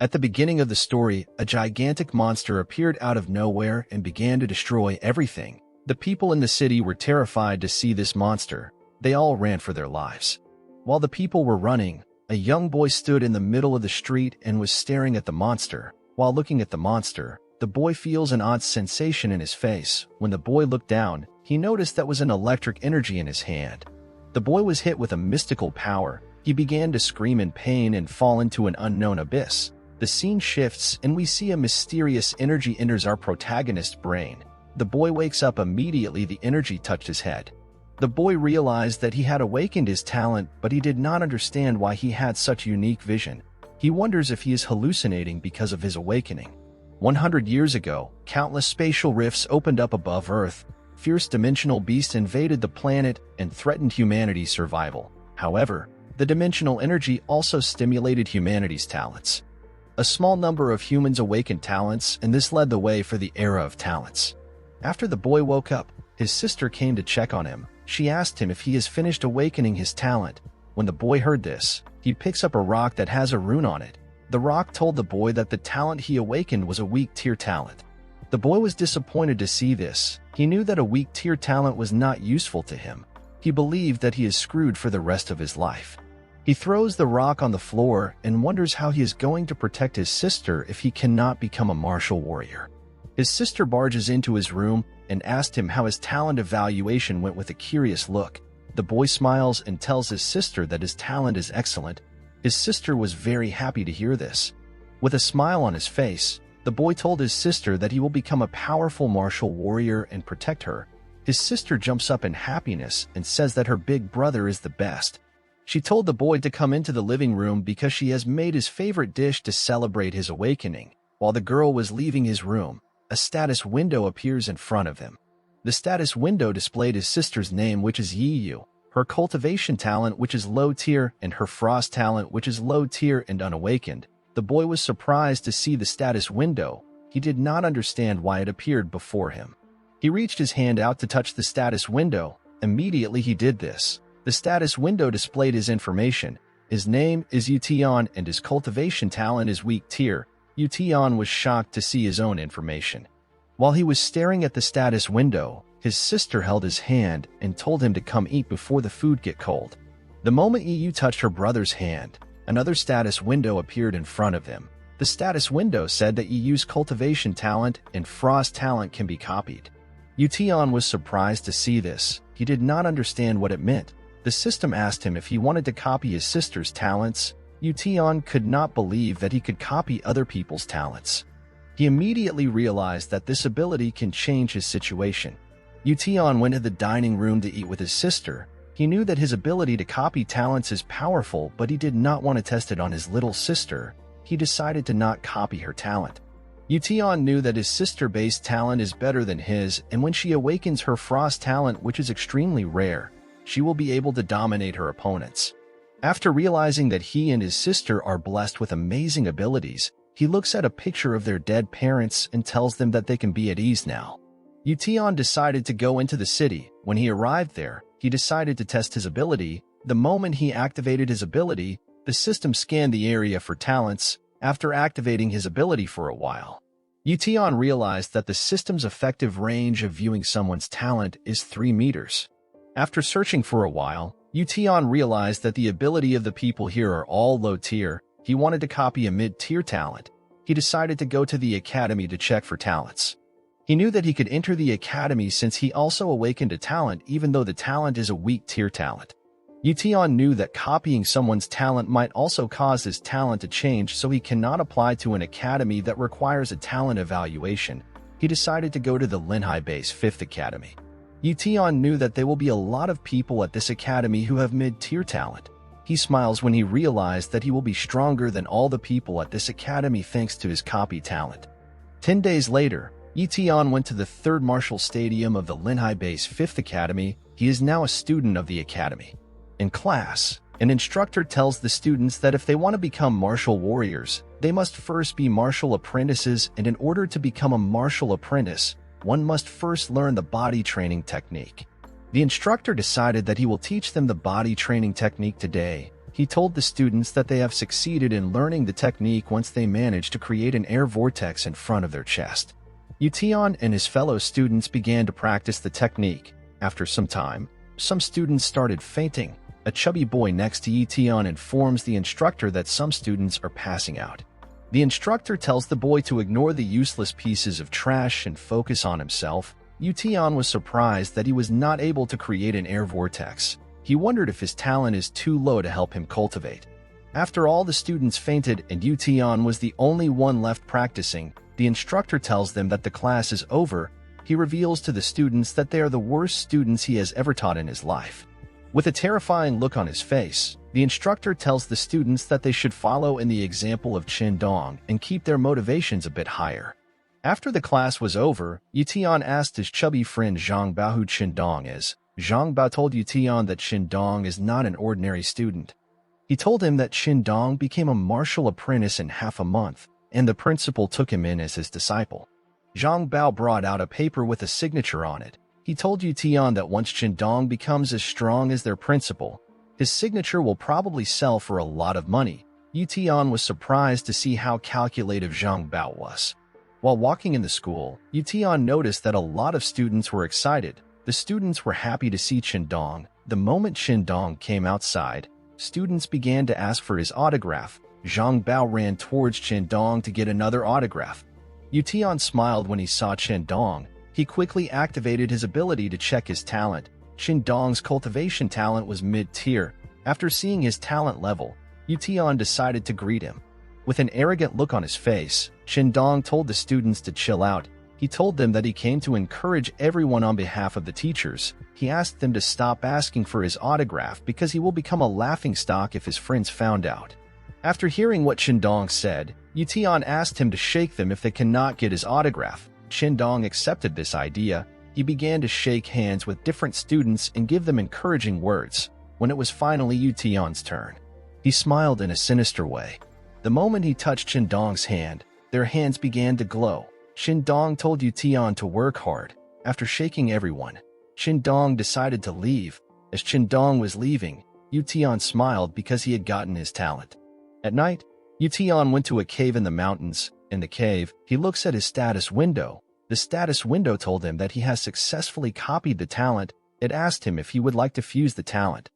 At the beginning of the story, a gigantic monster appeared out of nowhere and began to destroy everything. The people in the city were terrified to see this monster. They all ran for their lives. While the people were running, a young boy stood in the middle of the street and was staring at the monster. While looking at the monster, the boy feels an odd sensation in his face. When the boy looked down, he noticed that was an electric energy in his hand. The boy was hit with a mystical power. He began to scream in pain and fall into an unknown abyss. The scene shifts and we see a mysterious energy enters our protagonist's brain. The boy wakes up immediately. The energy touched his head. The boy realized that he had awakened his talent, but he did not understand why he had such unique vision. He wonders if he is hallucinating because of his awakening. 100 years ago, countless spatial rifts opened up above Earth. Fierce dimensional beasts invaded the planet and threatened humanity's survival. However, the dimensional energy also stimulated humanity's talents. A small number of humans awakened talents, and this led the way for the era of talents. After the boy woke up, his sister came to check on him. She asked him if he has finished awakening his talent. When the boy heard this, he picks up a rock that has a rune on it. The rock told the boy that the talent he awakened was a weak tier talent. The boy was disappointed to see this. He knew that a weak tier talent was not useful to him. He believed that he is screwed for the rest of his life. He throws the rock on the floor and wonders how he is going to protect his sister if he cannot become a martial warrior. His sister barges into his room and asked him how his talent evaluation went with a curious look. The boy smiles and tells his sister that his talent is excellent. His sister was very happy to hear this. With a smile on his face, the boy told his sister that he will become a powerful martial warrior and protect her. His sister jumps up in happiness and says that her big brother is the best. She told the boy to come into the living room because she has made his favorite dish to celebrate his awakening. While the girl was leaving his room, a status window appears in front of him. The status window displayed his sister's name, which is Ye, her cultivation talent, which is low tier, and her frost talent, which is low tier and unawakened. The boy was surprised to see the status window. He did not understand why it appeared before him. He reached his hand out to touch the status window. Immediately he did this. The status window displayed his information. His name is Ye Tian and his cultivation talent is weak tier. Ye Tian was shocked to see his own information. While he was staring at the status window, his sister held his hand and told him to come eat before the food get cold. The moment Ye touched her brother's hand, another status window appeared in front of him. The status window said that Ye's cultivation talent and frost talent can be copied. Ye Tian was surprised to see this. He did not understand what it meant. The system asked him if he wanted to copy his sister's talents. Ye Tian could not believe that he could copy other people's talents. He immediately realized that this ability can change his situation. Ye Tian went to the dining room to eat with his sister. He knew that his ability to copy talents is powerful, but he did not want to test it on his little sister. He decided to not copy her talent. Ye Tian knew that his sister-based talent is better than his, and when she awakens her frost talent, which is extremely rare, she will be able to dominate her opponents. After realizing that he and his sister are blessed with amazing abilities, he looks at a picture of their dead parents and tells them that they can be at ease now. Ye Tian decided to go into the city. When he arrived there, he decided to test his ability. The moment he activated his ability, the system scanned the area for talents. After activating his ability for a while, Ye Tian realized that the system's effective range of viewing someone's talent is 3 meters. After searching for a while, Ye Tian realized that the ability of the people here are all low tier. He wanted to copy a mid-tier talent. He decided to go to the academy to check for talents. He knew that he could enter the academy since he also awakened a talent even though the talent is a weak tier talent. Ye Tian knew that copying someone's talent might also cause his talent to change, so he cannot apply to an academy that requires a talent evaluation. He decided to go to the Linhai Base 5th Academy. Ye Tian knew that there will be a lot of people at this academy who have mid-tier talent. He smiles when he realized that he will be stronger than all the people at this academy thanks to his copy talent. 10 days later, Ye Tian went to the 3rd Martial Stadium of the Linhai Base 5th Academy. He is now a student of the academy. In class, an instructor tells the students that if they want to become martial warriors, they must first be martial apprentices, and in order to become a martial apprentice, one must first learn the body training technique. The instructor decided that he will teach them the body training technique today. He told the students that they have succeeded in learning the technique once they managed to create an air vortex in front of their chest. Ye Tian and his fellow students began to practice the technique. After some time, some students started fainting. A chubby boy next to Ye Tian informs the instructor that some students are passing out. The instructor tells the boy to ignore the useless pieces of trash and focus on himself. Ye Tian was surprised that he was not able to create an air vortex. He wondered if his talent is too low to help him cultivate. After all the students fainted and Ye Tian was the only one left practicing, the instructor tells them that the class is over. He reveals to the students that they are the worst students he has ever taught in his life. With a terrifying look on his face, the instructor tells the students that they should follow in the example of Chen Dong and keep their motivations a bit higher. After the class was over, Ye Tian asked his chubby friend Zhang Bao who Chen Dong is. Zhang Bao told Ye Tian that Chen Dong is not an ordinary student. He told him that Chen Dong became a martial apprentice in half a month, and the principal took him in as his disciple. Zhang Bao brought out a paper with a signature on it. He told Ye Tian that once Chen Dong becomes as strong as their principal, his signature will probably sell for a lot of money. Ye Tian was surprised to see how calculative Zhang Bao was. While walking in the school, Ye Tian noticed that a lot of students were excited. The students were happy to see Chen Dong. The moment Chen Dong came outside, students began to ask for his autograph. Zhang Bao ran towards Chen Dong to get another autograph. Ye Tian smiled when he saw Chen Dong. He quickly activated his ability to check his talent. Chen Dong's cultivation talent was mid-tier. After seeing his talent level, Ye Tian decided to greet him. With an arrogant look on his face, Chen Dong told the students to chill out. He told them that he came to encourage everyone on behalf of the teachers. He asked them to stop asking for his autograph because he will become a laughingstock if his friends found out. After hearing what Chen Dong said, Ye Tian asked him to shake them if they cannot get his autograph. Chen Dong accepted this idea. He began to shake hands with different students and give them encouraging words. When it was finally Ye Tian's turn, he smiled in a sinister way. The moment he touched Chen Dong's hand, their hands began to glow. Chen Dong told Ye Tian to work hard. After shaking everyone, Chen Dong decided to leave. As Chen Dong was leaving, Ye Tian smiled because he had gotten his talent. At night, Ye Tian went to a cave in the mountains. In the cave, he looks at his status window. The status window told him that he has successfully copied the talent. It asked him if he would like to fuse the talent.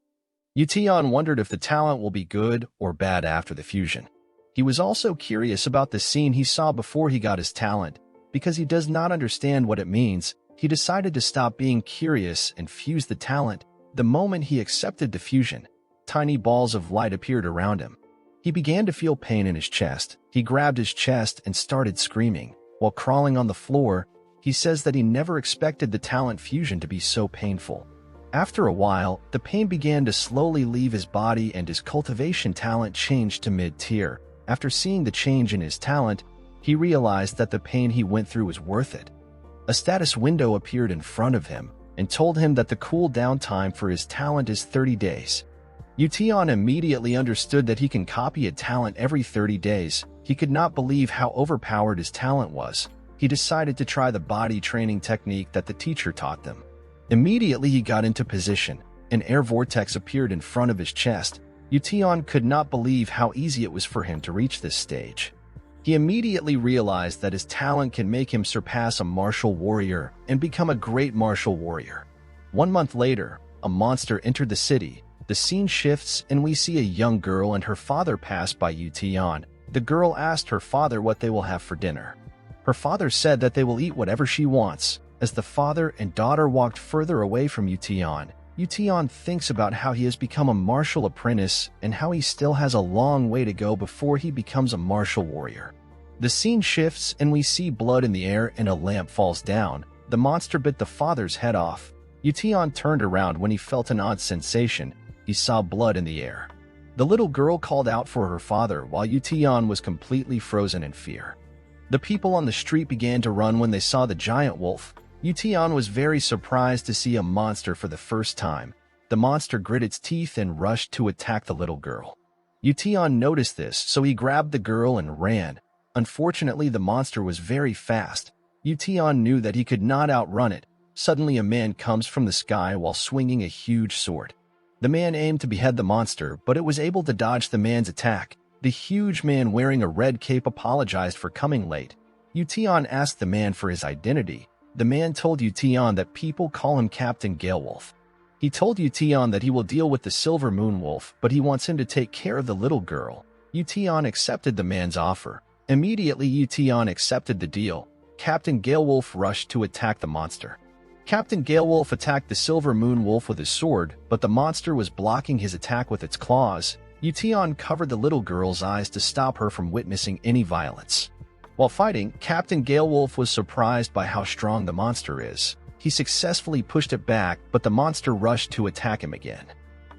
Ye Tian wondered if the talent will be good or bad after the fusion. He was also curious about the scene he saw before he got his talent. Because he does not understand what it means, he decided to stop being curious and fuse the talent. The moment he accepted the fusion, tiny balls of light appeared around him. He began to feel pain in his chest. He grabbed his chest and started screaming. While crawling on the floor, he says that he never expected the talent fusion to be so painful. After a while, the pain began to slowly leave his body and his cultivation talent changed to mid-tier. After seeing the change in his talent, he realized that the pain he went through was worth it. A status window appeared in front of him and told him that the cool-down time for his talent is 30 days. Ye Tian immediately understood that he can copy a talent every 30 days. He could not believe how overpowered his talent was. He decided to try the body training technique that the teacher taught them. Immediately he got into position. An air vortex appeared in front of his chest. Ye Tian could not believe how easy it was for him to reach this stage. He immediately realized that his talent can make him surpass a martial warrior and become a great martial warrior. 1 month later, a monster entered the city. The scene shifts and we see a young girl and her father pass by Ye Tian. The girl asked her father what they will have for dinner. Her father said that they will eat whatever she wants. As the father and daughter walked further away from Ye Tian thinks about how he has become a martial apprentice and how he still has a long way to go before he becomes a martial warrior. The scene shifts and we see blood in the air and a lamp falls down. The monster bit the father's head off. Ye Tian turned around when he felt an odd sensation. He saw blood in the air. The little girl called out for her father while Ye Tian was completely frozen in fear. The people on the street began to run when they saw the giant wolf. Ye Tian was very surprised to see a monster for the first time. The monster grit its teeth and rushed to attack the little girl. Ye Tian noticed this, so he grabbed the girl and ran. Unfortunately, the monster was very fast. Ye Tian knew that he could not outrun it. Suddenly, a man comes from the sky while swinging a huge sword. The man aimed to behead the monster, but it was able to dodge the man's attack. The huge man wearing a red cape apologized for coming late. Ye Tian asked the man for his identity. The man told Ye Tian that people call him Captain Galewolf. He told Ye Tian that he will deal with the Silver Moon Wolf, but he wants him to take care of the little girl. Ye Tian accepted the man's offer. Immediately, Ye Tian accepted the deal. Captain Galewolf rushed to attack the monster. Captain Galewolf attacked the Silver Moon Wolf with his sword, but the monster was blocking his attack with its claws. Ye Tian covered the little girl's eyes to stop her from witnessing any violence. While fighting, Captain Galewolf was surprised by how strong the monster is. He successfully pushed it back, but the monster rushed to attack him again.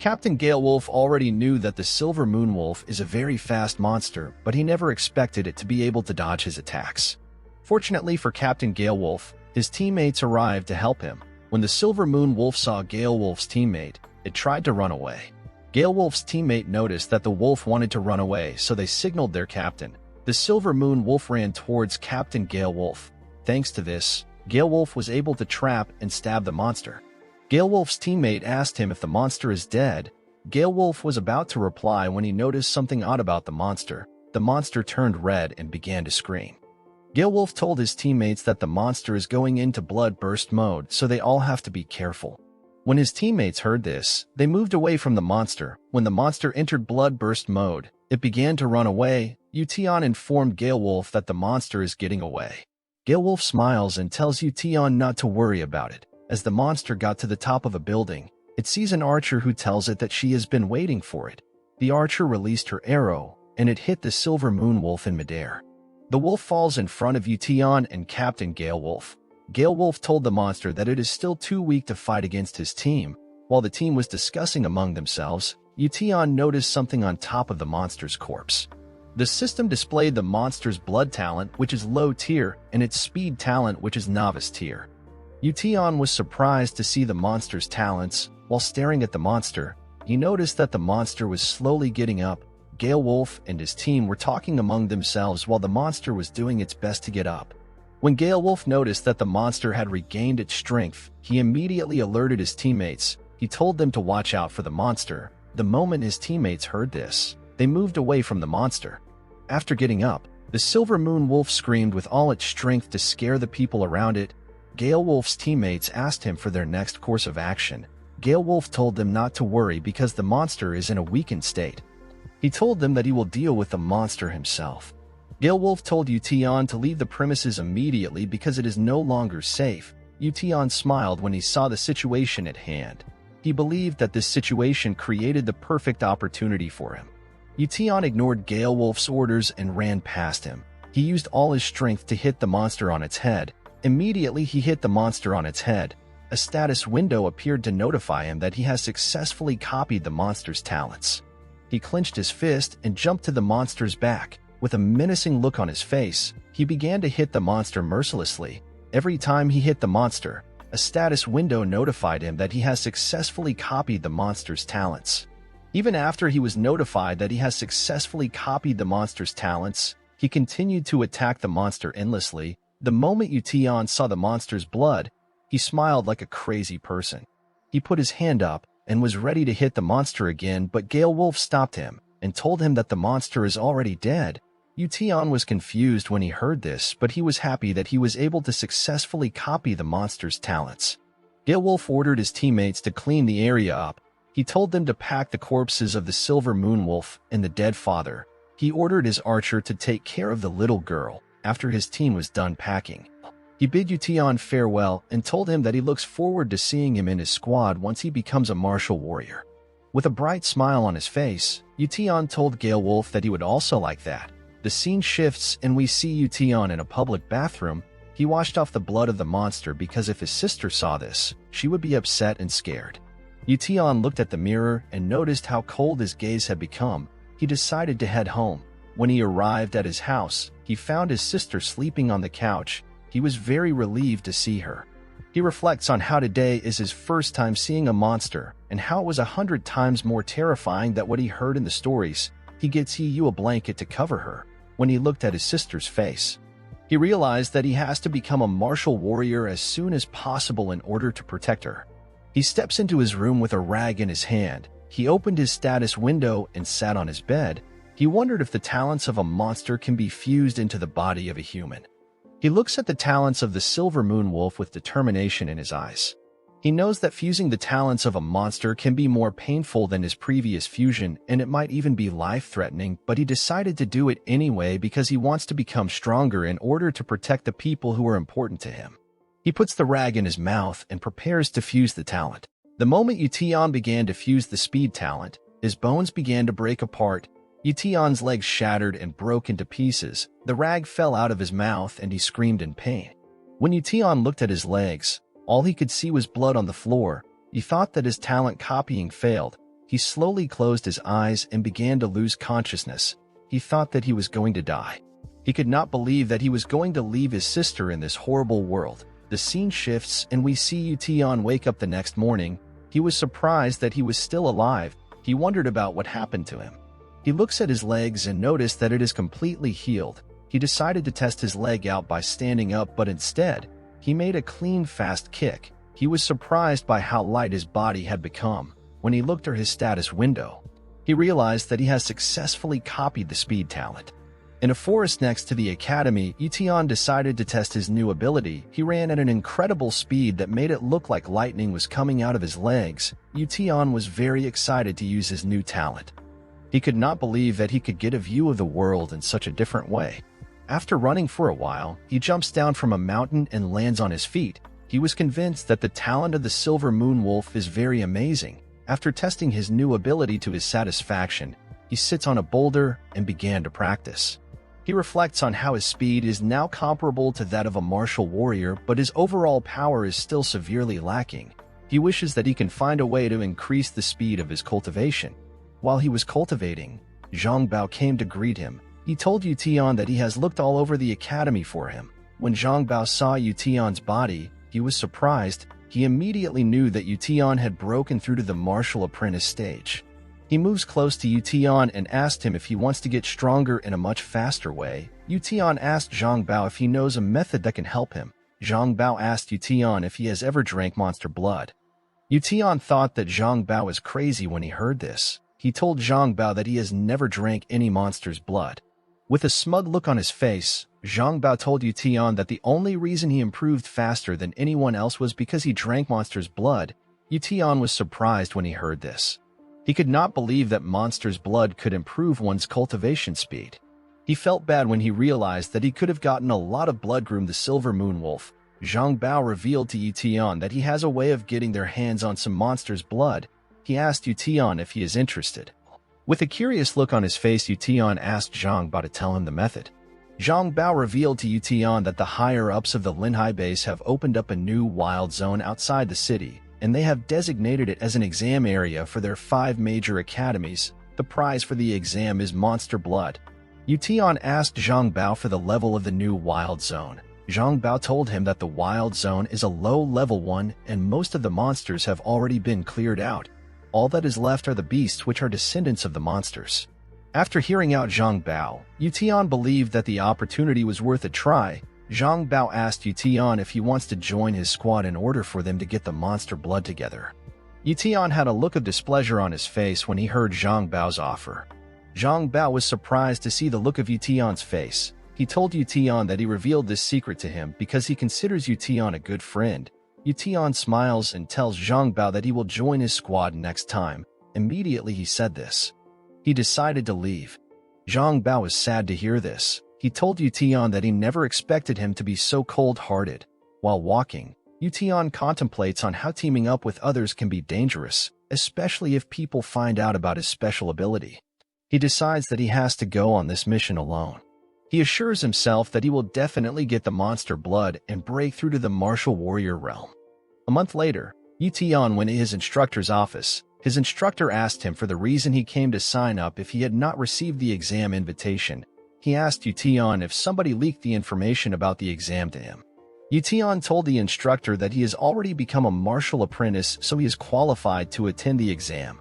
Captain Galewolf already knew that the Silver Moon Wolf is a very fast monster, but he never expected it to be able to dodge his attacks. Fortunately for Captain Galewolf, his teammates arrived to help him. When the Silver Moon Wolf saw Galewolf's teammate, it tried to run away. Galewolf's teammate noticed that the wolf wanted to run away, so they signaled their captain. The Silver Moon Wolf ran towards Captain Galewolf. Thanks to this, Galewolf was able to trap and stab the monster. Galewolf's teammate asked him if the monster is dead. Galewolf was about to reply when he noticed something odd about the monster. The monster turned red and began to scream. Galewolf told his teammates that the monster is going into blood burst mode, so they all have to be careful. When his teammates heard this, they moved away from the monster. When the monster entered blood burst mode, it began to run away. Ye Tian informed Galewolf that the monster is getting away. Galewolf smiles and tells Ye Tian not to worry about it. As the monster got to the top of a building, it sees an archer who tells it that she has been waiting for it. The archer released her arrow, and it hit the Silver Moon Wolf in midair. The wolf falls in front of Ye Tian and Captain Galewolf. Galewolf told the monster that it is still too weak to fight against his team. While the team was discussing among themselves, Ye Tian noticed something on top of the monster's corpse. The system displayed the monster's blood talent, which is low tier, and its speed talent, which is novice tier. Ye Tian was surprised to see the monster's talents. While staring at the monster, he noticed that the monster was slowly getting up. Galewolf and his team were talking among themselves while the monster was doing its best to get up. When Galewolf noticed that the monster had regained its strength, he immediately alerted his teammates. He told them to watch out for the monster. The moment his teammates heard this, they moved away from the monster. After getting up, the Silver Moon Wolf screamed with all its strength to scare the people around it. Galewolf's teammates asked him for their next course of action. Galewolf told them not to worry because the monster is in a weakened state. He told them that he will deal with the monster himself. Galewolf told Ye Tian to leave the premises immediately because it is no longer safe. Ye Tian smiled when he saw the situation at hand. He believed that this situation created the perfect opportunity for him. Ye Tian ignored Galewolf's orders and ran past him. He used all his strength to hit the monster on its head. Immediately he hit the monster on its head. A status window appeared to notify him that he has successfully copied the monster's talents. He clenched his fist and jumped to the monster's back. With a menacing look on his face, he began to hit the monster mercilessly. Every time he hit the monster, a status window notified him that he has successfully copied the monster's talents. Even after he was notified that he has successfully copied the monster's talents, he continued to attack the monster endlessly. The moment Ye Tian saw the monster's blood, he smiled like a crazy person. He put his hand up and was ready to hit the monster again, but Galewolf stopped him and told him that the monster is already dead. Ye Tian was confused when he heard this, but he was happy that he was able to successfully copy the monster's talents. Galewolf ordered his teammates to clean the area up. He told them to pack the corpses of the Silver Moon Wolf and the dead father. He ordered his archer to take care of the little girl. After his team was done packing, he bid Ye Tian farewell and told him that he looks forward to seeing him in his squad once he becomes a martial warrior. With a bright smile on his face, Ye Tian told Galewolf that he would also like that. The scene shifts and we see Ye Tian in a public bathroom. He washed off the blood of the monster because if his sister saw this, she would be upset and scared. Ye Tian looked at the mirror and noticed how cold his gaze had become. He decided to head home. When he arrived at his house, he found his sister sleeping on the couch. He was very relieved to see her. He reflects on how today is his first time seeing a monster and how it was 100 times more terrifying than what he heard in the stories. He gets Ye a blanket to cover her. When he looked at his sister's face, he realized that he has to become a martial warrior as soon as possible in order to protect her. He steps into his room with a rag in his hand. He opened his status window and sat on his bed. He wondered if the talents of a monster can be fused into the body of a human. He looks at the talents of the silver moon wolf with determination in his eyes. He knows that fusing the talents of a monster can be more painful than his previous fusion, and it might even be life-threatening, but he decided to do it anyway because he wants to become stronger in order to protect the people who are important to him. He puts the rag in his mouth and prepares to fuse the talent. The moment Ye Tian began to fuse the speed talent, his bones began to break apart. Ye Tian's legs shattered and broke into pieces. The rag fell out of his mouth and he screamed in pain. When Ye Tian looked at his legs, all he could see was blood on the floor. He thought that his talent copying failed. He slowly closed his eyes and began to lose consciousness. He thought that he was going to die. He could not believe that he was going to leave his sister in this horrible world. The scene shifts and we see Ye Tian wake up the next morning. He was surprised that he was still alive. He wondered about what happened to him. He looks at his legs and noticed that it is completely healed. He decided to test his leg out by standing up, but instead, he made a clean, fast kick. He was surprised by how light his body had become. When he looked at his status window, he realized that he has successfully copied the speed talent. In a forest next to the academy, Ye Tian decided to test his new ability. He ran at an incredible speed that made it look like lightning was coming out of his legs. Ye Tian was very excited to use his new talent. He could not believe that he could get a view of the world in such a different way. After running for a while, he jumps down from a mountain and lands on his feet. He was convinced that the talent of the silver moon wolf is very amazing. After testing his new ability to his satisfaction, he sits on a boulder and began to practice. He reflects on how his speed is now comparable to that of a martial warrior, but his overall power is still severely lacking. He wishes that he can find a way to increase the speed of his cultivation. While he was cultivating, Zhang Bao came to greet him. He told Ye Tian that he has looked all over the academy for him. When Zhang Bao saw Ye Tian's body, he was surprised. He immediately knew that Ye Tian had broken through to the martial apprentice stage. He moves close to Ye Tian and asked him if he wants to get stronger in a much faster way. Ye Tian asked Zhang Bao if he knows a method that can help him. Zhang Bao asked Ye Tian if he has ever drank monster blood. Ye Tian thought that Zhang Bao was crazy when he heard this. He told Zhang Bao that he has never drank any monster's blood. With a smug look on his face, Zhang Bao told Ye Tian that the only reason he improved faster than anyone else was because he drank monster's blood. Ye Tian was surprised when he heard this. He could not believe that monster's blood could improve one's cultivation speed. He felt bad when he realized that he could have gotten a lot of blood from the silver moon wolf. Zhang Bao revealed to Ye Tian that he has a way of getting their hands on some monster's blood. He asked Ye Tian if he is interested. With a curious look on his face, Ye Tian asked Zhang Bao to tell him the method. Zhang Bao revealed to Ye Tian that the higher-ups of the Linhai base have opened up a new wild zone outside the city, and they have designated it as an exam area for their 5 major academies. The prize for the exam is monster blood. Ye Tian asked Zhang Bao for the level of the new wild zone. Zhang Bao told him that the wild zone is a low-level one, and most of the monsters have already been cleared out. All that is left are the beasts, which are descendants of the monsters. After hearing out Zhang Bao, Ye Tian believed that the opportunity was worth a try. Zhang Bao asked Ye Tian if he wants to join his squad in order for them to get the monster blood together. Ye Tian had a look of displeasure on his face when he heard Zhang Bao's offer. Zhang Bao was surprised to see the look of Ye Tian's face. He told Ye Tian that he revealed this secret to him because he considers Ye Tian a good friend. Ye Tian smiles and tells Zhang Bao that he will join his squad next time. Immediately he said this. He decided to leave. Zhang Bao was sad to hear this. He told Ye Tian that he never expected him to be so cold-hearted. While walking, Ye Tian contemplates on how teaming up with others can be dangerous, especially if people find out about his special ability. He decides that he has to go on this mission alone. He assures himself that he will definitely get the monster blood and break through to the martial warrior realm. A month later, Ye Tian went to his instructor's office. His instructor asked him for the reason he came to sign up if he had not received the exam invitation. He asked Ye Tian if somebody leaked the information about the exam to him. Ye Tian told the instructor that he has already become a martial apprentice, so he is qualified to attend the exam.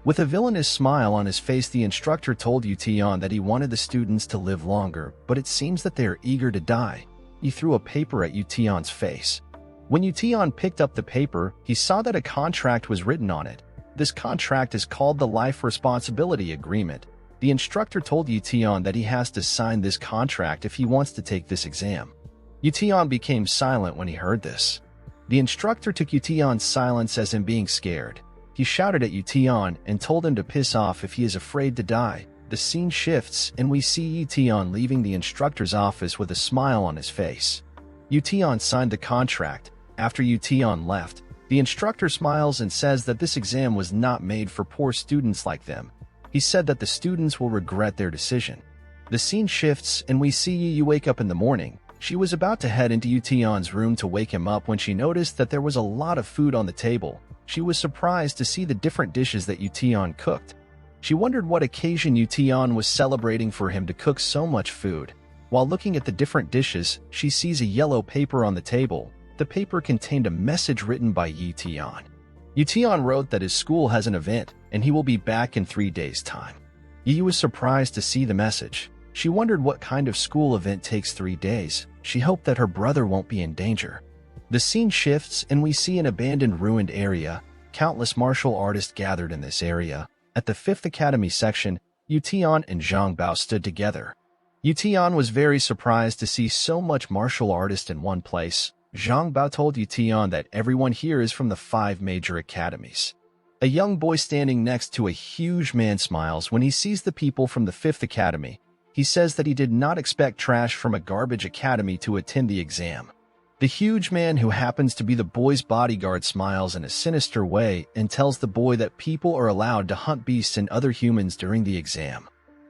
With a villainous smile on his face, the instructor told Ye Tian that he wanted the students to live longer, but it seems that they are eager to die. He threw a paper at Ye Tian's face. When Ye Tian picked up the paper, he saw that a contract was written on it. This contract is called the Life Responsibility Agreement. The instructor told Ye Tian that he has to sign this contract if he wants to take this exam. Ye Tian became silent when he heard this. The instructor took Ye Tian's silence as him being scared. He shouted at Ye Tian and told him to piss off if he is afraid to die. The scene shifts and we see Ye Tian leaving the instructor's office with a smile on his face. Ye Tian signed the contract. After Ye Tian left, the instructor smiles and says that this exam was not made for poor students like them. He said that the students will regret their decision. The scene shifts and we see Ye wake up in the morning. She was about to head into Ye Tian's room to wake him up when she noticed that there was a lot of food on the table. She was surprised to see the different dishes that Ye Tian cooked. She wondered what occasion Ye Tian was celebrating for him to cook so much food. While looking at the different dishes, she sees a yellow paper on the table. The paper contained a message written by Ye Tian. Ye Tian wrote that his school has an event and he will be back in 3 days' time. Ye was surprised to see the message. She wondered what kind of school event takes 3 days. She hoped that her brother won't be in danger. The scene shifts and we see an abandoned ruined area. Countless martial artists gathered in this area. At the 5th Academy section, Ye Tian and Zhang Bao stood together. Ye Tian was very surprised to see so much martial artists in one place. Zhang Bao told Ye Tian that everyone here is from the 5 major academies. A young boy standing next to a huge man smiles when he sees the people from the 5th Academy. He says that he did not expect trash from a garbage academy to attend the exam. The huge man, who happens to be the boy's bodyguard, smiles in a sinister way and tells the boy that people are allowed to hunt beasts and other humans during the exam.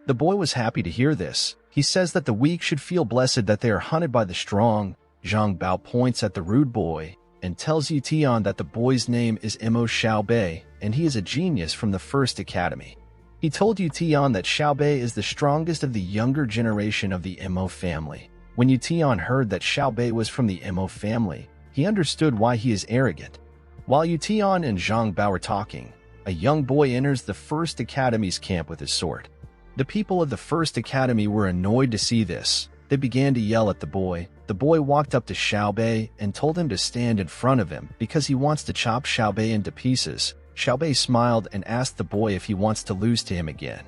The boy was happy to hear this. He says that the weak should feel blessed that they are hunted by the strong. Zhang Bao points at the rude boy and tells Ye Tian that the boy's name is Mo Xiaobei and he is a genius from the 1st Academy. He told Ye Tian that Xiaobei is the strongest of the younger generation of the Mo family. When Ye Tian heard that Xiaobei was from the Mo family, he understood why he is arrogant. While Ye Tian and Zhang Bao were talking, a young boy enters the 1st Academy's camp with his sword. The people of the 1st Academy were annoyed to see this. They began to yell at the boy. The boy walked up to Xiaobei and told him to stand in front of him because he wants to chop Xiaobei into pieces. Xiaobei smiled and asked the boy if he wants to lose to him again.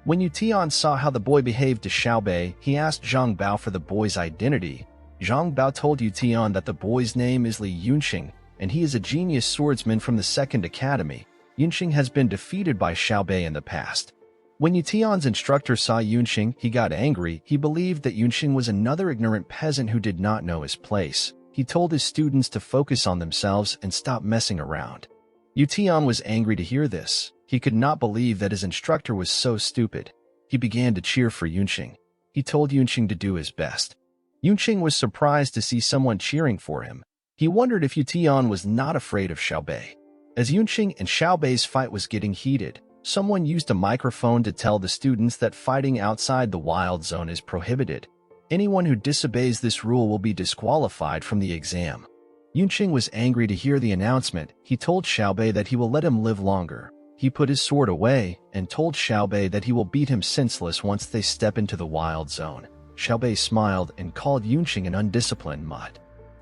When Ye Tian saw how the boy behaved to Xiaobei, he asked Zhang Bao for the boy's identity. Zhang Bao told Ye Tian that the boy's name is Li Yunqing, and he is a genius swordsman from the 2nd Academy. Yunqing has been defeated by Xiaobei in the past. When Ye Tian's instructor saw Yunqing, he got angry. He believed that Yunqing was another ignorant peasant who did not know his place. He told his students to focus on themselves and stop messing around. Ye Tian was angry to hear this. He could not believe that his instructor was so stupid. He began to cheer for Yunqing. He told Yunqing to do his best. Yunqing was surprised to see someone cheering for him. He wondered if Ye Tian was not afraid of Xiaobei. As Yunqing and Xiaobei's fight was getting heated, someone used a microphone to tell the students that fighting outside the wild zone is prohibited. Anyone who disobeys this rule will be disqualified from the exam. Yunqing was angry to hear the announcement. He told Xiaobei that he will let him live longer. He put his sword away and told Xiaobei that he will beat him senseless once they step into the wild zone. Xiaobei smiled and called Yunqing an undisciplined mutt.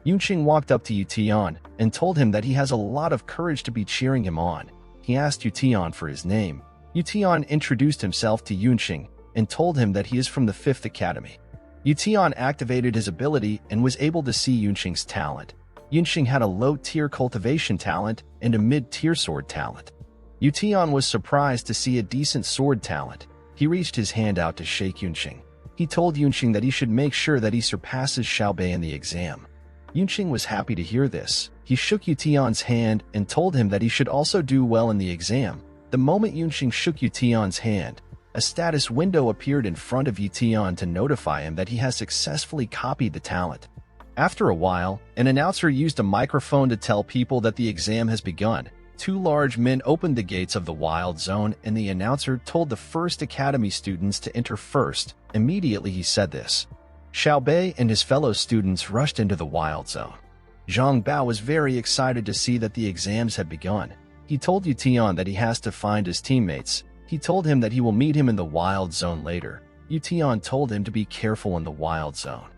Yunqing walked up to Ye Tian and told him that he has a lot of courage to be cheering him on. He asked Ye Tian for his name. Ye Tian introduced himself to Yunqing and told him that he is from the 5th Academy. Ye Tian activated his ability and was able to see Yunqing's talent. Yunqing had a low-tier cultivation talent and a mid-tier sword talent. Ye Tian was surprised to see a decent sword talent. He reached his hand out to shake Yunqing. He told Yunqing that he should make sure that he surpasses Xiaobei in the exam. Yunqing was happy to hear this. He shook Ye Tian's hand and told him that he should also do well in the exam. The moment Yunqing shook Ye Tian's hand, a status window appeared in front of Ye Tian to notify him that he has successfully copied the talent. After a while, an announcer used a microphone to tell people that the exam has begun. 2 large men opened the gates of the wild zone and the announcer told the 1st Academy students to enter first. Immediately he said this. Xiaobei and his fellow students rushed into the wild zone. Zhang Bao was very excited to see that the exams had begun. He told Ye Tian that he has to find his teammates. He told him that he will meet him in the wild zone later. Ye Tian told him to be careful in the wild zone.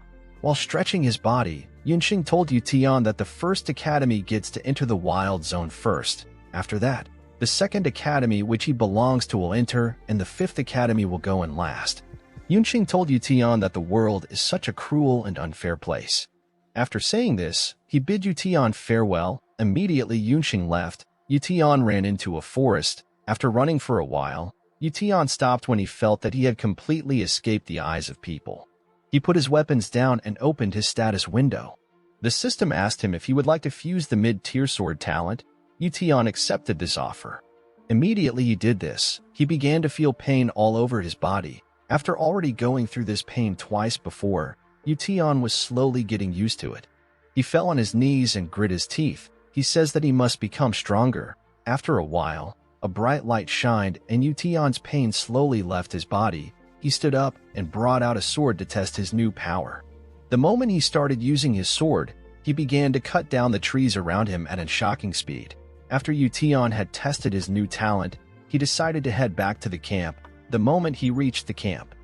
While stretching his body, Yunxing told Ye Tian that the first academy gets to enter the wild zone first. After that, the second academy which he belongs to will enter, and the fifth academy will go in last. Yunxing told Ye Tian that the world is such a cruel and unfair place. After saying this, he bid Ye Tian farewell. Immediately Yunxing left. Ye Tian ran into a forest. After running for a while, Ye Tian stopped when he felt that he had completely escaped the eyes of people. He put his weapons down and opened his status window. The system asked him if he would like to fuse the mid-tier sword talent. Ye Tian accepted this offer. Immediately he did this, he began to feel pain all over his body. After already going through this pain twice before, Ye Tian was slowly getting used to it. He fell on his knees and grit his teeth. He says that he must become stronger. After a while, a bright light shined and Ye Tian's pain slowly left his body. He stood up and brought out a sword to test his new power. The moment he started using his sword, he began to cut down the trees around him at a shocking speed. After Ye Tian had tested his new talent, he decided to head back to the camp. The moment he reached the camp,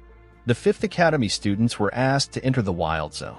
the 5th Academy students were asked to enter the wild zone.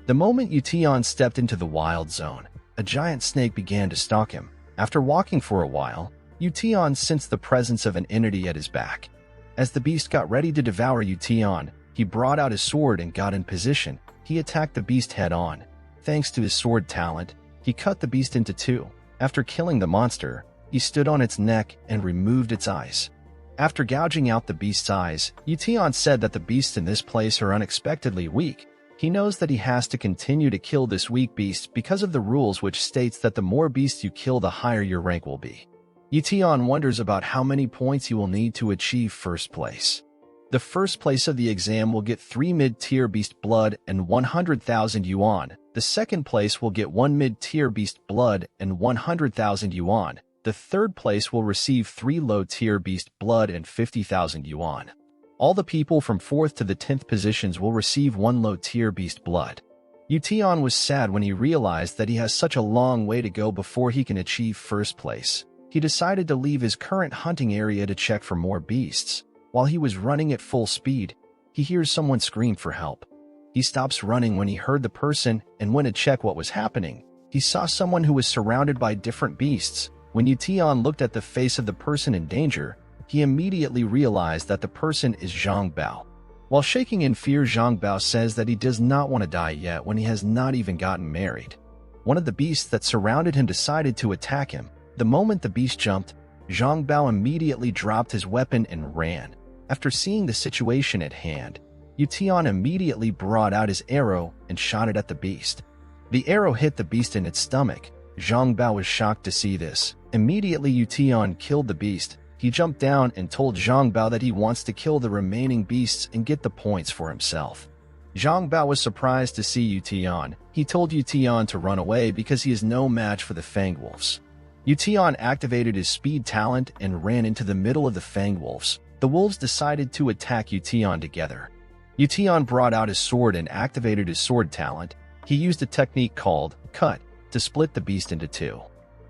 The moment Ye Tian stepped into the wild zone, a giant snake began to stalk him. After walking for a while, Ye Tian sensed the presence of an entity at his back. As the beast got ready to devour Ye Tian, he brought out his sword and got in position. He attacked the beast head-on. Thanks to his sword talent, he cut the beast into two. After killing the monster, he stood on its neck and removed its eyes. After gouging out the beast's eyes, Ye Tian said that the beasts in this place are unexpectedly weak. He knows that he has to continue to kill this weak beast because of the rules which states that the more beasts you kill, the higher your rank will be. Ye Tian wonders about how many points he will need to achieve first place. The first place of the exam will get 3 mid-tier beast blood and 100,000 yuan. The second place will get 1 mid-tier beast blood and 100,000 yuan. The third place will receive 3 low-tier beast blood and 50,000 yuan. All the people from 4th to the 10th positions will receive 1 low-tier beast blood. Ye Tian was sad when he realized that he has such a long way to go before he can achieve first place. He decided to leave his current hunting area to check for more beasts. While he was running at full speed, he hears someone scream for help. He stops running when he heard the person and went to check what was happening. He saw someone who was surrounded by different beasts. When Ye Tian looked at the face of the person in danger, he immediately realized that the person is Zhang Bao. While shaking in fear, Zhang Bao says that he does not want to die yet when he has not even gotten married. One of the beasts that surrounded him decided to attack him. The moment the beast jumped, Zhang Bao immediately dropped his weapon and ran. After seeing the situation at hand, Ye Tian immediately brought out his arrow and shot it at the beast. The arrow hit the beast in its stomach. Zhang Bao was shocked to see this. Immediately Ye Tian killed the beast. He jumped down and told Zhang Bao that he wants to kill the remaining beasts and get the points for himself. Zhang Bao was surprised to see Ye Tian. He told Ye Tian to run away because he is no match for the Fang Wolves. Ye Tian activated his speed talent and ran into the middle of the Fang Wolves. The wolves decided to attack Ye Tian together. Ye Tian brought out his sword and activated his sword talent. He used a technique called cut to split the beast into two.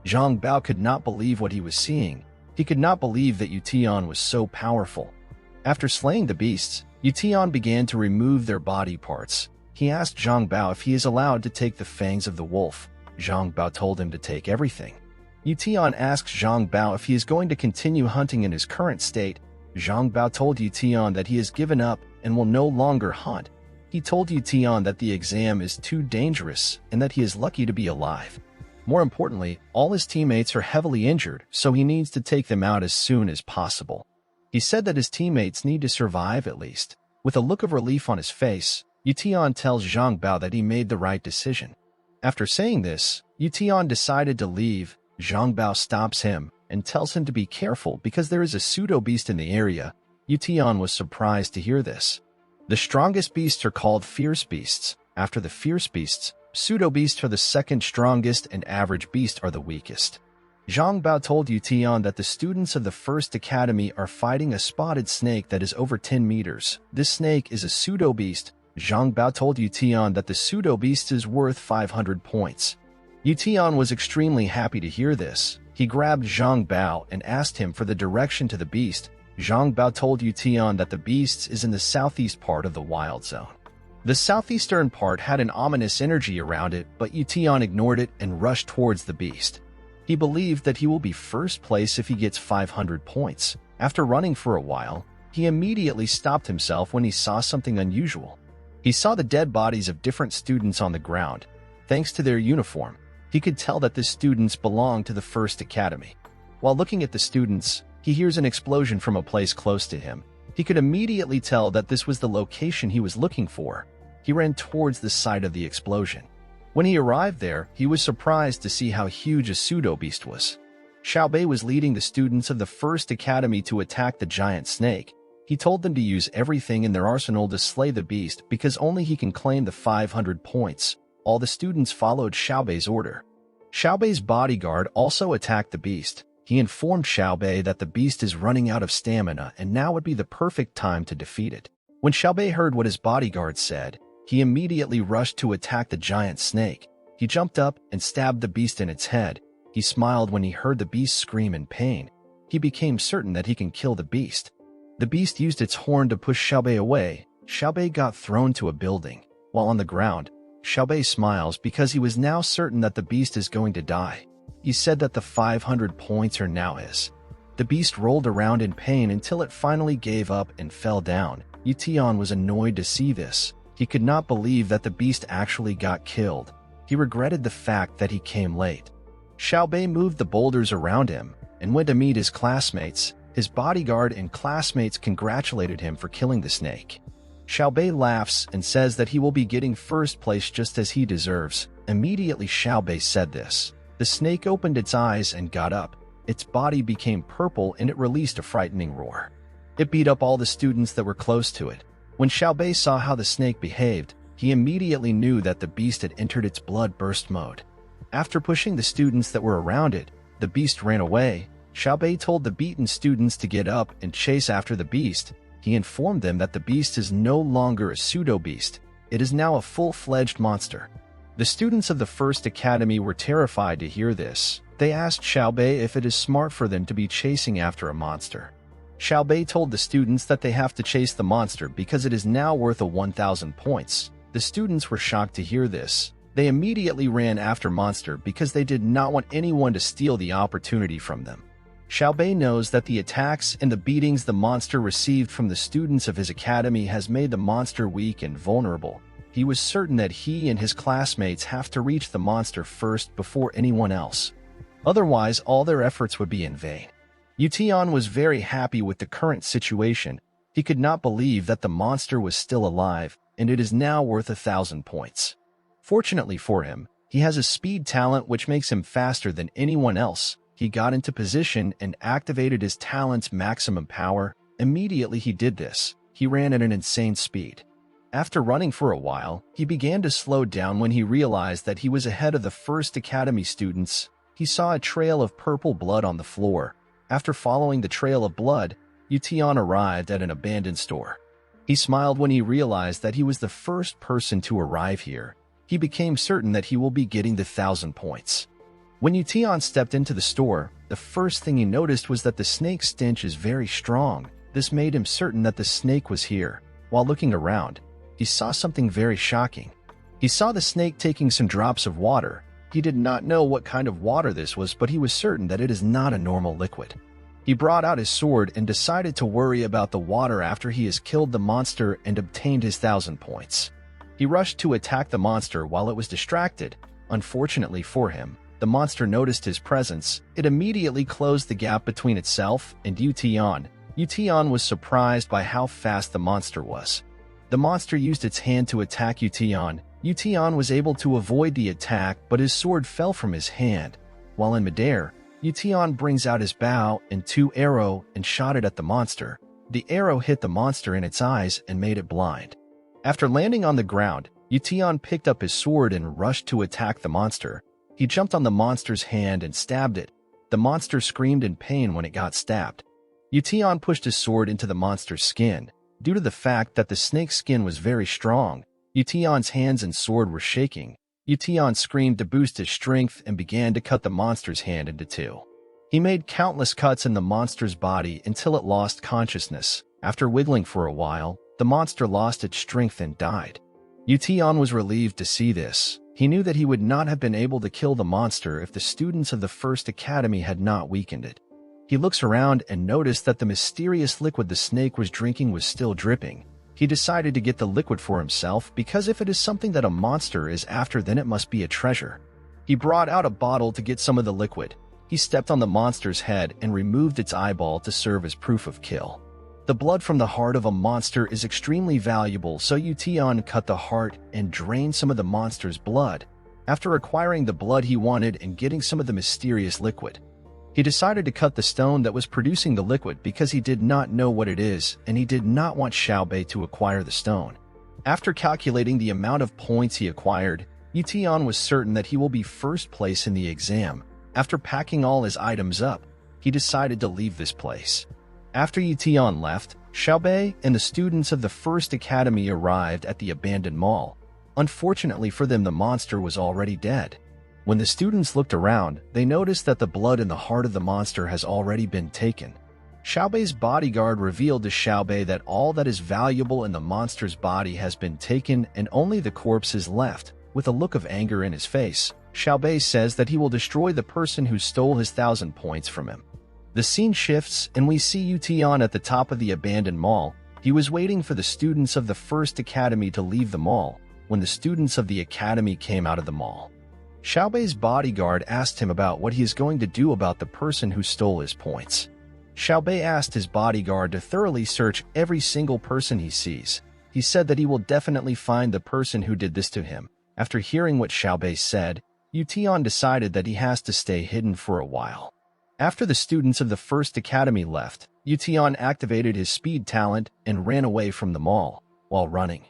Zhang Bao could not believe what he was seeing. He could not believe that Ye Tian was so powerful. After slaying the beasts, Ye Tian began to remove their body parts. He asked Zhang Bao if he is allowed to take the fangs of the wolf. Zhang Bao told him to take everything. Ye Tian asked Zhang Bao if he is going to continue hunting in his current state. Zhang Bao told Ye Tian that he has given up and will no longer hunt. He told Ye Tian that the exam is too dangerous and that he is lucky to be alive. More importantly, all his teammates are heavily injured, so he needs to take them out as soon as possible. He said that his teammates need to survive at least. With a look of relief on his face, Ye Tian tells Zhang Bao that he made the right decision. After saying this, Ye Tian decided to leave. Zhang Bao stops him and tells him to be careful because there is a pseudo-beast in the area. Ye Tian was surprised to hear this. The strongest beasts are called fierce beasts. After the fierce beasts, pseudo-beasts are the second strongest and average beasts are the weakest. Zhang Bao told Ye Tian that the students of the first academy are fighting a spotted snake that is over 10 meters. This snake is a pseudo-beast. Zhang Bao told Ye Tian that the pseudo-beast is worth 500 points. Ye Tian was extremely happy to hear this. He grabbed Zhang Bao and asked him for the direction to the beast. Zhang Bao told Ye Tian that the beast is in the southeast part of the wild zone. The southeastern part had an ominous energy around it, but Ye Tian ignored it and rushed towards the beast. He believed that he will be first place if he gets 500 points. After running for a while, he immediately stopped himself when he saw something unusual. He saw the dead bodies of different students on the ground. Thanks to their uniform, he could tell that the students belonged to the First Academy. While looking at the students, he hears an explosion from a place close to him. He could immediately tell that this was the location he was looking for. He ran towards the site of the explosion. When he arrived there, he was surprised to see how huge a pseudo-beast was. Xiaobei was leading the students of the First Academy to attack the giant snake. He told them to use everything in their arsenal to slay the beast because only he can claim the 500 points. All the students followed Xiaobei's order. Xiaobei's bodyguard also attacked the beast. He informed Xiaobei that the beast is running out of stamina and now would be the perfect time to defeat it. When Xiaobei heard what his bodyguard said, he immediately rushed to attack the giant snake. He jumped up and stabbed the beast in its head. He smiled when he heard the beast scream in pain. He became certain that he can kill the beast. The beast used its horn to push Xiaobei away. Xiaobei got thrown to a building. While on the ground, Xiaobei smiles because he was now certain that the beast is going to die. He said that the 500 points are now his. The beast rolled around in pain until it finally gave up and fell down. Ye Tian was annoyed to see this. He could not believe that the beast actually got killed. He regretted the fact that he came late. Xiaobei moved the boulders around him and went to meet his classmates. His bodyguard and classmates congratulated him for killing the snake. Xiaobei laughs and says that he will be getting first place just as he deserves. Immediately Xiaobei said this. The snake opened its eyes and got up. Its body became purple and it released a frightening roar. It beat up all the students that were close to it. When Xiaobei saw how the snake behaved, he immediately knew that the beast had entered its blood burst mode. After pushing the students that were around it, the beast ran away. Xiaobei told the beaten students to get up and chase after the beast. He informed them that the beast is no longer a pseudo-beast. It is now a full-fledged monster. The students of the First Academy were terrified to hear this. They asked Xiaobei if it is smart for them to be chasing after a monster. Xiaobei told the students that they have to chase the monster because it is now worth 1,000 points. The students were shocked to hear this. They immediately ran after monster because they did not want anyone to steal the opportunity from them. Xiaobei knows that the attacks and the beatings the monster received from the students of his academy has made the monster weak and vulnerable. He was certain that he and his classmates have to reach the monster first before anyone else. Otherwise, all their efforts would be in vain. Ye Tian was very happy with the current situation. He could not believe that the monster was still alive, and it is now worth 1,000 points. Fortunately for him, he has a speed talent which makes him faster than anyone else. He got into position and activated his talent's maximum power. Immediately he did this. He ran at an insane speed. After running for a while, he began to slow down when he realized that he was ahead of the First Academy students. He saw a trail of purple blood on the floor. After following the trail of blood, Ye Tian arrived at an abandoned store. He smiled when he realized that he was the first person to arrive here. He became certain that he will be getting the 1,000 points. When Ye Tian stepped into the store, the first thing he noticed was that the snake's stench is very strong. This made him certain that the snake was here. While looking around, he saw something very shocking. He saw the snake taking some drops of water. He did not know what kind of water this was, but he was certain that it is not a normal liquid. He brought out his sword and decided to worry about the water after he has killed the monster and obtained his 1,000 points. He rushed to attack the monster while it was distracted. Unfortunately for him, the monster noticed his presence. It immediately closed the gap between itself and Ye Tian. Ye Tian was surprised by how fast the monster was. The monster used its hand to attack Ye Tian. Ye Tian was able to avoid the attack, but his sword fell from his hand. While in midair, Ye Tian brings out his bow and 2 arrows and shot it at the monster. The arrow hit the monster in its eyes and made it blind. After landing on the ground, Ye Tian picked up his sword and rushed to attack the monster. He jumped on the monster's hand and stabbed it. The monster screamed in pain when it got stabbed. Ye Tian pushed his sword into the monster's skin. Due to the fact that the snake's skin was very strong, Ye Tian's hands and sword were shaking. Ye Tian screamed to boost his strength and began to cut the monster's hand into 2. He made countless cuts in the monster's body until it lost consciousness. After wiggling for a while, the monster lost its strength and died. Ye Tian was relieved to see this. He knew that he would not have been able to kill the monster if the students of the First Academy had not weakened it. He looks around and noticed that the mysterious liquid the snake was drinking was still dripping. He decided to get the liquid for himself because if it is something that a monster is after, then it must be a treasure. He brought out a bottle to get some of the liquid. He stepped on the monster's head and removed its eyeball to serve as proof of kill. The blood from the heart of a monster is extremely valuable, so Ye Tian cut the heart and drained some of the monster's blood. After acquiring the blood he wanted and getting some of the mysterious liquid, he decided to cut the stone that was producing the liquid because he did not know what it is and he did not want Xiaobei to acquire the stone. After calculating the amount of points he acquired, Ye Tian was certain that he will be first place in the exam. After packing all his items up, he decided to leave this place. After Ye Tian left, Xiaobei and the students of the First Academy arrived at the abandoned mall. Unfortunately for them, the monster was already dead. When the students looked around, they noticed that the blood in the heart of the monster has already been taken. Xiaobei's bodyguard revealed to Xiaobei that all that is valuable in the monster's body has been taken and only the corpse is left. With a look of anger in his face, Xiaobei says that he will destroy the person who stole his 1,000 points from him. The scene shifts and we see Ye Tian at the top of the abandoned mall. He was waiting for the students of the First Academy to leave the mall when the students of the academy came out of the mall. Xiaobei's bodyguard asked him about what he is going to do about the person who stole his points. Xiaobei asked his bodyguard to thoroughly search every single person he sees. He said that he will definitely find the person who did this to him. After hearing what Xiaobei said, Ye Tian decided that he has to stay hidden for a while. After the students of the First Academy left, Ye Tian activated his speed talent and ran away from the mall. While running,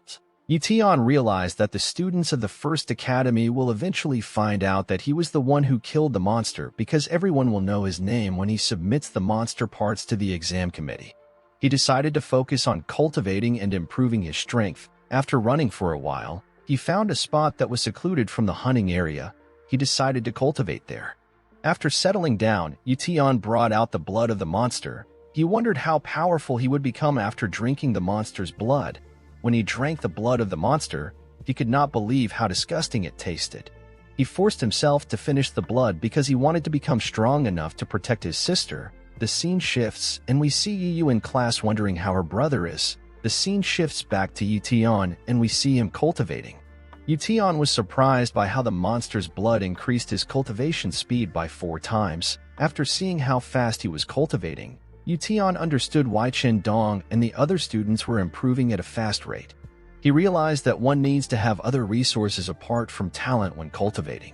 Ye Tian realized that the students of the First Academy will eventually find out that he was the one who killed the monster because everyone will know his name when he submits the monster parts to the exam committee. He decided to focus on cultivating and improving his strength. After running for a while, he found a spot that was secluded from the hunting area. He decided to cultivate there. After settling down, Ye Tian brought out the blood of the monster. He wondered how powerful he would become after drinking the monster's blood. When he drank the blood of the monster, he could not believe how disgusting it tasted. He forced himself to finish the blood because he wanted to become strong enough to protect his sister. The scene shifts, and we see Ye Yu in class wondering how her brother is. The scene shifts back to Ye Tian, and we see him cultivating. Ye Tian was surprised by how the monster's blood increased his cultivation speed by 4 times. After seeing how fast he was cultivating, Ye Tian understood why Chen Dong and the other students were improving at a fast rate. He realized that one needs to have other resources apart from talent when cultivating.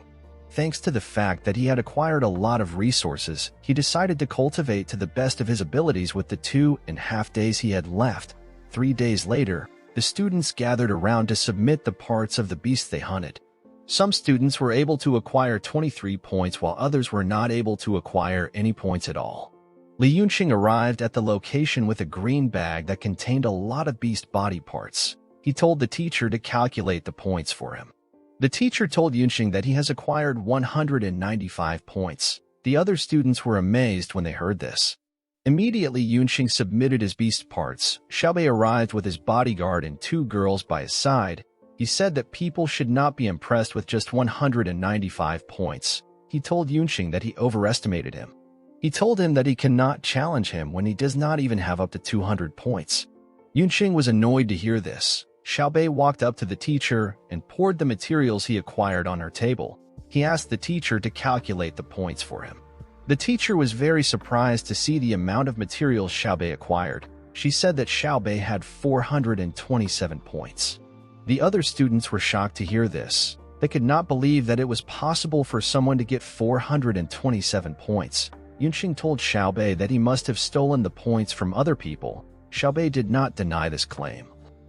Thanks to the fact that he had acquired a lot of resources, he decided to cultivate to the best of his abilities with the 2.5 days he had left. 3 days later, the students gathered around to submit the parts of the beasts they hunted. Some students were able to acquire 23 points while others were not able to acquire any points at all. Li Yunqing arrived at the location with a green bag that contained a lot of beast body parts. He told the teacher to calculate the points for him. The teacher told Yunqing that he has acquired 195 points. The other students were amazed when they heard this. Immediately, Yunqing submitted his beast parts. Xiaobei arrived with his bodyguard and 2 girls by his side. He said that people should not be impressed with just 195 points. He told Yunqing that he overestimated him. He told him that he cannot challenge him when he does not even have up to 200 points. Yunqing was annoyed to hear this. Xiaobei walked up to the teacher and poured the materials he acquired on her table. He asked the teacher to calculate the points for him. The teacher was very surprised to see the amount of materials Xiaobei acquired. She said that Xiaobei had 427 points. The other students were shocked to hear this. They could not believe that it was possible for someone to get 427 points. Yunqing told Xiaobei that he must have stolen the points from other people. Xiaobei did not deny this claim.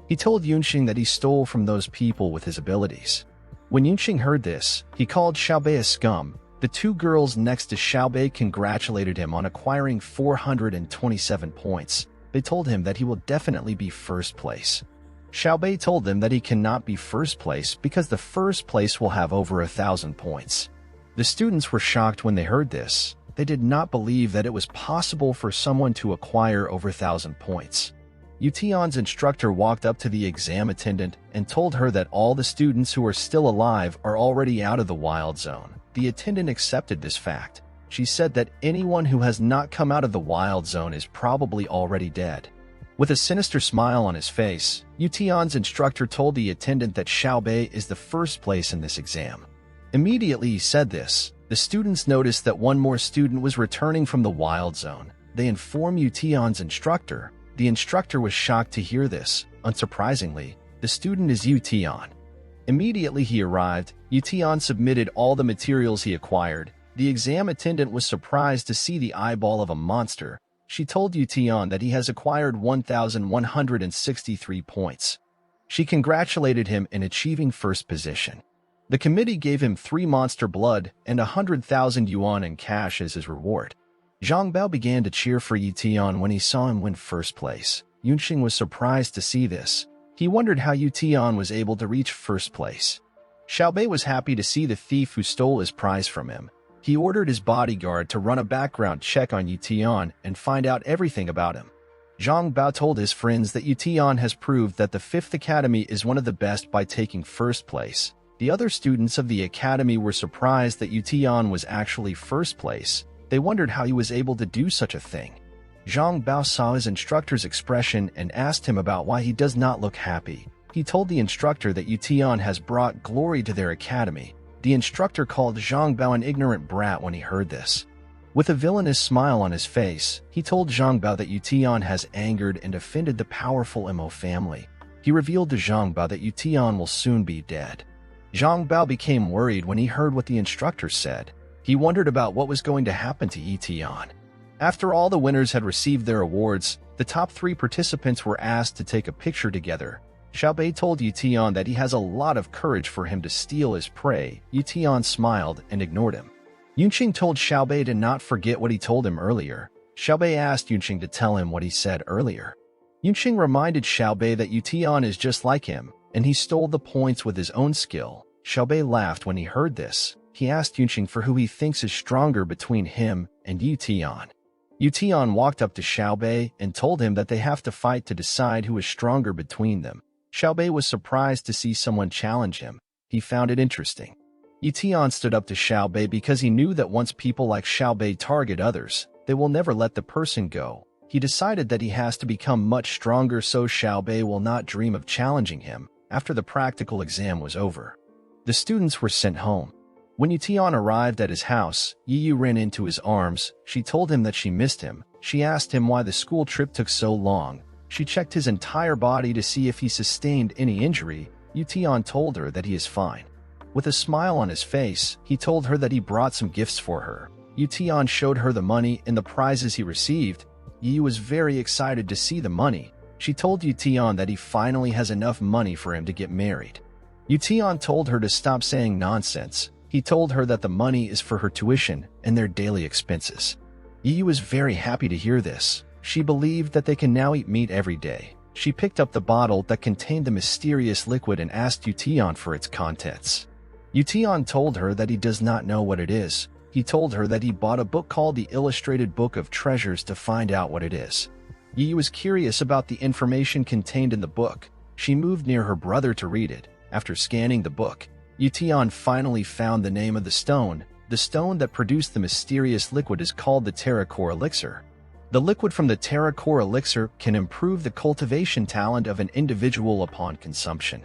He told Yunqing that he stole from those people with his abilities. When Yunqing heard this, he called Xiaobei a scum. The 2 girls next to Xiaobei congratulated him on acquiring 427 points. They told him that he will definitely be first place. Xiaobei told them that he cannot be first place because the first place will have over 1,000 points. The students were shocked when they heard this. They did not believe that it was possible for someone to acquire over 1,000 points. Ye Tian's instructor walked up to the exam attendant and told her that all the students who are still alive are already out of the wild zone. The attendant accepted this fact. She said that anyone who has not come out of the wild zone is probably already dead. With a sinister smile on his face, Ye Tian's instructor told the attendant that Xiaobei is the first place in this exam. Immediately he said this, the students noticed that one more student was returning from the wild zone. They informed Ye Tian's instructor. The instructor was shocked to hear this. Unsurprisingly, the student is Ye Tian. Immediately he arrived, Ye Tian submitted all the materials he acquired. The exam attendant was surprised to see the eyeball of a monster. She told Ye Tian that he has acquired 1,163 points. She congratulated him in achieving first position. The committee gave him 3 monster blood and 100,000 yuan in cash as his reward. Zhang Bao began to cheer for Ye Tian when he saw him win first place. Yunqing was surprised to see this. He wondered how Ye Tian was able to reach first place. Xiaobei was happy to see the thief who stole his prize from him. He ordered his bodyguard to run a background check on Ye Tian and find out everything about him. Zhang Bao told his friends that Ye Tian has proved that the 5th Academy is one of the best by taking first place. The other students of the academy were surprised that Ye Tian was actually first place. They wondered how he was able to do such a thing. Zhang Bao saw his instructor's expression and asked him about why he does not look happy. He told the instructor that Ye Tian has brought glory to their academy. The instructor called Zhang Bao an ignorant brat when he heard this. With a villainous smile on his face, he told Zhang Bao that Ye Tian has angered and offended the powerful Mo family. He revealed to Zhang Bao that Ye Tian will soon be dead. Zhang Bao became worried when he heard what the instructor said. He wondered about what was going to happen to Ye Tian. After all the winners had received their awards, the top 3 participants were asked to take a picture together. Xiaobei told Ye Tian that he has a lot of courage for him to steal his prey. Ye Tian smiled and ignored him. Yunqing told Xiaobei to not forget what he told him earlier. Xiaobei asked Yunqing to tell him what he said earlier. Yunqing reminded Xiaobei that Ye Tian is just like him, and he stole the points with his own skill. Xiaobei laughed when he heard this. He asked Yunqing for who he thinks is stronger between him and Ye Tian. Ye Tian walked up to Xiaobei and told him that they have to fight to decide who is stronger between them. Xiaobei was surprised to see someone challenge him. He found it interesting. Ye Tian stood up to Xiaobei because he knew that once people like Xiaobei target others, they will never let the person go. He decided that he has to become much stronger so Xiaobei will not dream of challenging him. After the practical exam was over, the students were sent home. When Ye Tian arrived at his house, Yi Yu ran into his arms. She told him that she missed him. She asked him why the school trip took so long. She checked his entire body to see if he sustained any injury. Ye Tian told her that he is fine. With a smile on his face, he told her that he brought some gifts for her. Ye Tian showed her the money and the prizes he received. Yi Yu was very excited to see the money. She told Ye Tian that he finally has enough money for him to get married. Ye Tian told her to stop saying nonsense. He told her that the money is for her tuition and their daily expenses. Yi Yu was very happy to hear this. She believed that they can now eat meat every day. She picked up the bottle that contained the mysterious liquid and asked Ye Tian for its contents. Ye Tian told her that he does not know what it is. He told her that he bought a book called the Illustrated Book of Treasures to find out what it is. Yi Yu was curious about the information contained in the book. She moved near her brother to read it. After scanning the book, Ye Tian finally found the name of the stone. The stone that produced the mysterious liquid is called the Terracore Elixir. The liquid from the Terracore Elixir can improve the cultivation talent of an individual upon consumption.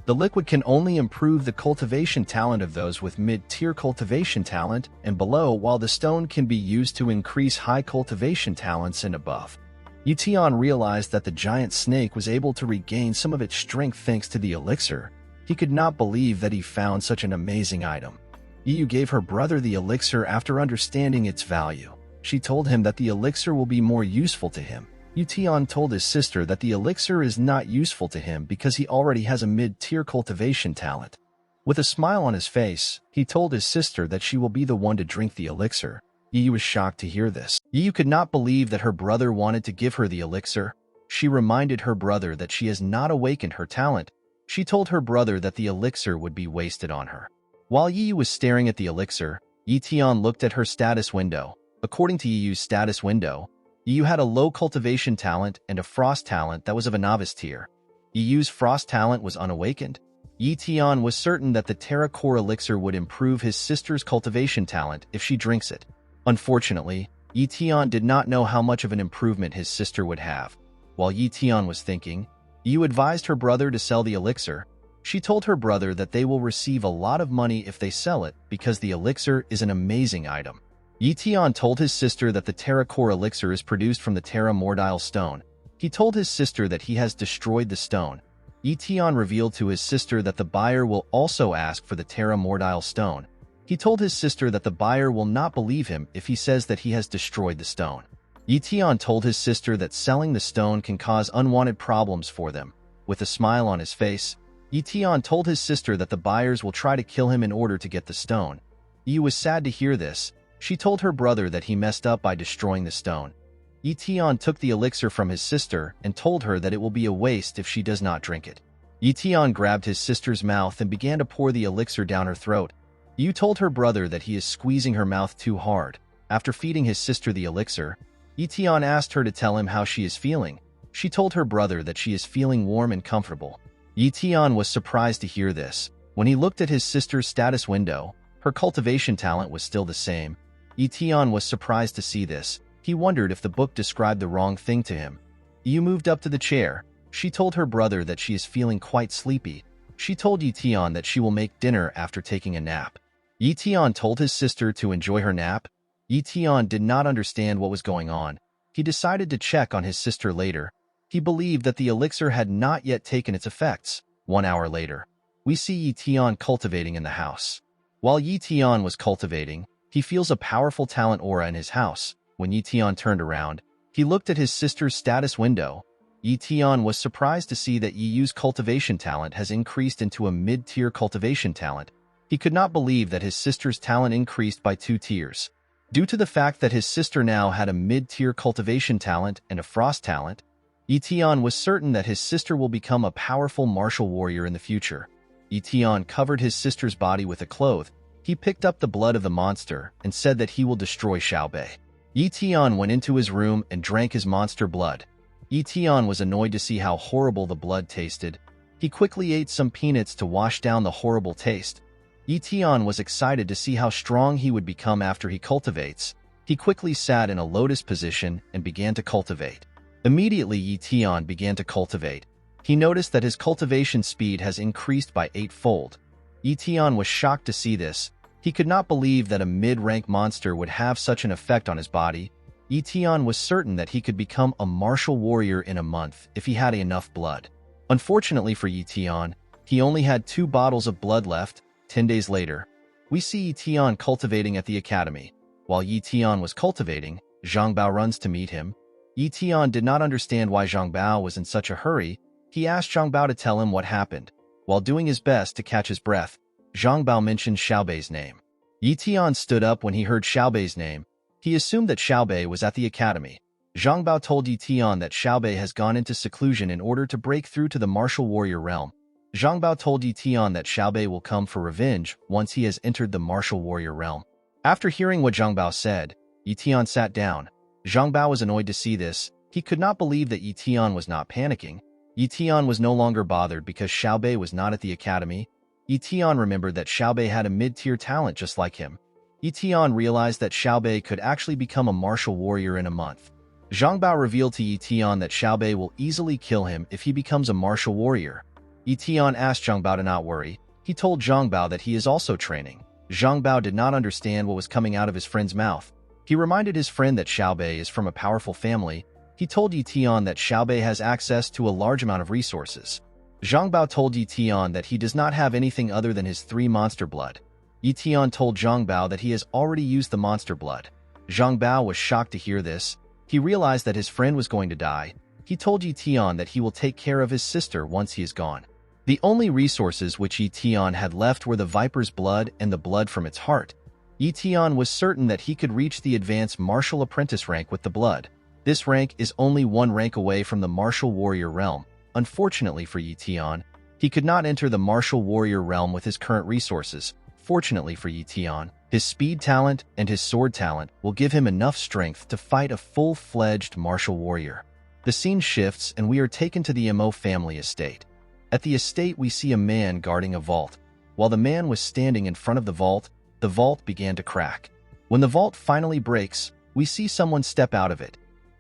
The liquid can only improve the cultivation talent of those with mid-tier cultivation talent and below, while the stone can be used to increase high cultivation talents and above. Ye Tian realized that the giant snake was able to regain some of its strength thanks to the elixir. He could not believe that he found such an amazing item. Yi Yu gave her brother the elixir after understanding its value. She told him that the elixir will be more useful to him. Ye Tian told his sister that the elixir is not useful to him because he already has a mid-tier cultivation talent. With a smile on his face, he told his sister that she will be the one to drink the elixir. Yi Yu was shocked to hear this. Yi Yu could not believe that her brother wanted to give her the elixir. She reminded her brother that she has not awakened her talent. She told her brother that the elixir would be wasted on her. While Yi Yu was staring at the elixir, Ye Tian looked at her status window. According to Yi Yu's status window, Yu had a low cultivation talent and a frost talent that was of a novice tier. Yu's frost talent was unawakened. Ye Tian was certain that the Terra Core elixir would improve his sister's cultivation talent if she drinks it. Unfortunately, Ye Tian did not know how much of an improvement his sister would have. While Ye Tian was thinking, Yu advised her brother to sell the elixir. She told her brother that they will receive a lot of money if they sell it because the elixir is an amazing item. Ye Tian told his sister that the Terra Core elixir is produced from the Terra Mordile stone. He told his sister that he has destroyed the stone. Ye Tian revealed to his sister that the buyer will also ask for the Terra Mordile stone. He told his sister that the buyer will not believe him if he says that he has destroyed the stone. Ye Tian told his sister that selling the stone can cause unwanted problems for them. With a smile on his face, Ye Tian told his sister that the buyers will try to kill him in order to get the stone. Yu was sad to hear this. She told her brother that he messed up by destroying the stone. Ye Tian took the elixir from his sister and told her that it will be a waste if she does not drink it. Ye Tian grabbed his sister's mouth and began to pour the elixir down her throat. Yu told her brother that he is squeezing her mouth too hard. After feeding his sister the elixir, Ye Tian asked her to tell him how she is feeling. She told her brother that she is feeling warm and comfortable. Ye Tian was surprised to hear this. When he looked at his sister's status window, her cultivation talent was still the same. Ye Tian was surprised to see this. He wondered if the book described the wrong thing to him. Yu moved up to the chair. She told her brother that she is feeling quite sleepy. She told Ye Tian that she will make dinner after taking a nap. Ye Tian told his sister to enjoy her nap. Ye Tian did not understand what was going on. He decided to check on his sister later. He believed that the elixir had not yet taken its effects. 1 hour later, we see Ye Tian cultivating in the house. While Ye Tian was cultivating, he feels a powerful talent aura in his house. When Ye Tian turned around, he looked at his sister's status window. Ye Tian was surprised to see that Yu's cultivation talent has increased into a mid-tier cultivation talent. He could not believe that his sister's talent increased by 2 tiers. Due to the fact that his sister now had a mid-tier cultivation talent and a frost talent, Ye Tian was certain that his sister will become a powerful martial warrior in the future. Ye Tian covered his sister's body with a cloth. He picked up the blood of the monster and said that he will destroy Xiaobei. Ye Tian went into his room and drank his monster blood. Ye Tian was annoyed to see how horrible the blood tasted. He quickly ate some peanuts to wash down the horrible taste. Ye Tian was excited to see how strong he would become after he cultivates. He quickly sat in a lotus position and began to cultivate. Immediately Ye Tian began to cultivate. He noticed that his cultivation speed has increased by 8-fold. Ye Tian was shocked to see this. He could not believe that a mid-rank monster would have such an effect on his body. Ye Tian was certain that he could become a martial warrior in a month if he had enough blood. Unfortunately for Ye Tian, he only had 2 bottles of blood left. 10 days later, we see Ye Tian cultivating at the academy. While Ye Tian was cultivating, Zhang Bao runs to meet him. Ye Tian did not understand why Zhang Bao was in such a hurry. He asked Zhang Bao to tell him what happened. While doing his best to catch his breath, Zhang Bao mentioned Xiaobei's name. Ye Tian stood up when he heard Xiaobei's name. He assumed that Xiaobei was at the academy. Zhang Bao told Ye Tian that Xiaobei has gone into seclusion in order to break through to the martial warrior realm. Zhang Bao told Ye Tian that Xiaobei will come for revenge once he has entered the martial warrior realm. After hearing what Zhang Bao said, Ye Tian sat down. Zhang Bao was annoyed to see this. He could not believe that Ye Tian was not panicking. Ye Tian was no longer bothered because Xiaobei was not at the academy. Ye Tian remembered that Xiaobei had a mid-tier talent just like him. Ye Tian realized that Xiaobei could actually become a martial warrior in a month. Zhang Bao revealed to Ye Tian that Xiaobei will easily kill him if he becomes a martial warrior. Ye Tian asked Zhang Bao to not worry. He told Zhang Bao that he is also training. Zhang Bao did not understand what was coming out of his friend's mouth. He reminded his friend that Xiaobei is from a powerful family. He told Ye Tian that Xiaobei has access to a large amount of resources. Zhang Bao told Ye Tian that he does not have anything other than his 3 monster blood. Ye Tian told Zhang Bao that he has already used the monster blood. Zhang Bao was shocked to hear this. He realized that his friend was going to die. He told Ye Tian that he will take care of his sister once he is gone. The only resources which Ye Tian had left were the viper's blood and the blood from its heart. Ye Tian was certain that he could reach the advanced martial apprentice rank with the blood. This rank is only 1 rank away from the martial warrior realm. Unfortunately for Ye Tian, he could not enter the martial warrior realm with his current resources. Fortunately for Ye Tian, his speed talent and his sword talent will give him enough strength to fight a full-fledged martial warrior. The scene shifts and we are taken to the Mo family estate. At the estate we see a man guarding a vault. While the man was standing in front of the vault began to crack. When the vault finally breaks, we see someone step out of it.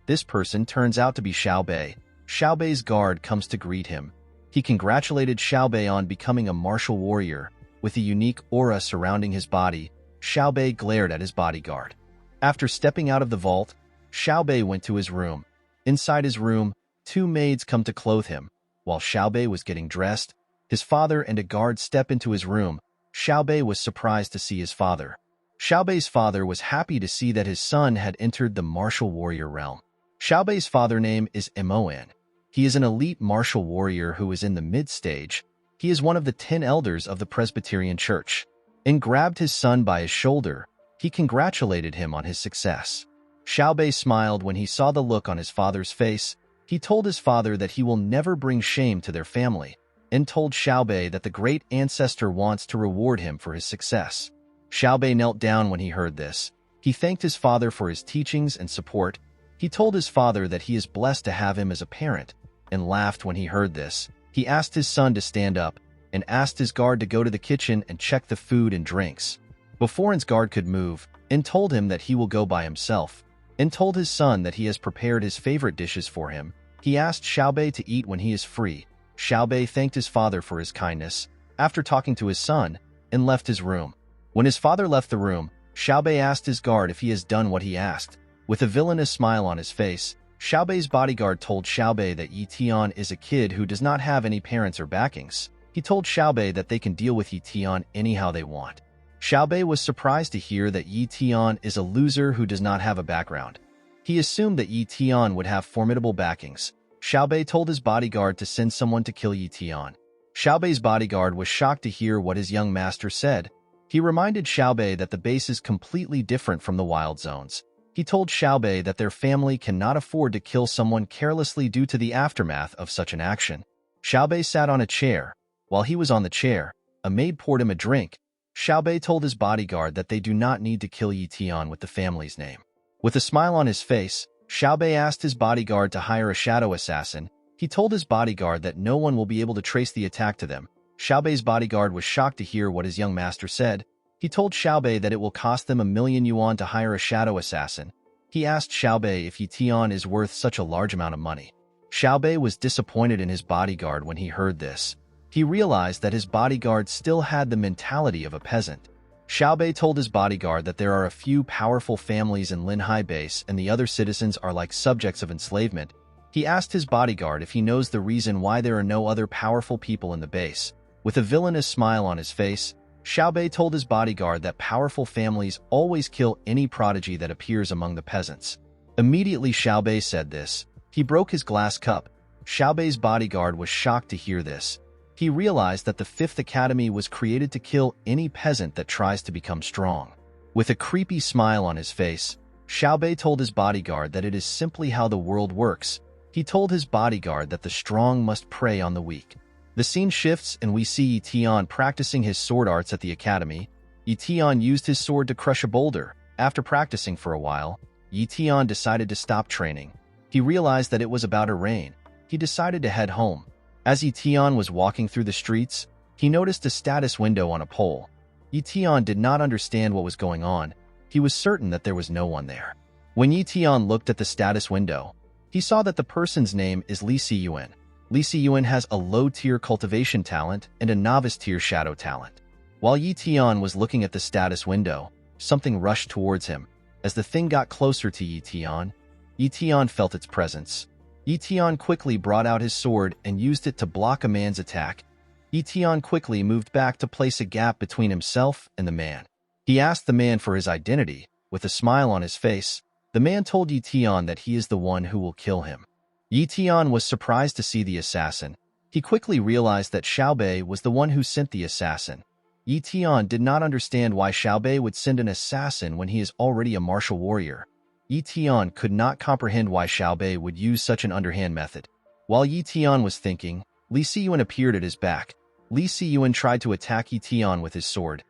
This person turns out to be Xiao Bei. Xiao Bei's guard comes to greet him. He congratulated Xiao Bei on becoming a martial warrior. With a unique aura surrounding his body, Xiao Bei glared at his bodyguard. After stepping out of the vault, Xiao Bei went to his room. Inside his room, two maids come to clothe him. While Xiao Bei was getting dressed, his father and a guard step into his room. Xiao Bei was surprised to see his father. Xiao Bei's father was happy to see that his son had entered the martial warrior realm. Xiao Bei's father's name is Mon. He is an elite martial warrior who is in the mid-stage. He is one of the 10 elders of the Presbyterian Church. And grabbed his son by his shoulder. He congratulated him on his success. Xiao Bei smiled when he saw the look on his father's face. He told his father that he will never bring shame to their family, and told Xiao Bei that the great ancestor wants to reward him for his success. Xiao Bei knelt down when he heard this. He thanked his father for his teachings and support. He told his father that he is blessed to have him as a parent, and laughed when he heard this. He asked his son to stand up, and asked his guard to go to the kitchen and check the food and drinks. Before his guard could move, and told him that he will go by himself, and told his son that he has prepared his favorite dishes for him. He asked Xiao Bei to eat when he is free. Xiao Bei thanked his father for his kindness, after talking to his son, and left his room. When his father left the room, Xiao Bei asked his guard if he has done what he asked. With a villainous smile on his face, Xiao Bei's bodyguard told Xiao Bei that Ye Tian is a kid who does not have any parents or backings. He told Xiao Bei that they can deal with Ye Tian anyhow they want. Xiao Bei was surprised to hear that Ye Tian is a loser who does not have a background. He assumed that Ye Tian would have formidable backings. Xiao Bei told his bodyguard to send someone to kill Ye Tian. Xiao Bei's bodyguard was shocked to hear what his young master said. He reminded Xiao Bei that the base is completely different from the wild zones. He told Xiao Bei that their family cannot afford to kill someone carelessly due to the aftermath of such an action. Xiao Bei sat on a chair. While he was on the chair, a maid poured him a drink. Xiao Bei told his bodyguard that they do not need to kill Ye Tian with the family's name. With a smile on his face, Xiao Bei asked his bodyguard to hire a shadow assassin. He told his bodyguard that no one will be able to trace the attack to them. Xiao Bei's bodyguard was shocked to hear what his young master said. He told Xiao Bei that it will cost them 1,000,000 yuan to hire a shadow assassin. He asked Xiao Bei if Ye Tian is worth such a large amount of money. Xiao Bei was disappointed in his bodyguard when he heard this. He realized that his bodyguard still had the mentality of a peasant. Xiao Bei told his bodyguard that there are a few powerful families in Linhai base and the other citizens are like subjects of enslavement. He asked his bodyguard if he knows the reason why there are no other powerful people in the base. With a villainous smile on his face, Xiao Bei told his bodyguard that powerful families always kill any prodigy that appears among the peasants. Immediately Xiao Bei said this. He broke his glass cup. Xiao Bei's bodyguard was shocked to hear this. He realized that the 5th Academy was created to kill any peasant that tries to become strong. With a creepy smile on his face, Xiao Bei told his bodyguard that it is simply how the world works. He told his bodyguard that the strong must prey on the weak. The scene shifts and we see Ye Tian practicing his sword arts at the academy. Ye Tian used his sword to crush a boulder. After practicing for a while, Ye Tian decided to stop training. He realized that it was about to rain. He decided to head home. As Ye Tian was walking through the streets, he noticed a status window on a pole. Ye Tian did not understand what was going on. He was certain that there was no one there. When Ye Tian looked at the status window, he saw that the person's name is Li Siyuan. Li Siyuan has a low-tier cultivation talent and a novice-tier shadow talent. While Ye Tian was looking at the status window, something rushed towards him. As the thing got closer to Ye Tian felt its presence. Ye Tian quickly brought out his sword and used it to block a man's attack. Ye Tian quickly moved back to place a gap between himself and the man. He asked the man for his identity. With a smile on his face, the man told Ye Tian that he is the one who will kill him. Ye Tian was surprised to see the assassin. He quickly realized that Xiao Bei was the one who sent the assassin. Ye Tian did not understand why Xiao Bei would send an assassin when he is already a martial warrior. Ye Tian could not comprehend why Xiao Bei would use such an underhand method. While Ye Tian was thinking, Li Siyuan appeared at his back. Li Siyuan tried to attack Ye Tian with his sword.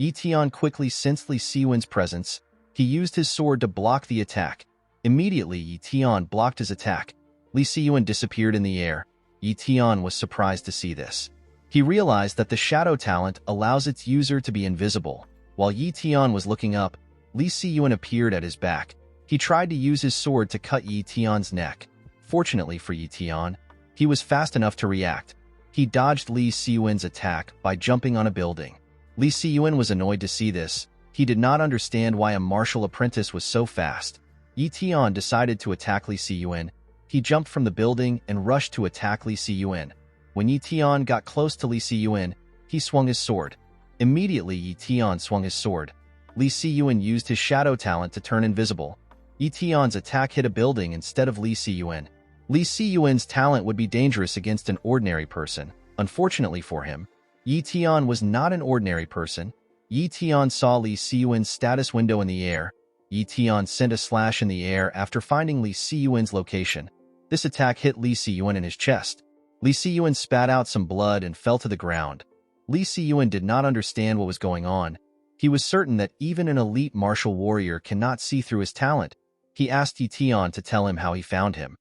Ye Tian quickly sensed Li Siyuan's presence. He used his sword to block the attack. Immediately, Ye Tian blocked his attack. Li Siyuan disappeared in the air. Ye Tian was surprised to see this. He realized that the shadow talent allows its user to be invisible. While Ye Tian was looking up, Li Siyuan appeared at his back. He tried to use his sword to cut Ye Tian's neck. Fortunately for Ye Tian, he was fast enough to react. He dodged Li Siyuan's attack by jumping on a building. Li Siyuan was annoyed to see this. He did not understand why a martial apprentice was so fast. Ye Tian decided to attack Li Siyuan. He jumped from the building and rushed to attack Li Siyuan. When Ye Tian got close to Li Siyuan, he swung his sword. Immediately, Ye Tian swung his sword. Li Siyuan used his shadow talent to turn invisible. Ye Tian's attack hit a building instead of Li Siyuan. Li Siyuan's talent would be dangerous against an ordinary person. Unfortunately for him, Ye Tian was not an ordinary person. Ye Tian saw Li Siyuan's status window in the air. Ye Tian sent a slash in the air after finding Li Siyuan's location. This attack hit Li Siyuan in his chest. Li Siyuan spat out some blood and fell to the ground. Li Siyuan did not understand what was going on. He was certain that even an elite martial warrior cannot see through his talent. He asked Ye Tian to tell him how he found him.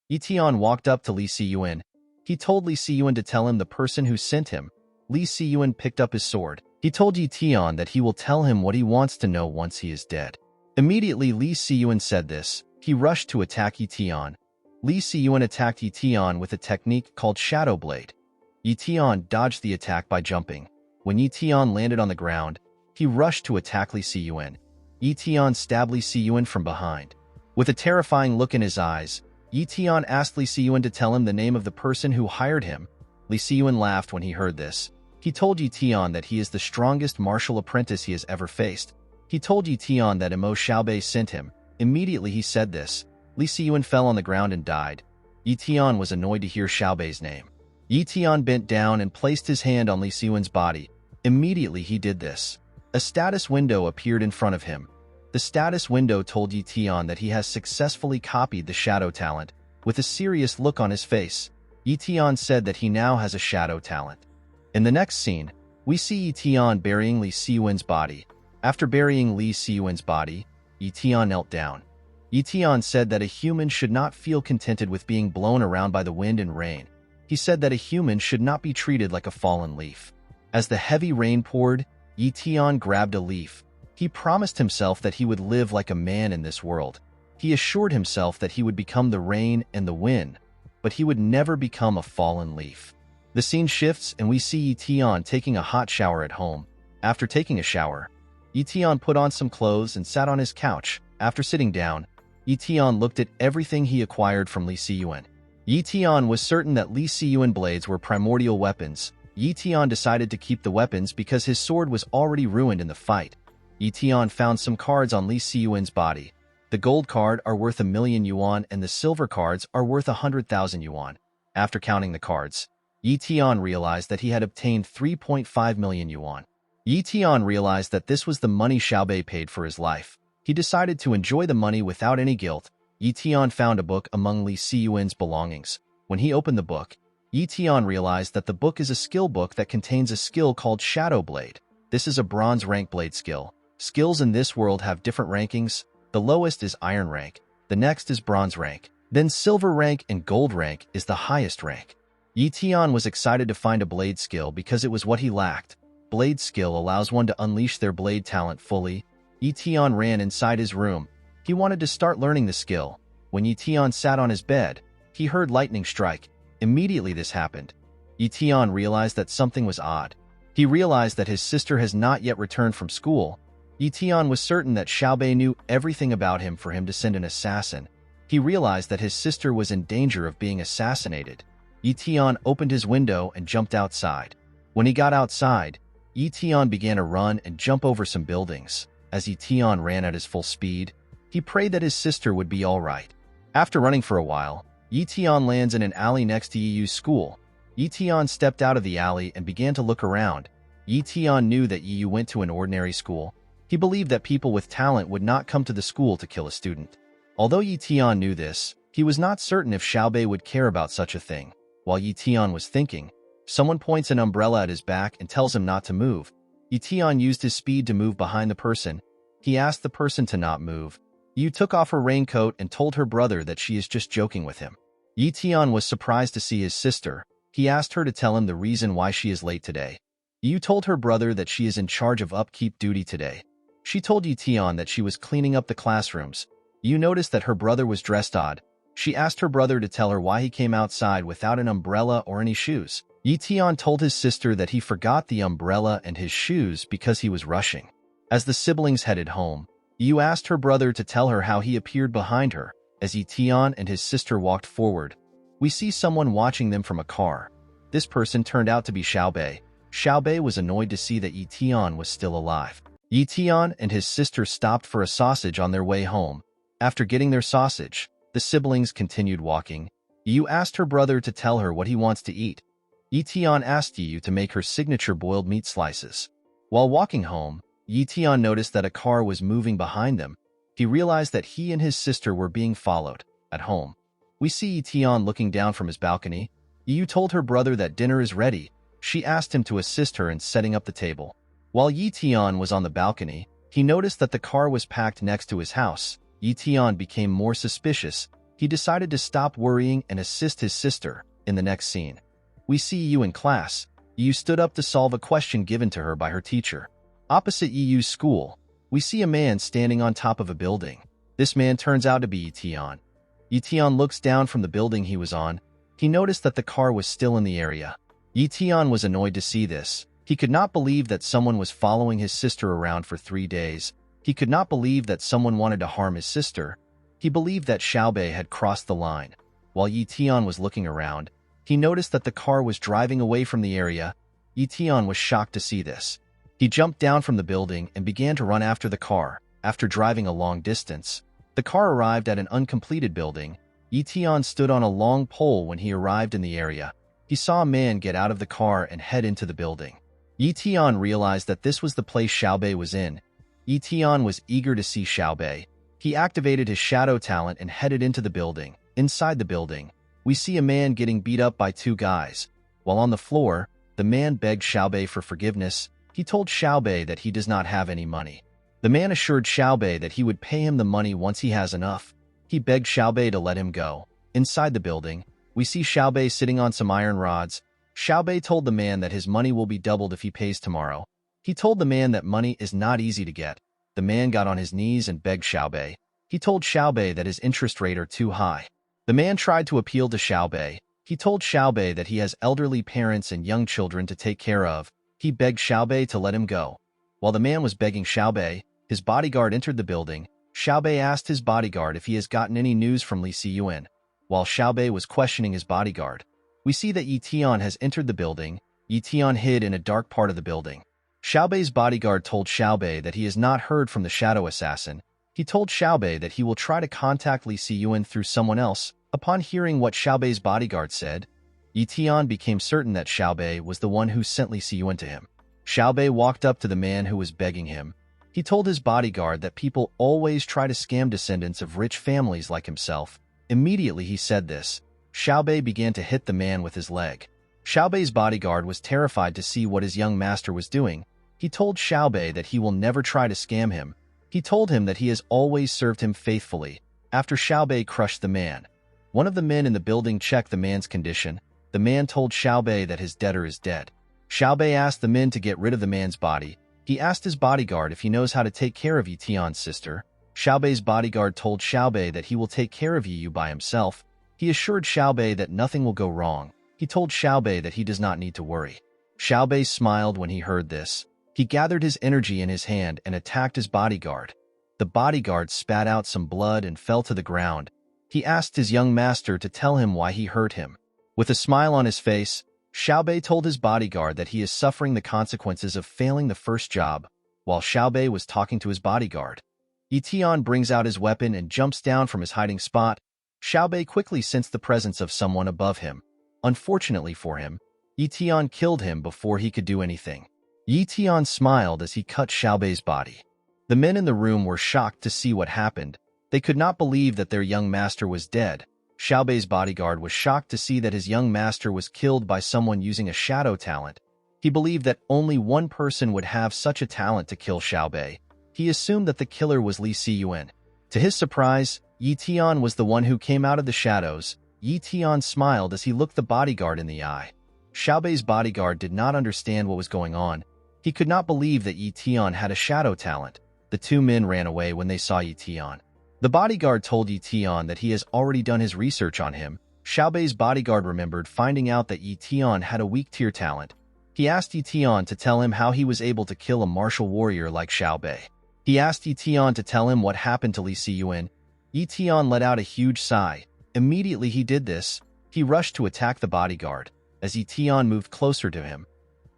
Ye Tian walked up to Li Siyuan. He told Li Siyuan to tell him the person who sent him. Li Siyuan picked up his sword. He told Ye Tian that he will tell him what he wants to know once he is dead. Immediately, Li Siyuan said this. He rushed to attack Ye Tian. Li Siyuan attacked Ye Tian with a technique called Shadow Blade. Ye Tian dodged the attack by jumping. When Ye Tian landed on the ground, he rushed to attack Li Siyuan. Ye Tian stabbed Li Siyuan from behind. With a terrifying look in his eyes, Ye Tian asked Li Siyuan to tell him the name of the person who hired him. Li Siyuan laughed when he heard this. He told Ye Tian that he is the strongest martial apprentice he has ever faced. He told Ye Tian that Mo Xiaobei sent him. Immediately he said this. Li Siyuan fell on the ground and died. Ye Tian was annoyed to hear Xiaobei's name. Ye Tian bent down and placed his hand on Li Siyuan's body. Immediately he did this. A status window appeared in front of him. The status window told Ye Tian that he has successfully copied the shadow talent. With a serious look on his face, Ye Tian said that he now has a shadow talent. In the next scene, we see Ye Tian burying Li Siyuan's body. After burying Li Siyuan's body, Ye Tian knelt down. Ye Tian said that a human should not feel contented with being blown around by the wind and rain. He said that a human should not be treated like a fallen leaf. As the heavy rain poured, Ye Tian grabbed a leaf. He promised himself that he would live like a man in this world. He assured himself that he would become the rain and the wind, but he would never become a fallen leaf. The scene shifts and we see Ye Tian taking a hot shower at home. After taking a shower, Ye Tian put on some clothes and sat on his couch. After sitting down, Ye Tian looked at everything he acquired from Li Siyuan. Ye Tian was certain that Li Siyuan blades were primordial weapons. Ye Tian decided to keep the weapons because his sword was already ruined in the fight. Ye Tian found some cards on Li Siyuan's body. The gold card are worth 1,000,000 yuan and the silver cards are worth 100,000 yuan. After counting the cards, Ye Tian realized that he had obtained 3.5 million yuan. Ye Tian realized that this was the money Xiaobei paid for his life. He decided to enjoy the money without any guilt. Ye Tian found a book among Li Siyuan's belongings. When he opened the book, Ye Tian realized that the book is a skill book that contains a skill called Shadow Blade. This is a bronze rank blade skill. Skills in this world have different rankings. The lowest is iron rank, the next is bronze rank, then silver rank and gold rank is the highest rank. Ye Tian was excited to find a blade skill because it was what he lacked. Blade skill allows one to unleash their blade talent fully. Ye Tian ran inside his room. He wanted to start learning the skill. When Ye Tian sat on his bed, he heard lightning strike. Immediately this happened. Ye Tian realized that something was odd. He realized that his sister has not yet returned from school. Ye Tian was certain that Xiaobei knew everything about him for him to send an assassin. He realized that his sister was in danger of being assassinated. Ye Tian opened his window and jumped outside. When he got outside, Ye Tian began to run and jump over some buildings. As Ye Tian ran at his full speed, he prayed that his sister would be all right. After running for a while, Ye Tian lands in an alley next to Yiyu's school. Ye Tian stepped out of the alley and began to look around. Ye Tian knew that Yiyu went to an ordinary school. He believed that people with talent would not come to the school to kill a student. Although Ye Tian knew this, he was not certain if Xiaobei would care about such a thing. While Ye Tian was thinking, someone points an umbrella at his back and tells him not to move. Ye Tian used his speed to move behind the person. He asked the person to not move. Yu took off her raincoat and told her brother that she is just joking with him. Ye Tian was surprised to see his sister. He asked her to tell him the reason why she is late today. Yu told her brother that she is in charge of upkeep duty today. She told Ye Tian that she was cleaning up the classrooms. Yu noticed that her brother was dressed odd. She asked her brother to tell her why he came outside without an umbrella or any shoes. Ye Tian told his sister that he forgot the umbrella and his shoes because he was rushing. As the siblings headed home, Yu asked her brother to tell her how he appeared behind her. As Ye Tian and his sister walked forward, we see someone watching them from a car. This person turned out to be Xiaobei. Xiaobei was annoyed to see that Ye Tian was still alive. Ye Tian and his sister stopped for a sausage on their way home. After getting their sausage, the siblings continued walking. Yu asked her brother to tell her what he wants to eat. Ye Tian asked Yu to make her signature boiled meat slices. While walking home, Ye Tian noticed that a car was moving behind them. He realized that he and his sister were being followed. At home, we see Ye Tian looking down from his balcony. Yu told her brother that dinner is ready. She asked him to assist her in setting up the table. While Ye Tian was on the balcony, he noticed that the car was packed next to his house. Ye Tian became more suspicious. He decided to stop worrying and assist his sister. In the next scene, we see Yu in class. Yu stood up to solve a question given to her by her teacher. Opposite Yu's school, we see a man standing on top of a building. This man turns out to be Ye Tian. Ye Tian looks down from the building he was on. He noticed that the car was still in the area. Ye Tian was annoyed to see this. He could not believe that someone was following his sister around for 3 days. He could not believe that someone wanted to harm his sister. He believed that Xiaobei had crossed the line. While Ye Tian was looking around, he noticed that the car was driving away from the area. Ye Tian was shocked to see this. He jumped down from the building and began to run after the car. After driving a long distance, the car arrived at an uncompleted building. Ye Tian stood on a long pole when he arrived in the area. He saw a man get out of the car and head into the building. Ye Tian realized that this was the place Xiaobei was in. Ye Tian was eager to see Xiaobei. He activated his shadow talent and headed into the building. Inside the building, we see a man getting beat up by 2 guys. While on the floor, the man begged Xiaobei for forgiveness. He told Xiaobei that he does not have any money. The man assured Xiaobei that he would pay him the money once he has enough. He begged Xiaobei to let him go. Inside the building, we see Xiaobei sitting on some iron rods. Xiaobei told the man that his money will be doubled if he pays tomorrow. He told the man that money is not easy to get. The man got on his knees and begged Xiaobei. He told Xiaobei that his interest rate are too high. The man tried to appeal to Xiaobei. He told Xiaobei that he has elderly parents and young children to take care of. He begged Xiaobei to let him go. While the man was begging Xiaobei, his bodyguard entered the building. Xiaobei asked his bodyguard if he has gotten any news from Li Siyuan. While Xiaobei was questioning his bodyguard, we see that Ye Tian has entered the building. Ye Tian hid in a dark part of the building. Xiaobei's bodyguard told Xiaobei that he has not heard from the shadow assassin. He told Xiaobei that he will try to contact Li Siyuan through someone else. Upon hearing what Xiaobei's bodyguard said, Ye Tian became certain that Xiaobei was the one who sent Li Siyuan to him. Xiaobei walked up to the man who was begging him. He told his bodyguard that people always try to scam descendants of rich families like himself. Immediately he said this, Xiaobei began to hit the man with his leg. Xiaobei's bodyguard was terrified to see what his young master was doing. He told Xiaobei that he will never try to scam him. He told him that he has always served him faithfully. After Xiaobei crushed the man, one of the men in the building checked the man's condition. The man told Xiaobei that his debtor is dead. Xiaobei asked the men to get rid of the man's body. He asked his bodyguard if he knows how to take care of Ye Tian's sister. Xiaobei's bodyguard told Xiaobei that he will take care of Yu by himself. He assured Xiaobei that nothing will go wrong. He told Xiaobei that he does not need to worry. Xiaobei smiled when he heard this. He gathered his energy in his hand and attacked his bodyguard. The bodyguard spat out some blood and fell to the ground. He asked his young master to tell him why he hurt him. With a smile on his face, Xiaobei told his bodyguard that he is suffering the consequences of failing the first job. While Xiaobei was talking to his bodyguard, Ye Tian brings out his weapon and jumps down from his hiding spot. Xiaobei quickly sensed the presence of someone above him. Unfortunately for him, Ye Tian killed him before he could do anything. Ye Tian smiled as he cut Xiaobei's body. The men in the room were shocked to see what happened. They could not believe that their young master was dead. Xiaobei's bodyguard was shocked to see that his young master was killed by someone using a shadow talent. He believed that only one person would have such a talent to kill Xiaobei. He assumed that the killer was Li Siyuan. To his surprise, Ye Tian was the one who came out of the shadows. Ye Tian smiled as he looked the bodyguard in the eye. Xiaobei's bodyguard did not understand what was going on. He could not believe that Ye Tian had a shadow talent. The two men ran away when they saw Ye Tian. The bodyguard told Ye Tian that he has already done his research on him. Xiaobei's bodyguard remembered finding out that Ye Tian had a weak tier talent. He asked Ye Tian to tell him how he was able to kill a martial warrior like Xiaobei. He asked Ye Tian to tell him what happened to Li Siyuan. Ye Tian let out a huge sigh. Immediately he did this, he rushed to attack the bodyguard. As Ye Tian moved closer to him,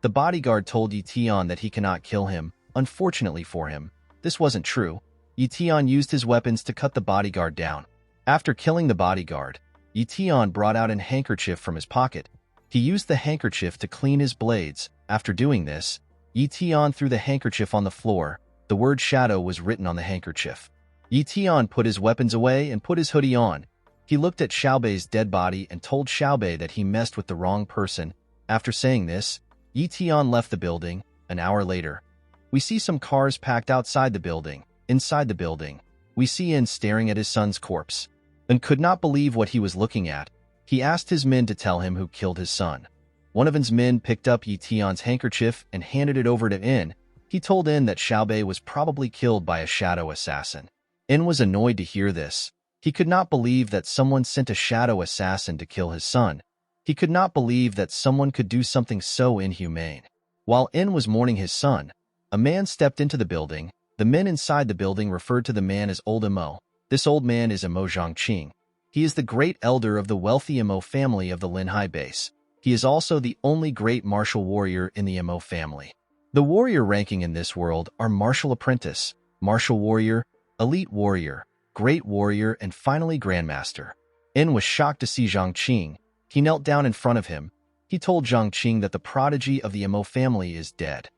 the bodyguard told Ye Tian that he cannot kill him. Unfortunately for him, this wasn't true. Ye Tian used his weapons to cut the bodyguard down. After killing the bodyguard, Ye Tian brought out a handkerchief from his pocket. He used the handkerchief to clean his blades. After doing this, Ye Tian threw the handkerchief on the floor. The word shadow was written on the handkerchief. Ye Tian put his weapons away and put his hoodie on. He looked at Xiaobei's dead body and told Xiaobei that he messed with the wrong person. After saying this, Ye Tian left the building. An hour later, we see some cars packed outside the building. Inside the building, we see In staring at his son's corpse and could not believe what he was looking at. He asked his men to tell him who killed his son. One of his men picked up Ye Tian's handkerchief and handed it over to In. He told In that Xiaobei was probably killed by a shadow assassin. In was annoyed to hear this. He could not believe that someone sent a shadow assassin to kill his son. He could not believe that someone could do something so inhumane. While In was mourning his son, a man stepped into the building. The men inside the building referred to the man as Old Imo. This old man is Imo Zhongqing. He is the great elder of the wealthy Imo family of the Linhai base. He is also the only great martial warrior in the Imo family. The warrior ranking in this world are martial apprentice, martial warrior, elite warrior, great warrior, and finally grandmaster. In was shocked to see Zhongqing. He knelt down in front of him. He told Zhongqing that the prodigy of the Imo family is dead.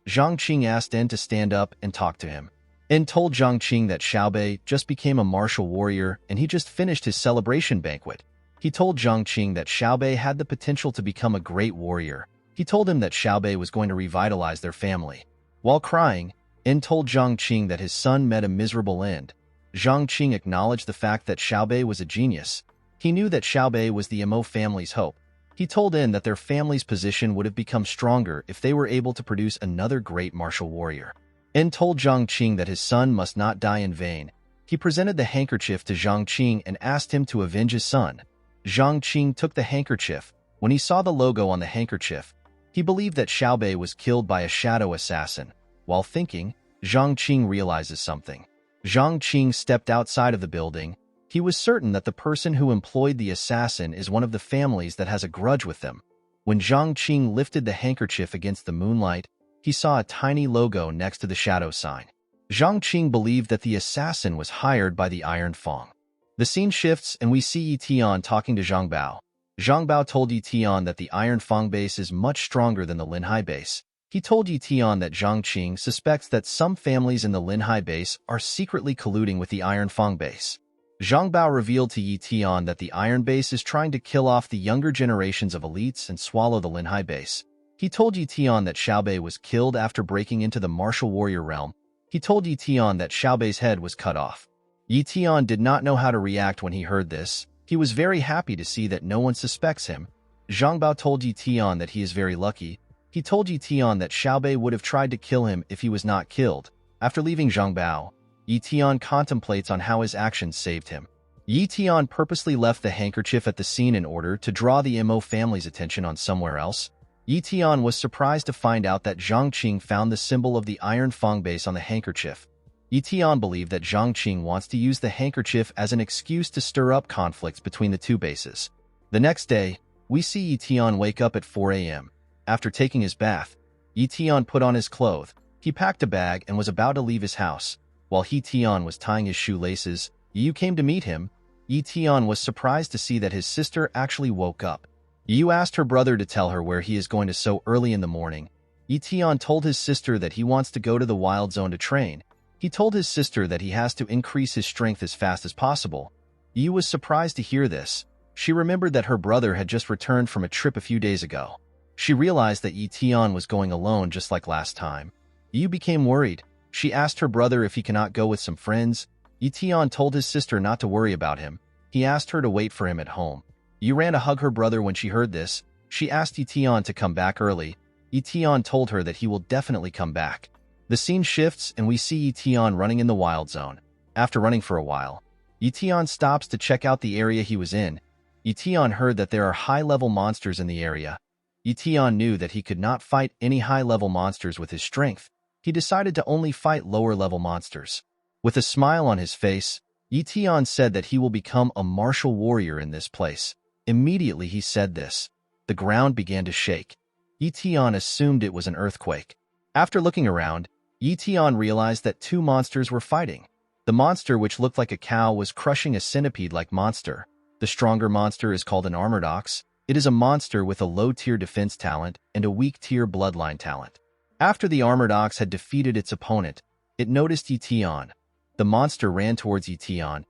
Zhongqing asked In to stand up and talk to him. In told Zhongqing that Xiaobei just became a martial warrior and he just finished his celebration banquet. He told Zhongqing that Xiaobei had the potential to become a great warrior. He told him that Xiaobei was going to revitalize their family. While crying, In told Zhongqing that his son met a miserable end. Zhongqing acknowledged the fact that Xiaobei was a genius. He knew that Xiaobei was the Imo family's hope. He told In that their family's position would have become stronger if they were able to produce another great martial warrior. In told Zhongqing that his son must not die in vain. He presented the handkerchief to Zhongqing and asked him to avenge his son. Zhongqing took the handkerchief. When he saw the logo on the handkerchief, he believed that Xiaobei was killed by a shadow assassin. While thinking, Zhongqing realizes something. Zhongqing stepped outside of the building. He was certain that the person who employed the assassin is one of the families that has a grudge with them. When Zhongqing lifted the handkerchief against the moonlight, he saw a tiny logo next to the shadow sign. Zhongqing believed that the assassin was hired by the Iron Fang. The scene shifts and we see Ye Tian talking to Zhang Bao. Zhang Bao told Ye Tian that the Iron Fang base is much stronger than the Linhai base. He told Ye Tian that Zhongqing suspects that some families in the Linhai base are secretly colluding with the Iron Fang base. Zhang Bao revealed to Ye Tian that the Iron base is trying to kill off the younger generations of elites and swallow the Linhai base. He told Ye Tian that Xiaobei was killed after breaking into the martial warrior realm. He told Ye Tian that Xiaobei's head was cut off. Ye Tian did not know how to react when he heard this. He was very happy to see that no one suspects him. Zhang Bao told Ye Tian that he is very lucky. He told Ye Tian that Xiaobei would have tried to kill him if he was not killed. After leaving Zhang Bao, Ye Tian contemplates on how his actions saved him. Ye Tian purposely left the handkerchief at the scene in order to draw the Imo family's attention on somewhere else. Ye Tian was surprised to find out that Zhongqing found the symbol of the Iron Fang base on the handkerchief. Ye Tian believed that Zhongqing wants to use the handkerchief as an excuse to stir up conflicts between the two bases. The next day, we see Ye Tian wake up at 4 a.m. After taking his bath, Ye Tian put on his clothes. He packed a bag and was about to leave his house. While Ye Tian was tying his shoelaces, Yu came to meet him. Ye Tian was surprised to see that his sister actually woke up. Yu asked her brother to tell her where he is going to so early in the morning. Ye Tian told his sister that he wants to go to the wild zone to train. He told his sister that he has to increase his strength as fast as possible. Yu was surprised to hear this. She remembered that her brother had just returned from a trip a few days ago. She realized that Ye Tian was going alone just like last time. Yu became worried. She asked her brother if he cannot go with some friends. Ye Tian told his sister not to worry about him. He asked her to wait for him at home. Yu ran to hug her brother when she heard this. She asked Ye Tian to come back early. Ye Tian told her that he will definitely come back. The scene shifts and we see Ye Tian running in the wild zone. After running for a while, Ye Tian stops to check out the area he was in. Ye Tian heard that there are high-level monsters in the area. Ye Tian knew that he could not fight any high-level monsters with his strength. He decided to only fight lower-level monsters. With a smile on his face, Ye Tian said that he will become a martial warrior in this place. Immediately he said this, the ground began to shake. Ye Tian assumed it was an earthquake. After looking around, Ye Tian realized that two monsters were fighting. The monster which looked like a cow was crushing a centipede-like monster. The stronger monster is called an armored ox. It is a monster with a low-tier defense talent and a weak-tier bloodline talent. After the armored ox had defeated its opponent, it noticed Ye Tian. The monster ran towards Ye Tian.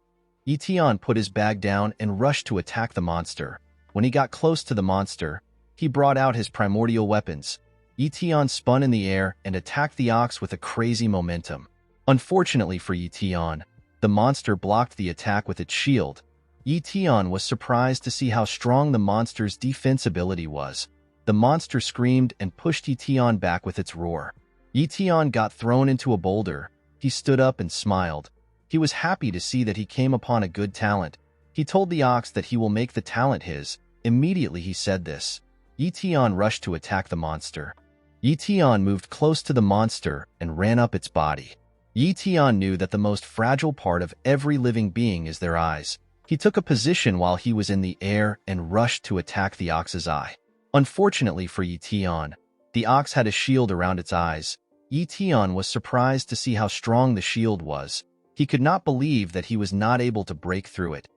Ye Tian put his bag down and rushed to attack the monster. When he got close to the monster, he brought out his primordial weapons. Ye Tian spun in the air and attacked the ox with a crazy momentum. Unfortunately for Ye Tian, the monster blocked the attack with its shield. Ye Tian was surprised to see how strong the monster's defense ability was. The monster screamed and pushed Ye Tian back with its roar. Ye Tian got thrown into a boulder. He stood up and smiled. He was happy to see that he came upon a good talent. He told the ox that he will make the talent his. Immediately he said this. Ye Tian rushed to attack the monster. Ye Tian moved close to the monster and ran up its body. Ye Tian knew that the most fragile part of every living being is their eyes. He took a position while he was in the air and rushed to attack the ox's eye. Unfortunately for Ye Tian, the ox had a shield around its eyes. Ye Tian was surprised to see how strong the shield was. He could not believe that he was not able to break through it.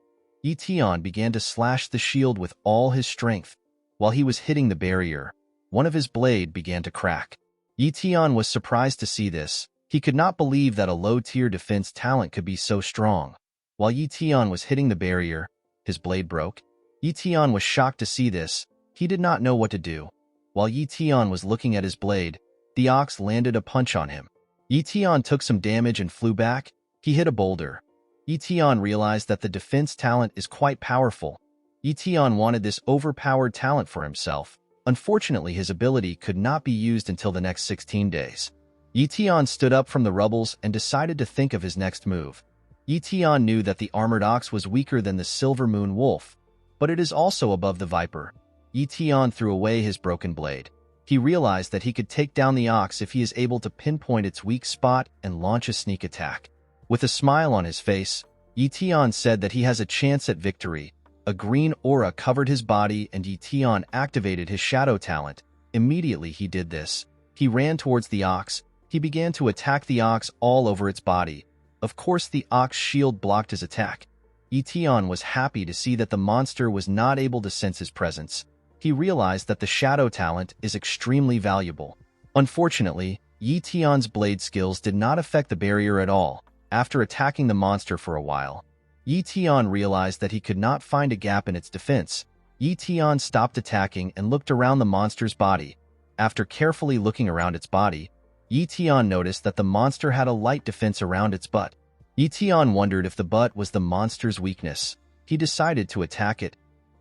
Ye Tian began to slash the shield with all his strength. While he was hitting the barrier, one of his blade began to crack. Ye Tian was surprised to see this. He could not believe that a low-tier defense talent could be so strong. While Ye Tian was hitting the barrier, his blade broke. Ye Tian was shocked to see this. He did not know what to do. While Ye Tian was looking at his blade, the ox landed a punch on him. Ye Tian took some damage and flew back. He hit a boulder. Ye Tian realized that the defense talent is quite powerful. Ye Tian wanted this overpowered talent for himself. Unfortunately, his ability could not be used until the next 16 days. Ye Tian stood up from the rubbles and decided to think of his next move. Ye Tian knew that the armored ox was weaker than the silver moon wolf, but it is also above the viper. Ye Tian threw away his broken blade. He realized that he could take down the ox if he is able to pinpoint its weak spot and launch a sneak attack. With a smile on his face, Ye Tian said that he has a chance at victory. A green aura covered his body and Ye Tian activated his shadow talent. Immediately he did this. He ran towards the ox. He began to attack the ox all over its body. Of course, the ox shield blocked his attack. Ye Tian was happy to see that the monster was not able to sense his presence. He realized that the shadow talent is extremely valuable. Unfortunately, Ye Tian's blade skills did not affect the barrier at all. After attacking the monster for a while, Ye Tian realized that he could not find a gap in its defense. Ye Tian stopped attacking and looked around the monster's body. After carefully looking around its body, Ye Tian noticed that the monster had a light defense around its butt. Ye Tian wondered if the butt was the monster's weakness. He decided to attack it.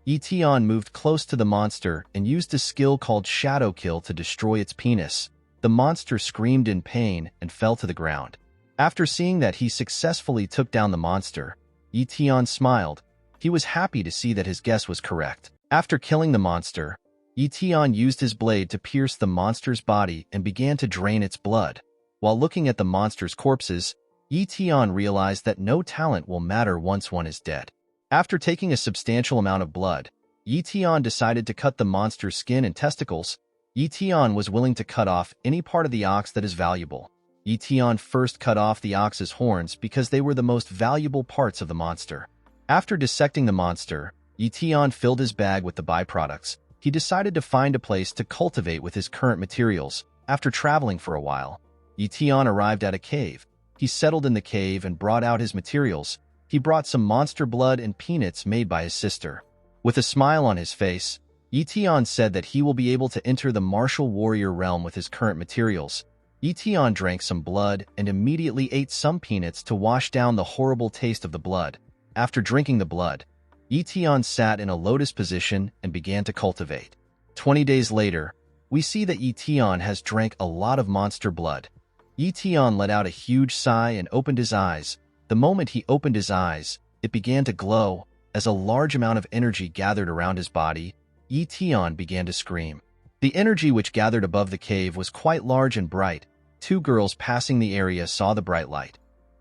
Ye Tian moved close to the monster and used a skill called Shadow Kill to destroy its penis. The monster screamed in pain and fell to the ground. After seeing that he successfully took down the monster, Ye Tian smiled. He was happy to see that his guess was correct. After killing the monster, Ye Tian used his blade to pierce the monster's body and began to drain its blood. While looking at the monster's corpses, Ye Tian realized that no talent will matter once one is dead. After taking a substantial amount of blood, Ye Tian decided to cut the monster's skin and testicles. Ye Tian was willing to cut off any part of the ox that is valuable. Ye Tian first cut off the ox's horns because they were the most valuable parts of the monster. After dissecting the monster, Ye Tian filled his bag with the byproducts. He decided to find a place to cultivate with his current materials. After traveling for a while, Ye Tian arrived at a cave. He settled in the cave and brought out his materials. He brought some monster blood and peanuts made by his sister. With a smile on his face, Ye Tian said that he will be able to enter the martial warrior realm with his current materials. Ye Tian drank some blood and immediately ate some peanuts to wash down the horrible taste of the blood. After drinking the blood, Ye Tian sat in a lotus position and began to cultivate. 20 days later, we see that Ye Tian has drank a lot of monster blood. Ye Tian let out a huge sigh and opened his eyes. The moment he opened his eyes, it began to glow. As a large amount of energy gathered around his body, Ye Tian began to scream. The energy which gathered above the cave was quite large and bright. 2 girls passing the area saw the bright light.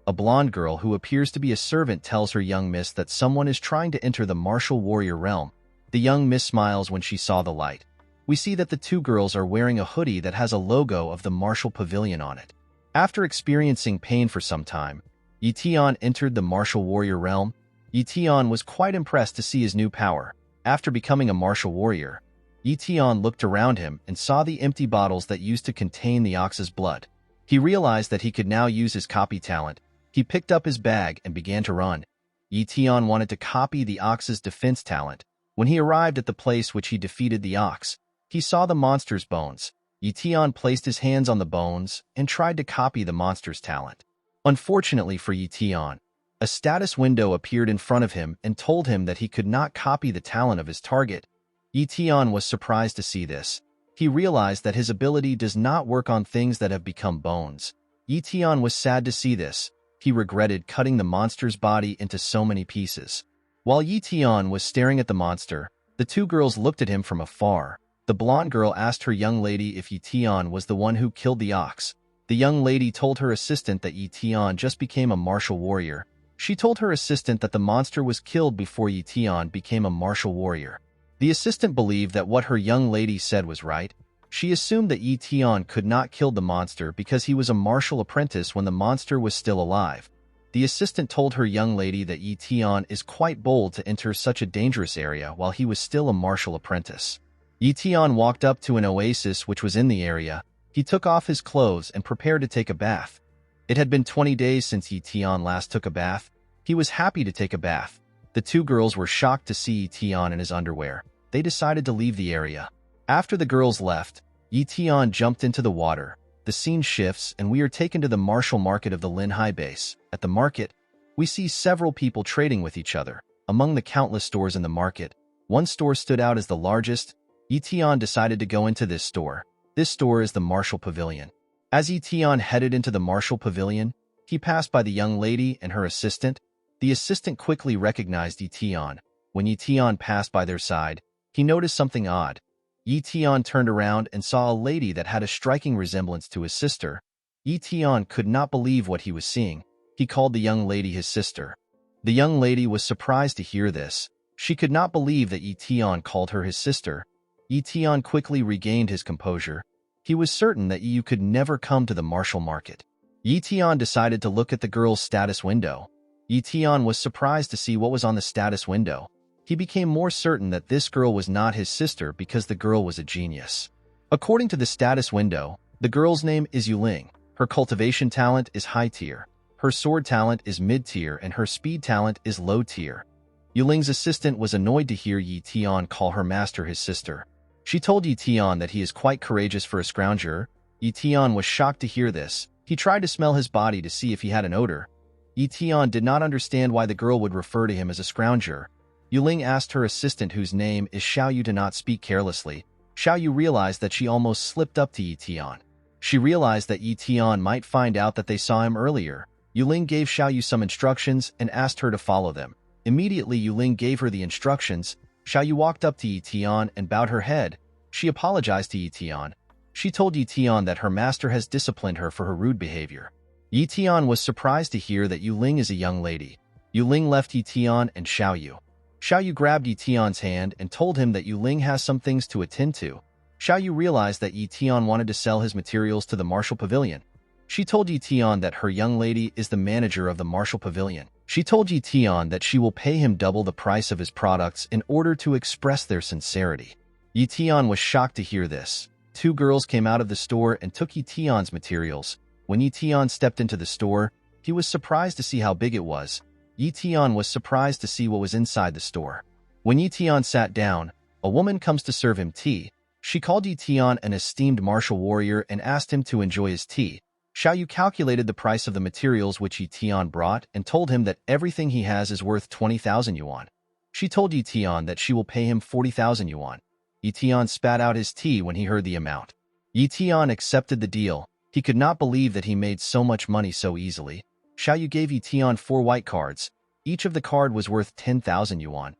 A blonde girl who appears to be a servant tells her young miss that someone is trying to enter the martial warrior realm. The young miss smiles when she saw the light. We see that the 2 girls are wearing a hoodie that has a logo of the martial pavilion on it. After experiencing pain for some time, Ye Tian entered the martial warrior realm. Ye Tian was quite impressed to see his new power. After becoming a martial warrior, Ye Tian looked around him and saw the empty bottles that used to contain the ox's blood. He realized that he could now use his copy talent. He picked up his bag and began to run. Ye Tian wanted to copy the ox's defense talent. When he arrived at the place which he defeated the ox, he saw the monster's bones. Ye Tian placed his hands on the bones and tried to copy the monster's talent. Unfortunately for Ye Tian, a status window appeared in front of him and told him that he could not copy the talent of his target. Ye Tian was surprised to see this. He realized that his ability does not work on things that have become bones. Ye Tian was sad to see this. He regretted cutting the monster's body into so many pieces. While Ye Tian was staring at the monster, the 2 girls looked at him from afar. The blonde girl asked her young lady if Ye Tian was the one who killed the ox. The young lady told her assistant that Ye Tian just became a martial warrior. She told her assistant that the monster was killed before Ye Tian became a martial warrior. The assistant believed that what her young lady said was right. She assumed that Ye Tian could not kill the monster because he was a martial apprentice when the monster was still alive. The assistant told her young lady that Ye Tian is quite bold to enter such a dangerous area while he was still a martial apprentice. Ye Tian walked up to an oasis which was in the area. He took off his clothes and prepared to take a bath. It had been 20 days since Ye Tian last took a bath. He was happy to take a bath. The 2 girls were shocked to see Ye Tian in his underwear. They decided to leave the area. After the girls left, Ye Tian jumped into the water. The scene shifts and we are taken to the martial market of the Linhai base. At the market, we see several people trading with each other. Among the countless stores in the market, one store stood out as the largest. Ye Tian decided to go into this store. This store is the martial pavilion. As Ye Tian headed into the martial pavilion, he passed by the young lady and her assistant. The assistant quickly recognized Ye Tian. When Ye Tian passed by their side, he noticed something odd. Ye Tian turned around and saw a lady that had a striking resemblance to his sister. Ye Tian could not believe what he was seeing. He called the young lady his sister. The young lady was surprised to hear this. She could not believe that Ye Tian called her his sister. Ye Tian quickly regained his composure. He was certain that you could never come to the martial market. Ye Tian decided to look at the girl's status window. Ye Tian was surprised to see what was on the status window. He became more certain that this girl was not his sister because the girl was a genius. According to the status window, the girl's name is Yuling. Her cultivation talent is high tier. Her sword talent is mid tier and her speed talent is low tier. Yuling's assistant was annoyed to hear Ye Tian call her master his sister. She told Ye Tian that he is quite courageous for a scrounger. Ye Tian was shocked to hear this. He tried to smell his body to see if he had an odor. Ye Tian did not understand why the girl would refer to him as a scrounger. Yuling asked her assistant, whose name is Xiaoyu, to not speak carelessly. Xiaoyu realized that she almost slipped up to Ye Tian. She realized that Ye Tian might find out that they saw him earlier. Yuling gave Xiaoyu some instructions and asked her to follow them. Immediately Yuling gave her the instructions. Xiaoyu walked up to Ye Tian and bowed her head. She apologized to Ye Tian. She told Ye Tian that her master has disciplined her for her rude behavior. Ye Tian was surprised to hear that Yuling is a young lady. Yuling left Ye Tian and Xiaoyu. Xiaoyu grabbed Ye Tian's hand and told him that Yuling has some things to attend to. Xiaoyu realized that Ye Tian wanted to sell his materials to the martial pavilion. She told Ye Tian that her young lady is the manager of the martial pavilion. She told Ye Tian that she will pay him double the price of his products in order to express their sincerity. Ye Tian was shocked to hear this. 2 girls came out of the store and took Ye Tian's materials. When Ye Tian stepped into the store, he was surprised to see how big it was. Ye Tian was surprised to see what was inside the store. When Ye Tian sat down, A woman comes to serve him tea. She called Ye Tian an esteemed martial warrior and asked him to enjoy his tea. Xiao Yu calculated the price of the materials which Ye Tian brought and told him that everything he has is worth 20,000 yuan. She told Ye Tian that she will pay him 40,000 yuan. Ye Tian spat out his tea when he heard the amount. Ye Tian accepted the deal. He could not believe that he made so much money so easily. Xiao Yu gave Ye Tian 4 white cards. Each of the card was worth 10,000 yuan.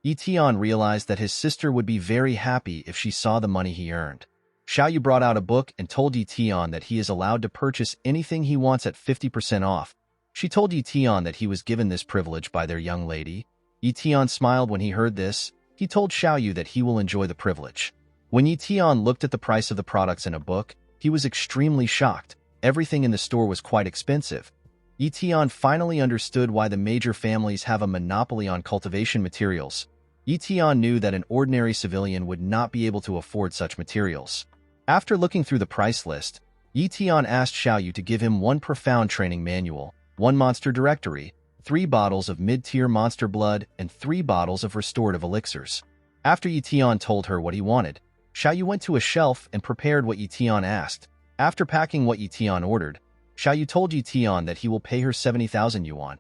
Ye Tian realized that his sister would be very happy if she saw the money he earned. Xiao Yu brought out a book and told Ye Tian that he is allowed to purchase anything he wants at 50% off. She told Ye Tian that he was given this privilege by their young lady. Ye Tian smiled when he heard this. He told Xiao Yu that he will enjoy the privilege. When Ye Tian looked at the price of the products in a book, he was extremely shocked. Everything in the store was quite expensive. Ye Tian finally understood why the major families have a monopoly on cultivation materials. Ye Tian knew that an ordinary civilian would not be able to afford such materials. After looking through the price list, Ye Tian asked Xiao Yu to give him 1 profound training manual, 1 monster directory, 3 bottles of mid-tier monster blood, and 3 bottles of restorative elixirs. After Ye Tian told her what he wanted, Xiao Yu went to a shelf and prepared what Ye Tian asked. After packing what Ye Tian ordered, Xiao Yu told Ye Tian that he will pay her 70,000 yuan.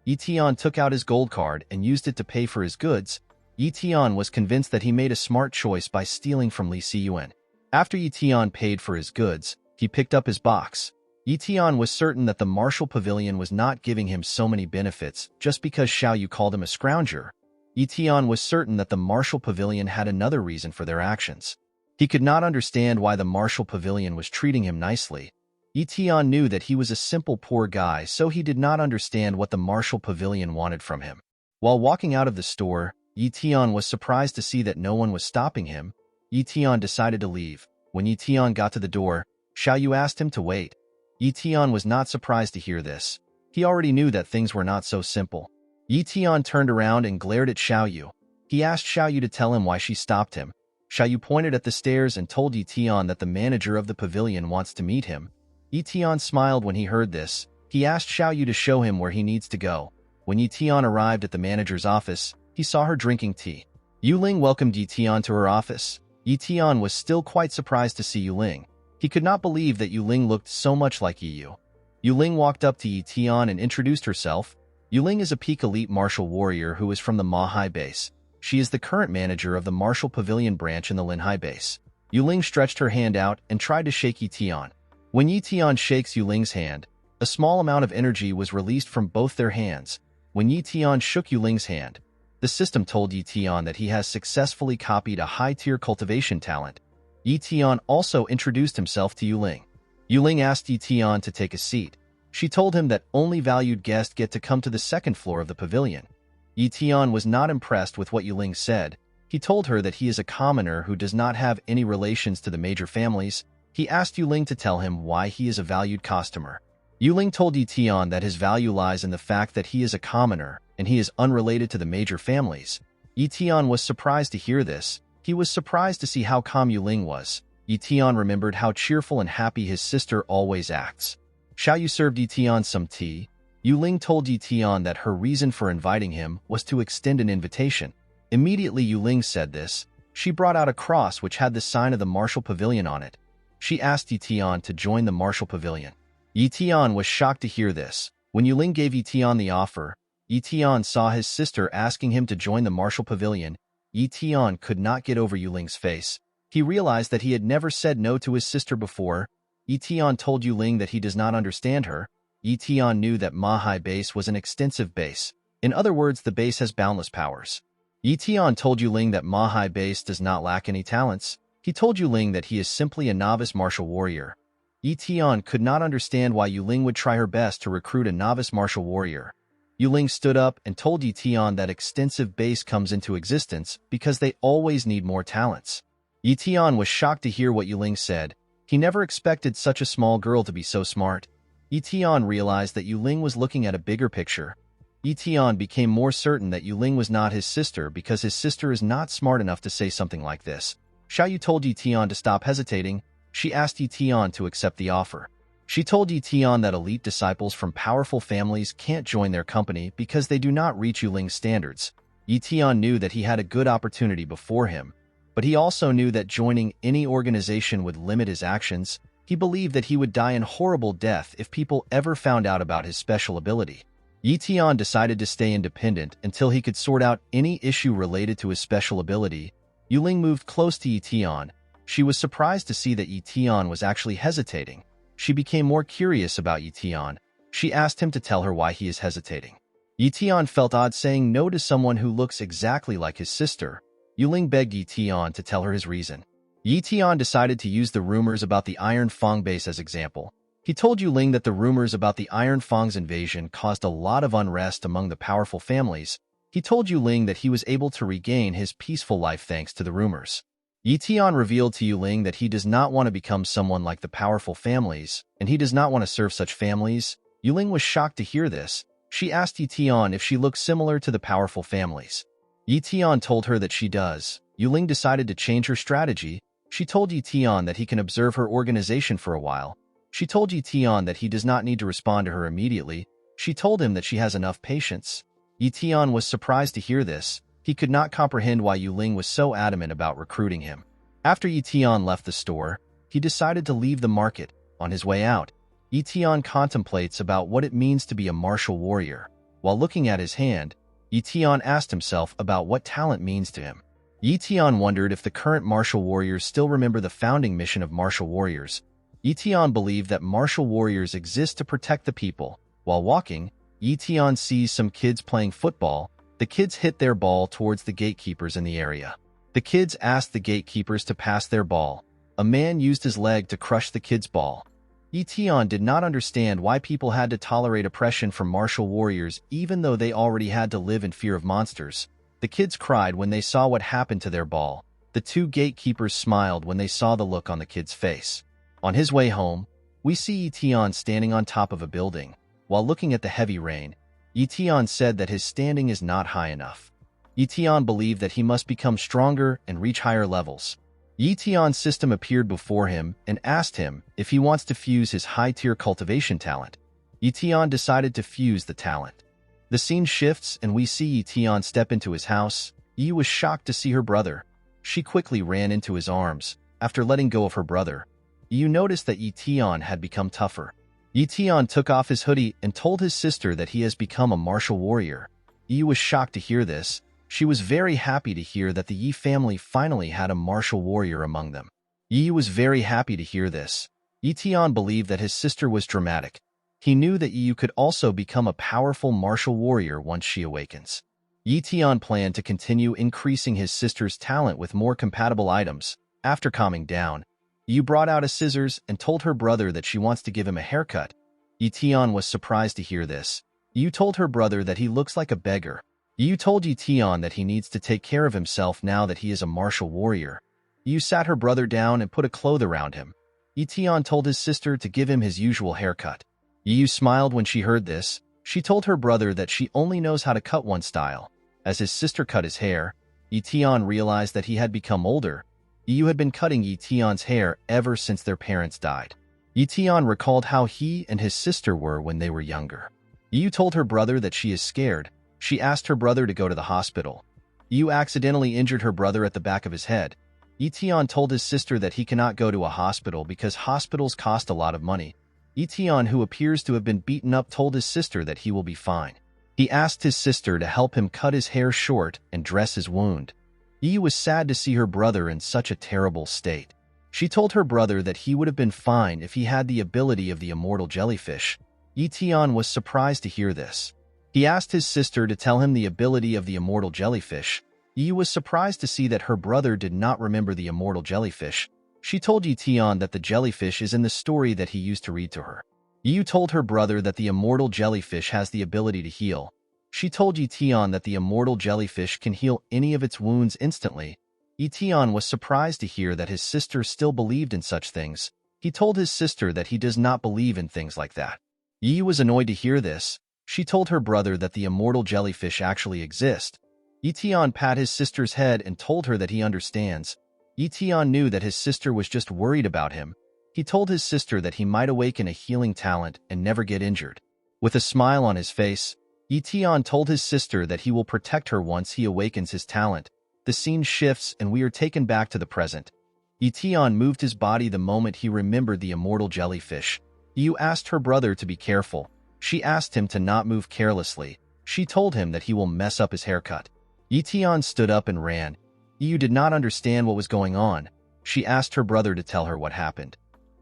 Ye Tian took out his gold card and used it to pay for his goods. Ye Tian was convinced that he made a smart choice by stealing from Li Siyuan. After Ye Tian paid for his goods, he picked up his box. Ye Tian was certain that the Martial Pavilion was not giving him so many benefits just because Xiao Yu called him a scrounger. Ye Tian was certain that the Martial Pavilion had another reason for their actions. He could not understand why the Martial Pavilion was treating him nicely. Ye Tian knew that he was a simple poor guy, so he did not understand what the Martial Pavilion wanted from him. While walking out of the store, Ye Tian was surprised to see that no one was stopping him. Ye Tian decided to leave. When Ye Tian got to the door, Xiao Yu asked him to wait. Ye Tian was not surprised to hear this. He already knew that things were not so simple. Ye Tian turned around and glared at Xiao Yu. He asked Xiao Yu to tell him why she stopped him. Xiao Yu pointed at the stairs and told Ye Tian that the manager of the pavilion wants to meet him. Ye Tian smiled when he heard this. He asked Xiao Yu to show him where he needs to go. When Ye Tian arrived at the manager's office, he saw her drinking tea. Yu Ling welcomed Ye Tian to her office. Ye Tian was still quite surprised to see Yu Ling. He could not believe that Yu Ling looked so much like Ye Yu. Yu Ling walked up to Ye Tian and introduced herself. Yu Ling is a peak elite martial warrior who is from the Ma-Hai base. She is the current manager of the Martial Pavilion branch in the Lin-Hai base. Yu Ling stretched her hand out and tried to shake Ye Tian. When Ye Tian shakes Yu Ling's hand, a small amount of energy was released from both their hands. When Ye Tian shook Yu Ling's hand, the system told Ye Tian that he has successfully copied a high-tier cultivation talent. Ye Tian also introduced himself to Yu Ling. Yu Ling asked Ye Tian to take a seat. She told him that only valued guests get to come to the second floor of the pavilion. Ye Tian was not impressed with what Yu Ling said. He told her that he is a commoner who does not have any relations to the major families. He asked Yu Ling to tell him why he is a valued customer. Yu Ling told Ye Tian that his value lies in the fact that he is a commoner and he is unrelated to the major families. Ye Tian was surprised to hear this. He was surprised to see how calm Yu Ling was. Ye Tian remembered how cheerful and happy his sister always acts. Xiao Yu served Ye Tian some tea. Yu Ling told Ye Tian that her reason for inviting him was to extend an invitation. Immediately Yu Ling said this, she brought out a cross which had the sign of the Martial Pavilion on it. She asked Ye Tian to join the Martial Pavilion. Ye Tian was shocked to hear this. When Yu Ling gave Ye Tian the offer, Ye Tian saw his sister asking him to join the Martial Pavilion. Ye Tian could not get over Yu Ling's face. He realized that he had never said no to his sister before. Ye Tian told Yu Ling that he does not understand her. Ye Tian knew that Ma-Hai base was an extensive base. In other words, the base has boundless powers. Ye Tian told Yu Ling that Ma-Hai base does not lack any talents. He told Yu Ling that he is simply a novice martial warrior. Ye Tian could not understand why Yu Ling would try her best to recruit a novice martial warrior. Yu Ling stood up and told Ye Tian that extensive base comes into existence because they always need more talents. Ye Tian was shocked to hear what Yu Ling said. He never expected such a small girl to be so smart. Ye Tian realized that Yu Ling was looking at a bigger picture. Ye Tian became more certain that Yu Ling was not his sister because his sister is not smart enough to say something like this. Xiao Yu told Ye Tian to stop hesitating. She asked Ye Tian to accept the offer. She told Ye Tian that elite disciples from powerful families can't join their company because they do not reach Yu Ling's standards. Ye Tian knew that he had a good opportunity before him. But he also knew that joining any organization would limit his actions. He believed that he would die in horrible death if people ever found out about his special ability. Ye Tian decided to stay independent until he could sort out any issue related to his special ability. Yuling moved close to Ye Tian. She was surprised to see that Ye Tian was actually hesitating. She became more curious about Ye Tian. She asked him to tell her why he is hesitating. Ye Tian felt odd saying no to someone who looks exactly like his sister. Yuling begged Ye Tian to tell her his reason. Ye Tian decided to use the rumors about the Iron Fang base as example. He told Yuling that the rumors about the Iron Fang's invasion caused a lot of unrest among the powerful families. He told Yuling that he was able to regain his peaceful life thanks to the rumors. Ye Tian revealed to Yuling that he does not want to become someone like the powerful families, and he does not want to serve such families. Yuling was shocked to hear this. She asked Ye Tian if she looked similar to the powerful families. Ye Tian told her that she does. Yuling decided to change her strategy. She told Ye Tian that he can observe her organization for a while. She told Ye Tian that he does not need to respond to her immediately. She told him that she has enough patience. Ye Tian was surprised to hear this. He could not comprehend why Yuling was so adamant about recruiting him. After Ye Tian left the store, he decided to leave the market. On his way out, Ye Tian contemplates about what it means to be a martial warrior. While looking at his hand, Ye Tian asked himself about what talent means to him. Ye Tian wondered if the current martial warriors still remember the founding mission of martial warriors. Ye Tian believed that martial warriors exist to protect the people. While walking, Ye Tian sees some kids playing football. The kids hit their ball towards the gatekeepers in the area. The kids asked the gatekeepers to pass their ball. A man used his leg to crush the kid's ball. Ye Tian did not understand why people had to tolerate oppression from martial warriors even though they already had to live in fear of monsters. The kids cried when they saw what happened to their ball. The two gatekeepers smiled when they saw the look on the kid's face. On his way home, we see Ye Tian standing on top of a building. While looking at the heavy rain, Ye Tian said that his standing is not high enough. Ye Tian believed that he must become stronger and reach higher levels. Ye Tian's system appeared before him and asked him if he wants to fuse his high-tier cultivation talent. Ye Tian decided to fuse the talent. The scene shifts and we see Ye Tian step into his house. Yi was shocked to see her brother. She quickly ran into his arms. After letting go of her brother, Yi noticed that Ye Tian had become tougher. Ye Tian took off his hoodie and told his sister that he has become a martial warrior. Yi was shocked to hear this. She was very happy to hear that the Yi family finally had a martial warrior among them. Yi was very happy to hear this. Ye Tian believed that his sister was dramatic. He knew that Yi could also become a powerful martial warrior once she awakens. Ye Tian planned to continue increasing his sister's talent with more compatible items. After calming down, Yi brought out a scissors and told her brother that she wants to give him a haircut. Ye Tian was surprised to hear this. Yi told her brother that he looks like a beggar. Yi told Ye Tian that he needs to take care of himself now that he is a martial warrior. Yi sat her brother down and put a cloth around him. Ye Tian told his sister to give him his usual haircut. Yi smiled when she heard this. She told her brother that she only knows how to cut one style. As his sister cut his hair, Ye Tian realized that he had become older. Yi had been cutting Ye Tian's hair ever since their parents died. Ye Tian recalled how he and his sister were when they were younger. Yi told her brother that she is scared. She asked her brother to go to the hospital. Yi accidentally injured her brother at the back of his head. Ye Tian told his sister that he cannot go to a hospital because hospitals cost a lot of money. Ye Tian, who appears to have been beaten up, told his sister that he will be fine. He asked his sister to help him cut his hair short and dress his wound. Yi was sad to see her brother in such a terrible state. She told her brother that he would have been fine if he had the ability of the immortal jellyfish. Ye Tian was surprised to hear this. He asked his sister to tell him the ability of the immortal jellyfish. Yi was surprised to see that her brother did not remember the immortal jellyfish. She told Ye Tian that the jellyfish is in the story that he used to read to her. Yi told her brother that the immortal jellyfish has the ability to heal. She told Ye Tian that the immortal jellyfish can heal any of its wounds instantly. Ye Tian was surprised to hear that his sister still believed in such things. He told his sister that he does not believe in things like that. Yi was annoyed to hear this. She told her brother that the immortal jellyfish actually exist. Ye Tian pat his sister's head and told her that he understands. Ye Tian knew that his sister was just worried about him. He told his sister that he might awaken a healing talent and never get injured. With a smile on his face, Ye Tian told his sister that he will protect her once he awakens his talent. The scene shifts and we are taken back to the present. Ye Tian moved his body the moment he remembered the immortal jellyfish. Yu asked her brother to be careful. She asked him to not move carelessly. She told him that he will mess up his haircut. Ye Tian stood up and ran. Yu did not understand what was going on. She asked her brother to tell her what happened.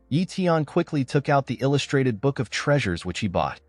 Ye Tian quickly took out the illustrated book of treasures which he bought.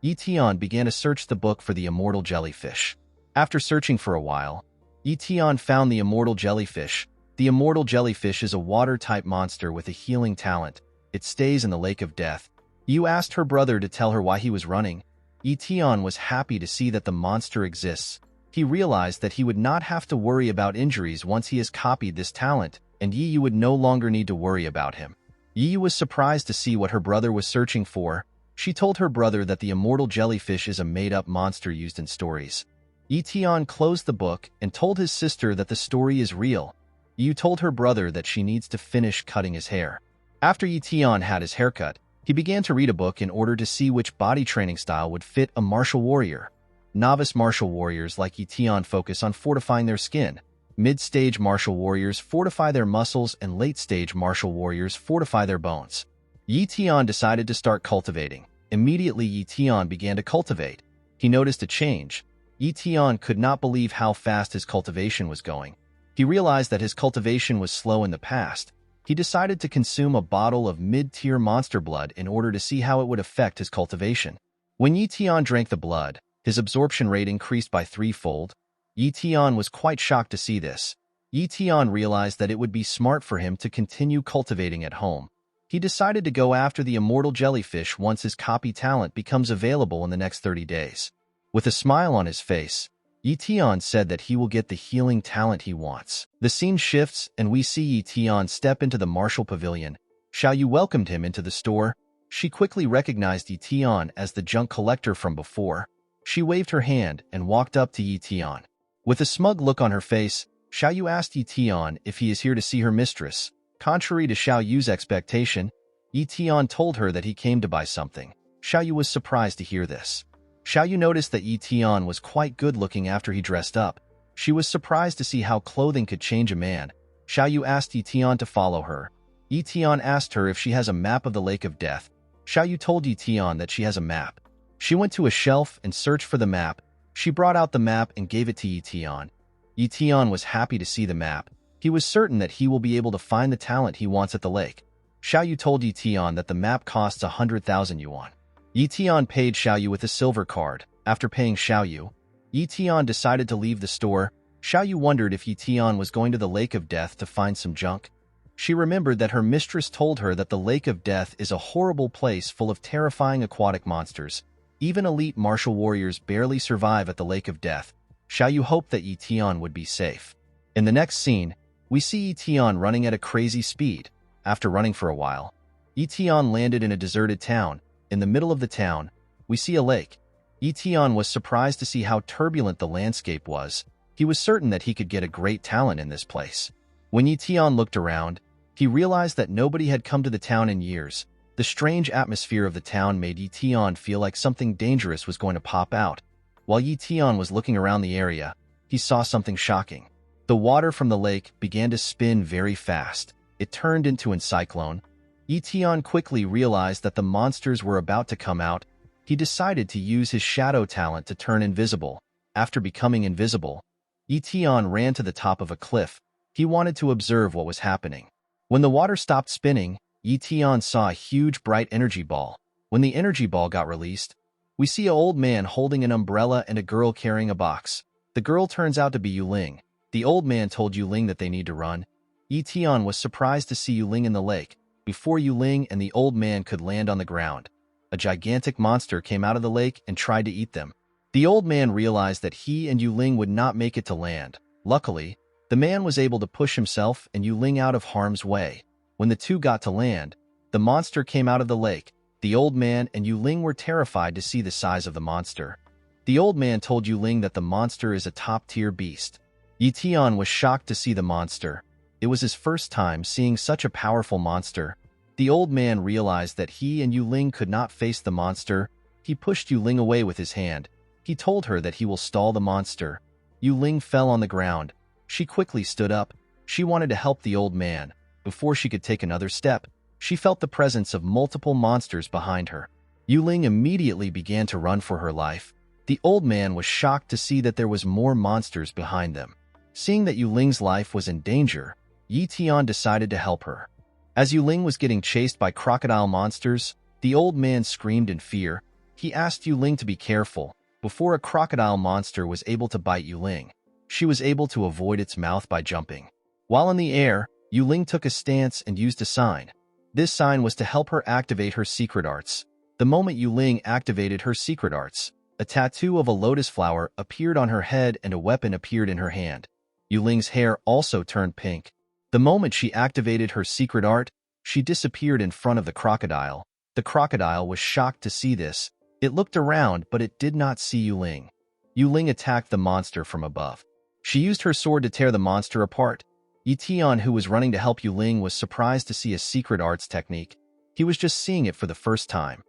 Ye Tian began to search the book for the immortal jellyfish. After searching for a while, Ye Tian found the immortal jellyfish. The immortal jellyfish is a water-type monster with a healing talent. It stays in the lake of death. Yu asked her brother to tell her why he was running. Ye Tian was happy to see that the monster exists. He realized that he would not have to worry about injuries once he has copied this talent, and Yu would no longer need to worry about him. Yu was surprised to see what her brother was searching for. She told her brother that the immortal jellyfish is a made-up monster used in stories. Ye Tian closed the book and told his sister that the story is real. Yu told her brother that she needs to finish cutting his hair. After Ye Tian had his haircut, he began to read a book in order to see which body training style would fit a martial warrior. Novice martial warriors like Ye Tian focus on fortifying their skin. Mid-stage martial warriors fortify their muscles, and late-stage martial warriors fortify their bones. Ye Tian decided to start cultivating. Immediately, Ye Tian began to cultivate. He noticed a change. Ye Tian could not believe how fast his cultivation was going. He realized that his cultivation was slow in the past. He decided to consume a bottle of mid-tier monster blood in order to see how it would affect his cultivation. When Ye Tian drank the blood, his absorption rate increased by 3-fold. Ye Tian was quite shocked to see this. Ye Tian realized that it would be smart for him to continue cultivating at home. He decided to go after the immortal jellyfish once his copy talent becomes available in the next 30 days. With a smile on his face, Ye Tian said that he will get the healing talent he wants. The scene shifts and we see Ye Tian step into the martial pavilion. Xiaoyu welcomed him into the store. She quickly recognized Ye Tian as the junk collector from before. She waved her hand and walked up to Ye Tian. With a smug look on her face, Xiaoyu asked Ye Tian if he is here to see her mistress. Contrary to Xiaoyu's expectation, Ye Tian told her that he came to buy something. Xiaoyu was surprised to hear this. Xiaoyu noticed that Ye Tian was quite good-looking after he dressed up. She was surprised to see how clothing could change a man. Xiaoyu asked Ye Tian to follow her. Ye Tian asked her if she has a map of the Lake of Death. Xiaoyu told Ye Tian that she has a map. She went to a shelf and searched for the map. She brought out the map and gave it to Ye Tian. Ye Tian was happy to see the map. He was certain that he will be able to find the talent he wants at the lake. Xiaoyu told Ye Tian that the map costs 100,000 yuan. Ye Tian paid Xiaoyu with a silver card. After paying Xiaoyu, Ye Tian decided to leave the store. Xiaoyu wondered if Ye Tian was going to the Lake of Death to find some junk. She remembered that her mistress told her that the Lake of Death is a horrible place full of terrifying aquatic monsters. Even elite martial warriors barely survive at the Lake of Death. Xiaoyu hoped that Ye Tian would be safe. In the next scene, we see Ye Tian running at a crazy speed. After running for a while, Ye Tian landed in a deserted town. In the middle of the town, we see a lake. Ye Tian was surprised to see how turbulent the landscape was. He was certain that he could get a great talent in this place. When Ye Tian looked around, he realized that nobody had come to the town in years. The strange atmosphere of the town made Ye Tian feel like something dangerous was going to pop out. While Ye Tian was looking around the area, he saw something shocking. The water from the lake began to spin very fast. It turned into a cyclone. Ye Tian quickly realized that the monsters were about to come out. He decided to use his shadow talent to turn invisible. After becoming invisible, Ye Tian ran to the top of a cliff. He wanted to observe what was happening. When the water stopped spinning, Ye Tian saw a huge bright energy ball. When the energy ball got released, we see an old man holding an umbrella and a girl carrying a box. The girl turns out to be Yuling. The old man told Yuling that they need to run. Ye Tian was surprised to see Yuling in the lake. Before Yuling and the old man could land on the ground, a gigantic monster came out of the lake and tried to eat them. The old man realized that he and Yuling would not make it to land. Luckily, the man was able to push himself and Yuling out of harm's way. When the two got to land, the monster came out of the lake. The old man and Yuling were terrified to see the size of the monster. The old man told Yuling that the monster is a top-tier beast. Ye Tian was shocked to see the monster. It was his first time seeing such a powerful monster. The old man realized that he and Yuling could not face the monster. He pushed Yuling away with his hand. He told her that he will stall the monster. Yuling fell on the ground. She quickly stood up. She wanted to help the old man. Before she could take another step, she felt the presence of multiple monsters behind her. Yuling immediately began to run for her life. The old man was shocked to see that there was more monsters behind them. Seeing that Yuling's life was in danger, Ye Tian decided to help her. As Yuling was getting chased by crocodile monsters, the old man screamed in fear. He asked Yuling to be careful. Before a crocodile monster was able to bite Yuling, she was able to avoid its mouth by jumping. While in the air, Yuling took a stance and used a sign. This sign was to help her activate her secret arts. The moment Yuling activated her secret arts, a tattoo of a lotus flower appeared on her head and a weapon appeared in her hand. Yuling's hair also turned pink. The moment she activated her secret art, she disappeared in front of the crocodile. The crocodile was shocked to see this. It looked around, but it did not see Yuling. Yuling attacked the monster from above. She used her sword to tear the monster apart. Ye Tian, who was running to help Yuling, was surprised to see a secret arts technique. He was just seeing it for the first time.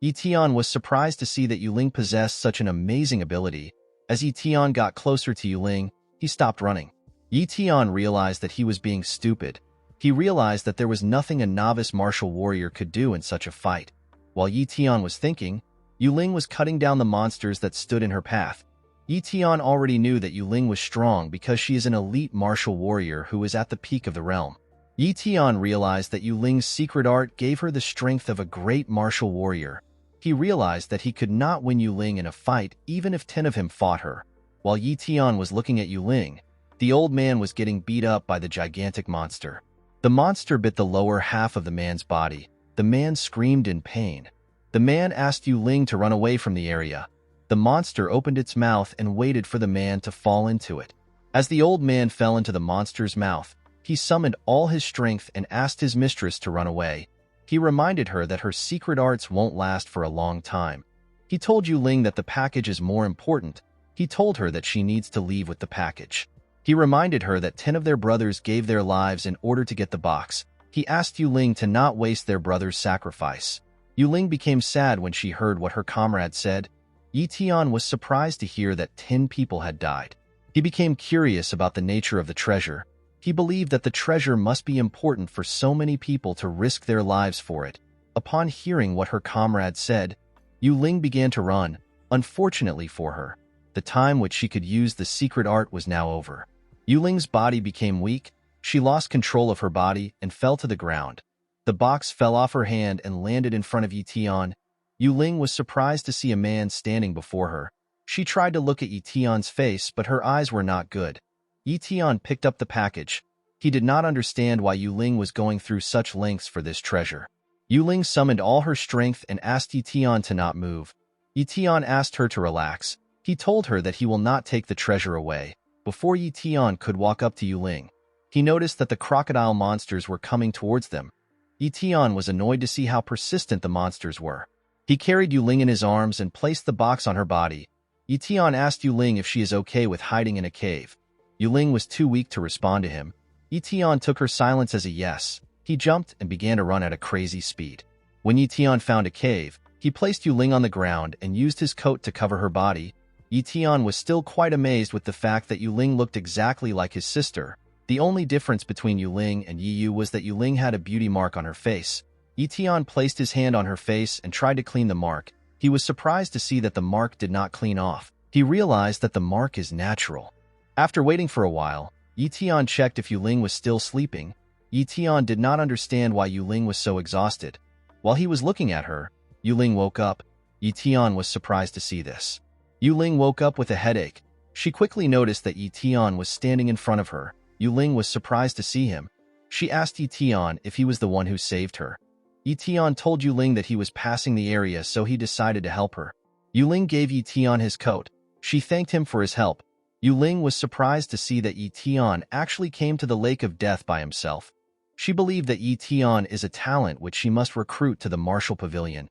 Ye Tian was surprised to see that Yuling possessed such an amazing ability. As Ye Tian got closer to Yuling, he stopped running. Ye Tian realized that he was being stupid. He realized that there was nothing a novice martial warrior could do in such a fight. While Ye Tian was thinking, Yuling was cutting down the monsters that stood in her path. Ye Tian already knew that Yuling was strong because she is an elite martial warrior who is at the peak of the realm. Ye Tian realized that Yuling's secret art gave her the strength of a great martial warrior. He realized that he could not win Yuling in a fight even if 10 of him fought her. While Ye Tian was looking at Yuling, the old man was getting beat up by the gigantic monster. The monster bit the lower half of the man's body. The man screamed in pain. The man asked Yuling to run away from the area. The monster opened its mouth and waited for the man to fall into it. As the old man fell into the monster's mouth, he summoned all his strength and asked his mistress to run away. He reminded her that her secret arts won't last for a long time. He told Yuling that the package is more important. He told her that she needs to leave with the package. He reminded her that 10 of their brothers gave their lives in order to get the box. He asked Yuling to not waste their brother's sacrifice. Yuling became sad when she heard what her comrade said. Ye Tian was surprised to hear that 10 people had died. He became curious about the nature of the treasure. He believed that the treasure must be important for so many people to risk their lives for it. Upon hearing what her comrade said, Yuling began to run. Unfortunately for her, the time which she could use the secret art was now over. Yuling's body became weak. She lost control of her body and fell to the ground. The box fell off her hand and landed in front of Ye Tian. Yuling was surprised to see a man standing before her. She tried to look at Ye Tian's face, but her eyes were not good. Ye Tian picked up the package. He did not understand why Yuling was going through such lengths for this treasure. Yuling summoned all her strength and asked Ye Tian to not move. Ye Tian asked her to relax. He told her that he will not take the treasure away. Before Ye Tian could walk up to Yuling, he noticed that the crocodile monsters were coming towards them. Ye Tian was annoyed to see how persistent the monsters were. He carried Yuling in his arms and placed the box on her body. Ye Tian asked Yuling if she is okay with hiding in a cave. Yuling was too weak to respond to him. Ye Tian took her silence as a yes. He jumped and began to run at a crazy speed. When Ye Tian found a cave, he placed Yuling on the ground and used his coat to cover her body. Ye Tian was still quite amazed with the fact that Yuling looked exactly like his sister. The only difference between Yuling and Yi Yu was that Yuling had a beauty mark on her face. Ye Tian placed his hand on her face and tried to clean the mark. He was surprised to see that the mark did not clean off. He realized that the mark is natural. After waiting for a while, Ye Tian checked if Yuling was still sleeping. Ye Tian did not understand why Yuling was so exhausted. While he was looking at her, Yuling woke up. Ye Tian was surprised to see this. Yuling woke up with a headache. She quickly noticed that Ye Tian was standing in front of her. Yuling was surprised to see him. She asked Ye Tian if he was the one who saved her. Ye Tian told Yuling that he was passing the area, so he decided to help her. Yuling gave Ye Tian his coat. She thanked him for his help. Yuling was surprised to see that Ye Tian actually came to the Lake of Death by himself. She believed that Ye Tian is a talent which she must recruit to the martial pavilion.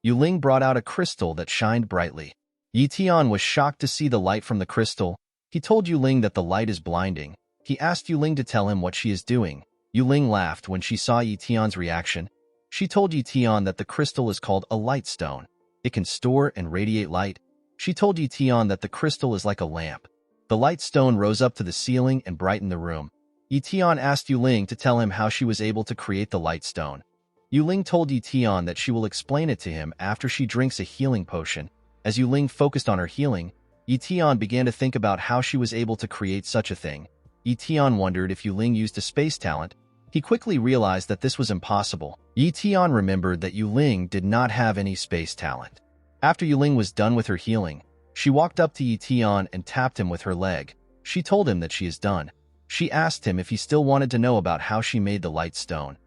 Yuling brought out a crystal that shined brightly. Ye Tian was shocked to see the light from the crystal. He told Yuling that the light is blinding. He asked Yuling to tell him what she is doing. Yuling laughed when she saw Ye Tian's reaction. She told Ye Tian that the crystal is called a light stone. It can store and radiate light. She told Ye Tian that the crystal is like a lamp. The light stone rose up to the ceiling and brightened the room. Ye Tian asked Yu-Ling to tell him how she was able to create the light stone. Yu-Ling told Ye Tian that she will explain it to him after she drinks a healing potion. As Yu-Ling focused on her healing, Ye Tian began to think about how she was able to create such a thing. Ye Tian wondered if Yu-Ling used a space talent. He quickly realized that this was impossible. Ye Tian remembered that Yu-Ling did not have any space talent. After Yu-Ling was done with her healing, she walked up to Ye Tian and tapped him with her leg. She told him that she is done. She asked him if he still wanted to know about how she made the light stone.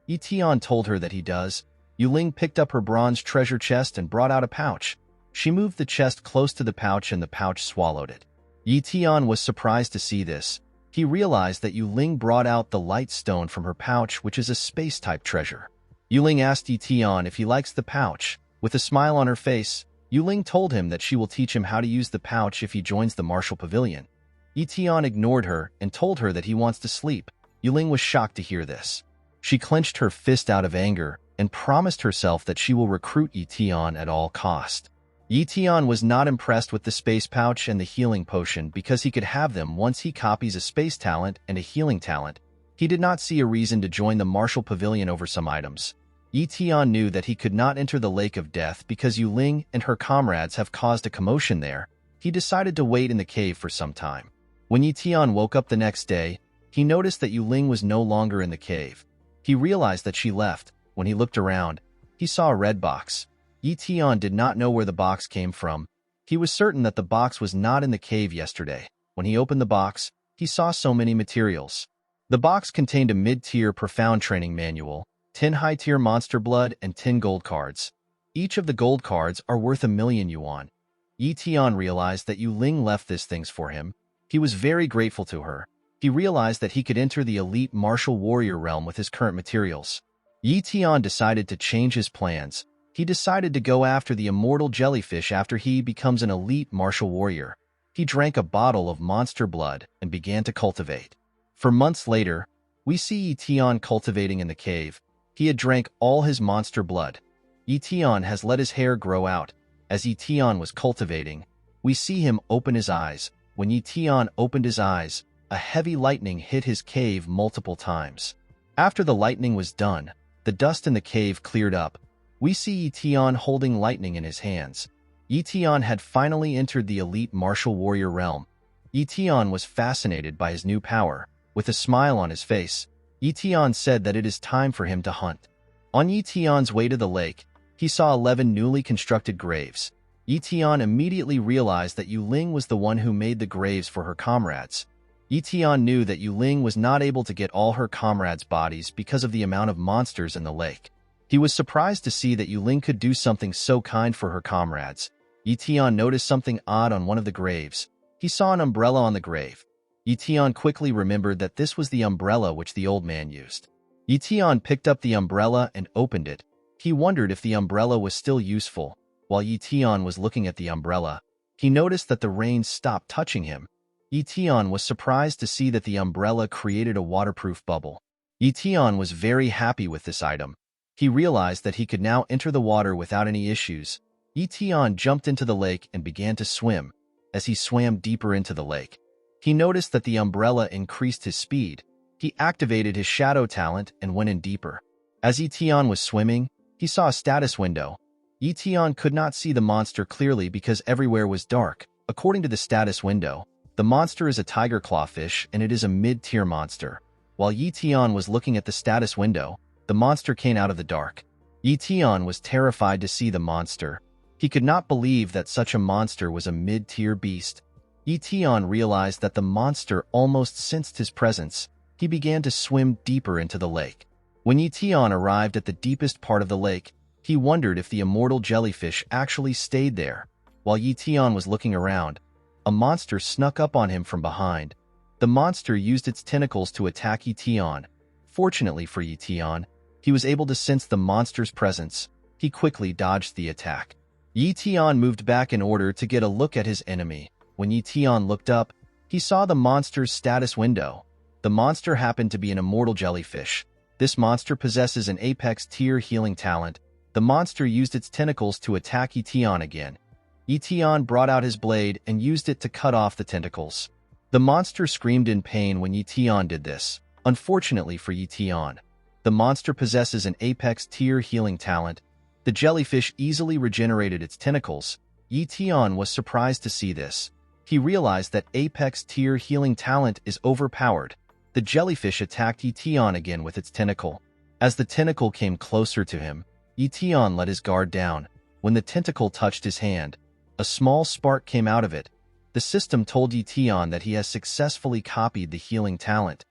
Ye Tian told her that he does. Yu-Ling picked up her bronze treasure chest and brought out a pouch. She moved the chest close to the pouch and the pouch swallowed it. Ye Tian was surprised to see this. He realized that Yu-Ling brought out the light stone from her pouch, which is a space-type treasure. Yu-Ling asked Ye Tian if he likes the pouch. With a smile on her face, Yu-Ling told him that she will teach him how to use the pouch if he joins the martial pavilion. Ye Tian ignored her and told her that he wants to sleep. Yu-Ling was shocked to hear this. She clenched her fist out of anger and promised herself that she will recruit Ye Tian at all cost. Ye Tian was not impressed with the space pouch and the healing potion because he could have them once he copies a space talent and a healing talent. He did not see a reason to join the martial pavilion over some items. Ye Tian knew that he could not enter the Lake of Death because Yu-Ling and her comrades have caused a commotion there. He decided to wait in the cave for some time. When Ye Tian woke up the next day, he noticed that Yu-Ling was no longer in the cave. He realized that she left. When he looked around, he saw a red box. Ye Tian did not know where the box came from. He was certain that the box was not in the cave yesterday. When he opened the box, he saw so many materials. The box contained a mid-tier profound training manual, 10 high-tier monster blood, and 10 gold cards. Each of the gold cards are worth 1,000,000 yuan. Ye Tian realized that Yu-Ling left these things for him. He was very grateful to her. He realized that he could enter the elite martial warrior realm with his current materials. Ye Tian decided to change his plans. He decided to go after the immortal jellyfish after he becomes an elite martial warrior. He drank a bottle of monster blood and began to cultivate. For months later, we see Ye Tian cultivating in the cave. He had drank all his monster blood. Ye Tian has let his hair grow out. As Ye Tian was cultivating, we see him open his eyes. When Ye Tian opened his eyes, a heavy lightning hit his cave multiple times. After the lightning was done, the dust in the cave cleared up. We see Ye Tian holding lightning in his hands. Ye Tian had finally entered the elite martial warrior realm. Ye Tian was fascinated by his new power. With a smile on his face, Ye Tian said that it is time for him to hunt. On Ye Tian's way to the lake, he saw 11 newly constructed graves. Ye Tian immediately realized that Yu-Ling was the one who made the graves for her comrades. Ye Tian knew that Yu-Ling was not able to get all her comrades' bodies because of the amount of monsters in the lake. He was surprised to see that Yu-Ling could do something so kind for her comrades. Ye Tian noticed something odd on one of the graves. He saw an umbrella on the grave. Ye Tian quickly remembered that this was the umbrella which the old man used. Ye Tian picked up the umbrella and opened it. He wondered if the umbrella was still useful. While Ye Tian was looking at the umbrella, he noticed that the rain stopped touching him. Ye Tian was surprised to see that the umbrella created a waterproof bubble. Ye Tian was very happy with this item. He realized that he could now enter the water without any issues. Ye Tian jumped into the lake and began to swim. As he swam deeper into the lake, he noticed that the umbrella increased his speed. He activated his shadow talent and went in deeper. As Ye Tian was swimming, he saw a status window. Ye Tian could not see the monster clearly because everywhere was dark. According to the status window, the monster is a tiger clawfish and it is a mid-tier monster. While Ye Tian was looking at the status window, the monster came out of the dark. Ye Tian was terrified to see the monster. He could not believe that such a monster was a mid-tier beast. Ye Tian realized that the monster almost sensed his presence. He began to swim deeper into the lake. When Ye Tian arrived at the deepest part of the lake, he wondered if the immortal jellyfish actually stayed there. While Ye Tian was looking around, a monster snuck up on him from behind. The monster used its tentacles to attack Ye Tian. Fortunately for Ye Tian, he was able to sense the monster's presence. He quickly dodged the attack. Ye Tian moved back in order to get a look at his enemy. When Ye Tian looked up, he saw the monster's status window. The monster happened to be an immortal jellyfish. This monster possesses an apex tier healing talent. The monster used its tentacles to attack Ye Tian again. Ye Tian brought out his blade and used it to cut off the tentacles. The monster screamed in pain when Ye Tian did this. Unfortunately for Ye Tian, the monster possesses an apex tier healing talent. The jellyfish easily regenerated its tentacles. Ye Tian was surprised to see this. He realized that apex tier healing talent is overpowered. The jellyfish attacked Ye Tian again with its tentacle. As the tentacle came closer to him, Ye Tian let his guard down. When the tentacle touched his hand, a small spark came out of it. The system told Ye Tian that he has successfully copied the healing talent.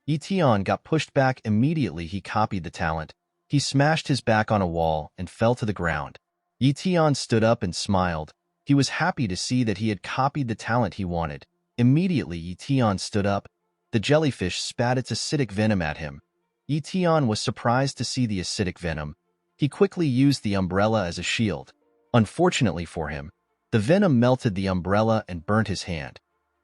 Ye Tian got pushed back immediately. He copied the talent. He smashed his back on a wall and fell to the ground. Ye Tian stood up and smiled. He was happy to see that he had copied the talent he wanted. Immediately, Ye Tian stood up. The jellyfish spat its acidic venom at him. Ye Tian was surprised to see the acidic venom. He quickly used the umbrella as a shield. Unfortunately for him, the venom melted the umbrella and burnt his hand.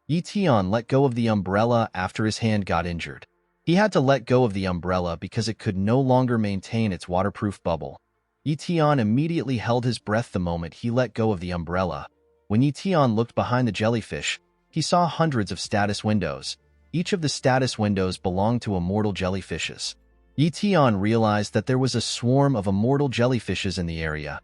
Ye Tian let go of the umbrella after his hand got injured. He had to let go of the umbrella because it could no longer maintain its waterproof bubble. Ye Tian immediately held his breath the moment he let go of the umbrella. When Ye Tian looked behind the jellyfish, he saw hundreds of status windows. Each of the status windows belonged to immortal jellyfishes. Ye Tian realized that there was a swarm of immortal jellyfishes in the area.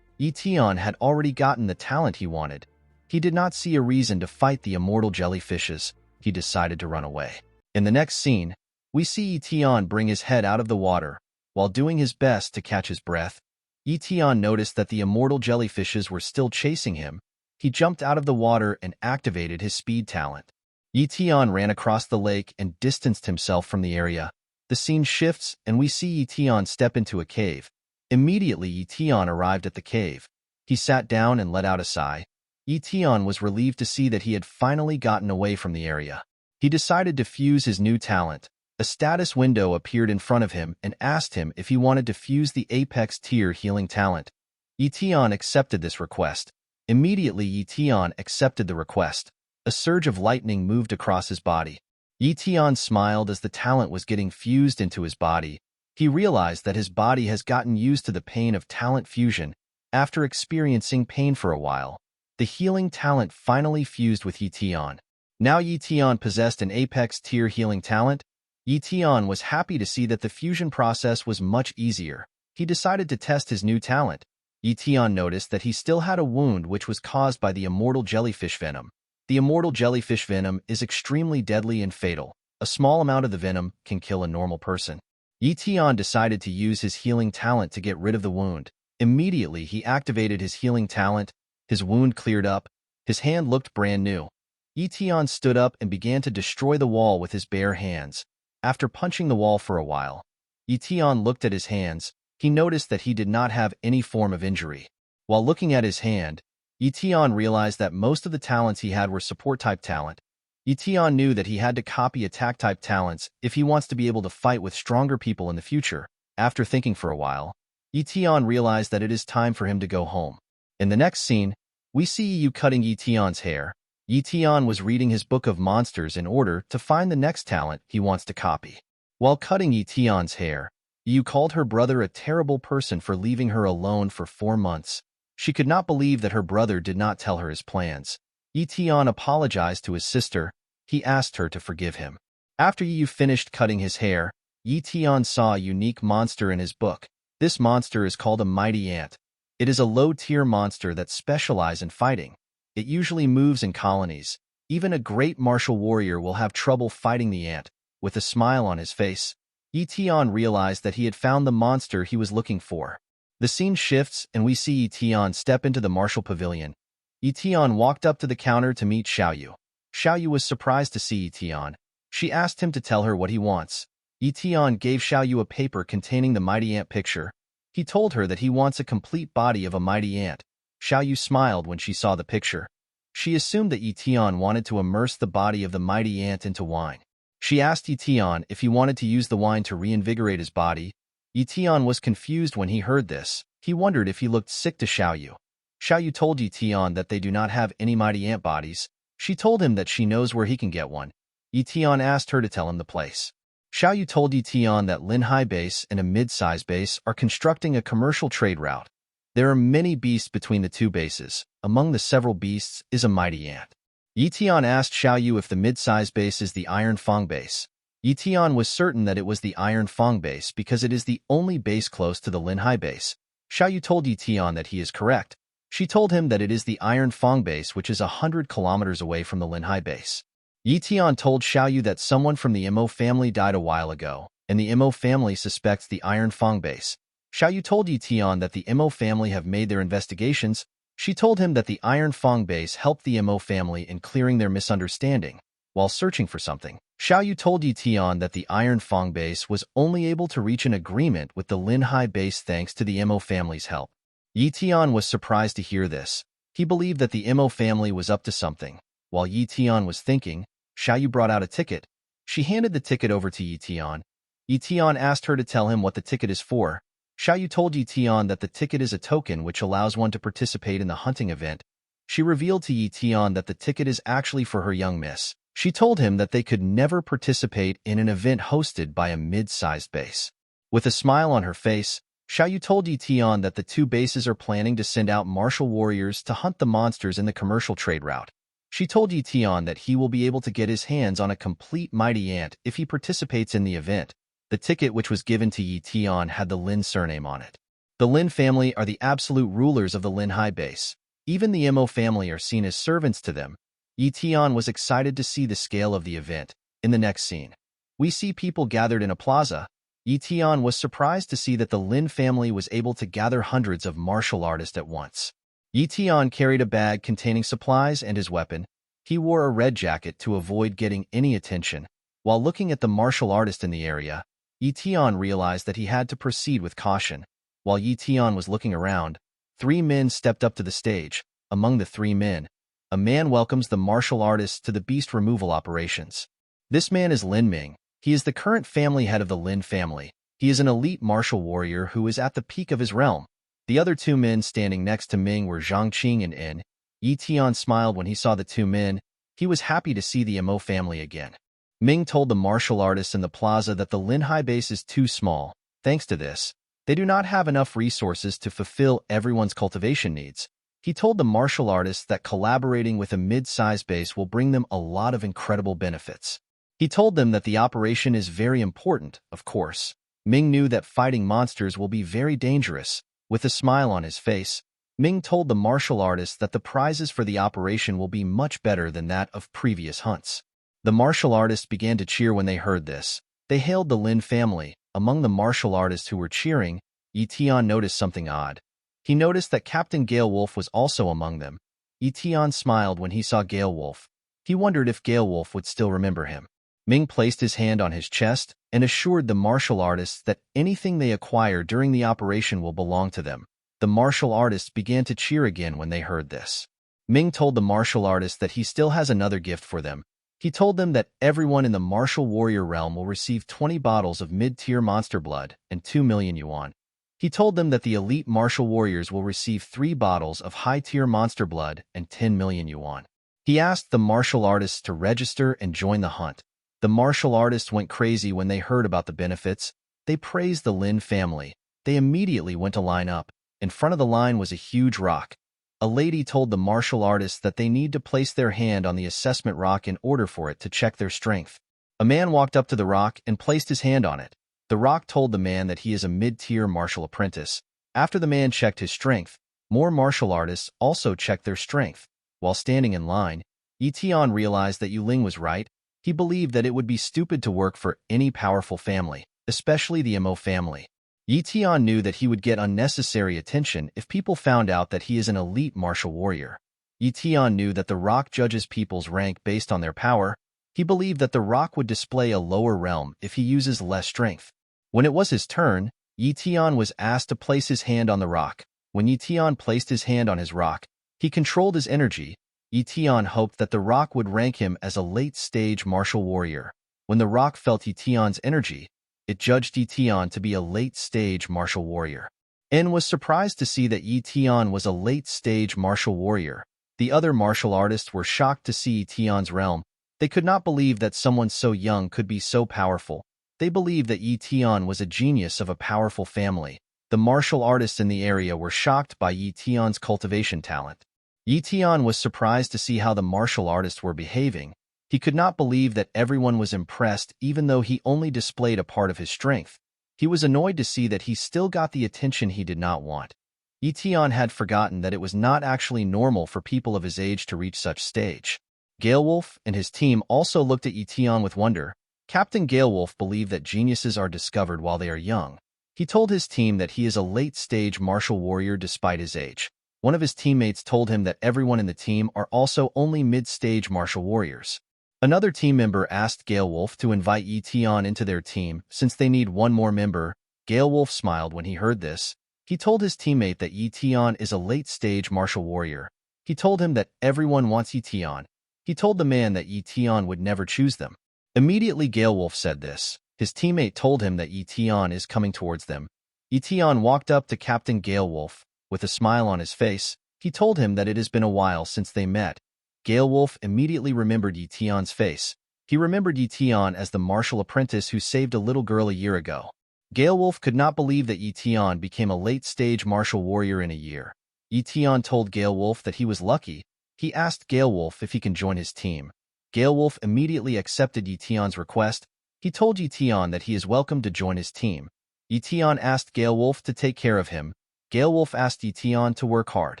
Ye Tian had already gotten the talent he wanted. He did not see a reason to fight the immortal jellyfishes. He decided to run away. In the next scene, we see Ye Tian bring his head out of the water. While doing his best to catch his breath, Ye Tian noticed that the immortal jellyfishes were still chasing him. He jumped out of the water and activated his speed talent. Ye Tian ran across the lake and distanced himself from the area. The scene shifts and we see Ye Tian step into a cave. Immediately, Ye Tian arrived at the cave. He sat down and let out a sigh. Ye Tian was relieved to see that he had finally gotten away from the area. He decided to fuse his new talent. A status window appeared in front of him and asked him if he wanted to fuse the apex tier healing talent. Ye Tian accepted this request. Immediately, Ye Tian accepted the request. A surge of lightning moved across his body. Ye Tian smiled as the talent was getting fused into his body. He realized that his body has gotten used to the pain of talent fusion. After experiencing pain for a while, the healing talent finally fused with Ye Tian. Now Ye Tian possessed an apex tier healing talent. Ye Tian was happy to see that the fusion process was much easier. He decided to test his new talent. Ye Tian noticed that he still had a wound which was caused by the immortal jellyfish venom. The immortal jellyfish venom is extremely deadly and fatal. A small amount of the venom can kill a normal person. Ye Tian decided to use his healing talent to get rid of the wound. Immediately, he activated his healing talent. His wound cleared up. His hand looked brand new. Ye Tian stood up and began to destroy the wall with his bare hands. After punching the wall for a while, Ye Tian looked at his hands. He noticed that he did not have any form of injury. While looking at his hand, Ye Tian realized that most of the talents he had were support-type talent. Ye Tian knew that he had to copy attack-type talents if he wants to be able to fight with stronger people in the future. After thinking for a while, Ye Tian realized that it is time for him to go home. In the next scene, we see Yu cutting Ye Tian's hair. Ye Tian was reading his book of monsters in order to find the next talent he wants to copy. While cutting Ye Tian's hair, Yu called her brother a terrible person for leaving her alone for 4 months. She could not believe that her brother did not tell her his plans. Ye Tian apologized to his sister. He asked her to forgive him. After Yu finished cutting his hair, Ye Tian saw a unique monster in his book. This monster is called a mighty ant. It is a low-tier monster that specializes in fighting. It usually moves in colonies. Even a great martial warrior will have trouble fighting the ant. With a smile on his face, Ye Tian realized that he had found the monster he was looking for. The scene shifts and we see Ye Tian step into the martial pavilion. Ye Tian walked up to the counter to meet Xiaoyu. Xiaoyu was surprised to see Ye Tian. She asked him to tell her what he wants. Ye Tian gave Xiaoyu a paper containing the mighty ant picture. He told her that he wants a complete body of a mighty ant. Xiaoyu smiled when she saw the picture. She assumed that Ye Tian wanted to immerse the body of the mighty ant into wine. She asked Ye Tian if he wanted to use the wine to reinvigorate his body. Ye Tian was confused when he heard this. He wondered if he looked sick to Xiaoyu. Xiaoyu told Ye Tian that they do not have any mighty ant bodies. She told him that she knows where he can get one. Ye Tian asked her to tell him the place. Xiaoyu told Ye Tian that Linhai Base and a mid-size base are constructing a commercial trade route. There are many beasts between the two bases. Among the several beasts is a mighty ant. Ye Tian asked Xiao Yu if the mid-size base is the Iron Fang base. Ye Tian was certain that it was the Iron Fang base because it is the only base close to the Linhai base. Xiao Yu told Ye Tian that he is correct. She told him that it is the Iron Fang base, which is 100 kilometers away from the Linhai base. Ye Tian told Xiao Yu that someone from the Mo family died a while ago, and the Mo family suspects the Iron Fang base. Xiao Yu told Ye Tian that the Mo family have made their investigations. She told him that the Iron Fang base helped the Mo family in clearing their misunderstanding while searching for something. Xiao Yu told Ye Tian that the Iron Fang base was only able to reach an agreement with the Linhai base thanks to the Mo family's help. Ye Tian was surprised to hear this. He believed that the Mo family was up to something. While Ye Tian was thinking, Xiao Yu brought out a ticket. She handed the ticket over to Ye Tian. Ye Tian asked her to tell him what the ticket is for. Xiao Yu told Ye Tian that the ticket is a token which allows one to participate in the hunting event. She revealed to Ye Tian that the ticket is actually for her young miss. She told him that they could never participate in an event hosted by a mid-sized base. With a smile on her face, Xiao Yu told Ye Tian that the two bases are planning to send out martial warriors to hunt the monsters in the commercial trade route. She told Ye Tian that he will be able to get his hands on a complete mighty ant if he participates in the event. The ticket which was given to Ye Tian had the Lin surname on it. The Lin family are the absolute rulers of the Linhai base. Even the Mo family are seen as servants to them. Ye Tian was excited to see the scale of the event. In the next scene, we see people gathered in a plaza. Ye Tian was surprised to see that the Lin family was able to gather hundreds of martial artists at once. Ye Tian carried a bag containing supplies and his weapon. He wore a red jacket to avoid getting any attention. While looking at the martial artist in the area, Ye Tian realized that he had to proceed with caution. While Ye Tian was looking around, 3 men stepped up to the stage. Among the 3 men, a man welcomes the martial artists to the beast removal operations. This man is Lin Ming. He is the current family head of the Lin family. He is an elite martial warrior who is at the peak of his realm. The other 2 men standing next to Ming were Zhang Qing and En. Ye Tian smiled when he saw the 2 men. He was happy to see the Mo family again. Ming told the martial artists in the plaza that the Linhai base is too small. Thanks to this, they do not have enough resources to fulfill everyone's cultivation needs. He told the martial artists that collaborating with a mid-sized base will bring them a lot of incredible benefits. He told them that the operation is very important, of course. Ming knew that fighting monsters will be very dangerous. With a smile on his face, Ming told the martial artists that the prizes for the operation will be much better than that of previous hunts. The martial artists began to cheer when they heard this. They hailed the Lin family. Among the martial artists who were cheering, Ye Tian noticed something odd. He noticed that Captain Gale Wolf was also among them. Ye Tian smiled when he saw Gale Wolf. He wondered if Gale Wolf would still remember him. Ming placed his hand on his chest and assured the martial artists that anything they acquire during the operation will belong to them. The martial artists began to cheer again when they heard this. Ming told the martial artists that he still has another gift for them. He told them that everyone in the martial warrior realm will receive 20 bottles of mid-tier monster blood and 2 million yuan. He told them that the elite martial warriors will receive 3 bottles of high-tier monster blood and 10 million yuan. He asked the martial artists to register and join the hunt. The martial artists went crazy when they heard about the benefits. They praised the Lin family. They immediately went to line up. In front of the line was a huge rock. A lady told the martial artists that they need to place their hand on the assessment rock in order for it to check their strength. A man walked up to the rock and placed his hand on it. The rock told the man that he is a mid-tier martial apprentice. After the man checked his strength, more martial artists also checked their strength. While standing in line, Ye Tian realized that Yu Ling was right. He believed that it would be stupid to work for any powerful family, especially the Mo family. Ye Tian knew that he would get unnecessary attention if people found out that he is an elite martial warrior. Ye Tian knew that the rock judges people's rank based on their power. He believed that the rock would display a lower realm if he uses less strength. When it was his turn, Ye Tian was asked to place his hand on the rock. When Ye Tian placed his hand on his rock, he controlled his energy. Ye Tian hoped that the rock would rank him as a late-stage martial warrior. When the rock felt Ye Tian's energy, it judged Ye Tian to be a late-stage martial warrior. En was surprised to see that Ye Tian was a late-stage martial warrior. The other martial artists were shocked to see Ye Tian's realm. They could not believe that someone so young could be so powerful. They believed that Ye Tian was a genius of a powerful family. The martial artists in the area were shocked by Ye Tian's cultivation talent. Ye Tian was surprised to see how the martial artists were behaving. He could not believe that everyone was impressed even though he only displayed a part of his strength. He was annoyed to see that he still got the attention he did not want. Ye Tian had forgotten that it was not actually normal for people of his age to reach such stage. Galewolf and his team also looked at Ye Tian with wonder. Captain Galewolf believed that geniuses are discovered while they are young. He told his team that he is a late-stage martial warrior despite his age. One of his teammates told him that everyone in the team are also only mid-stage martial warriors. Another team member asked Galewolf to invite Ye Tian into their team since they need one more member. Galewolf smiled when he heard this. He told his teammate that Ye Tian is a late-stage martial warrior. He told him that everyone wants Ye Tian. He told the man that Ye Tian would never choose them. Immediately Galewolf said this. His teammate told him that Ye Tian is coming towards them. Ye Tian walked up to Captain Galewolf. With a smile on his face, he told him that it has been a while since they met. Galewolf immediately remembered Ye Tian's face. He remembered Ye Tian as the martial apprentice who saved a little girl a year ago. Galewolf could not believe that Ye Tian became a late-stage martial warrior in a year. Ye Tian told Galewolf that he was lucky. He asked Galewolf if he can join his team. Galewolf immediately accepted Ye Tian's request. He told Ye Tian that he is welcome to join his team. Ye Tian asked Galewolf to take care of him. Galewolf asked Ye Tian to work hard.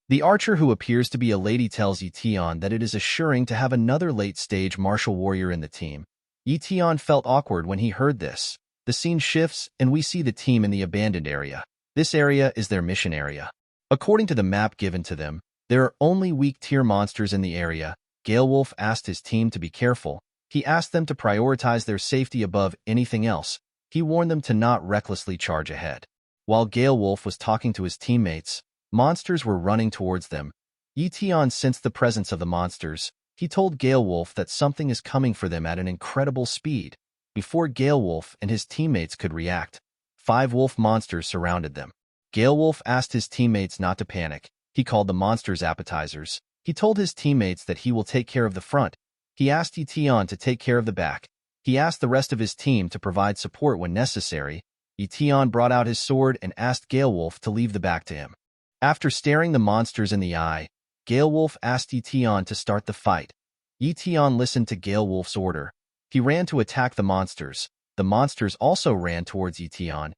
The archer who appears to be a lady tells Ye Tian that it is assuring to have another late-stage martial warrior in the team. Ye Tian felt awkward when he heard this. The scene shifts and we see the team in the abandoned area. This area is their mission area. According to the map given to them, there are only weak-tier monsters in the area. Galewolf asked his team to be careful. He asked them to prioritize their safety above anything else. He warned them to not recklessly charge ahead. While Galewolf was talking to his teammates, monsters were running towards them. Ye Tian sensed the presence of the monsters. He told Galewolf that something is coming for them at an incredible speed. Before Galewolf and his teammates could react, 5 wolf monsters surrounded them. Galewolf asked his teammates not to panic. He called the monsters appetizers. He told his teammates that he will take care of the front. He asked Ye Tian to take care of the back. He asked the rest of his team to provide support when necessary. Ye Tian brought out his sword and asked Galewolf to leave the back to him. After staring the monsters in the eye, Galewolf asked Ye Tian to start the fight. Ye Tian listened to Galewolf's order. He ran to attack the monsters. The monsters also ran towards Ye Tian.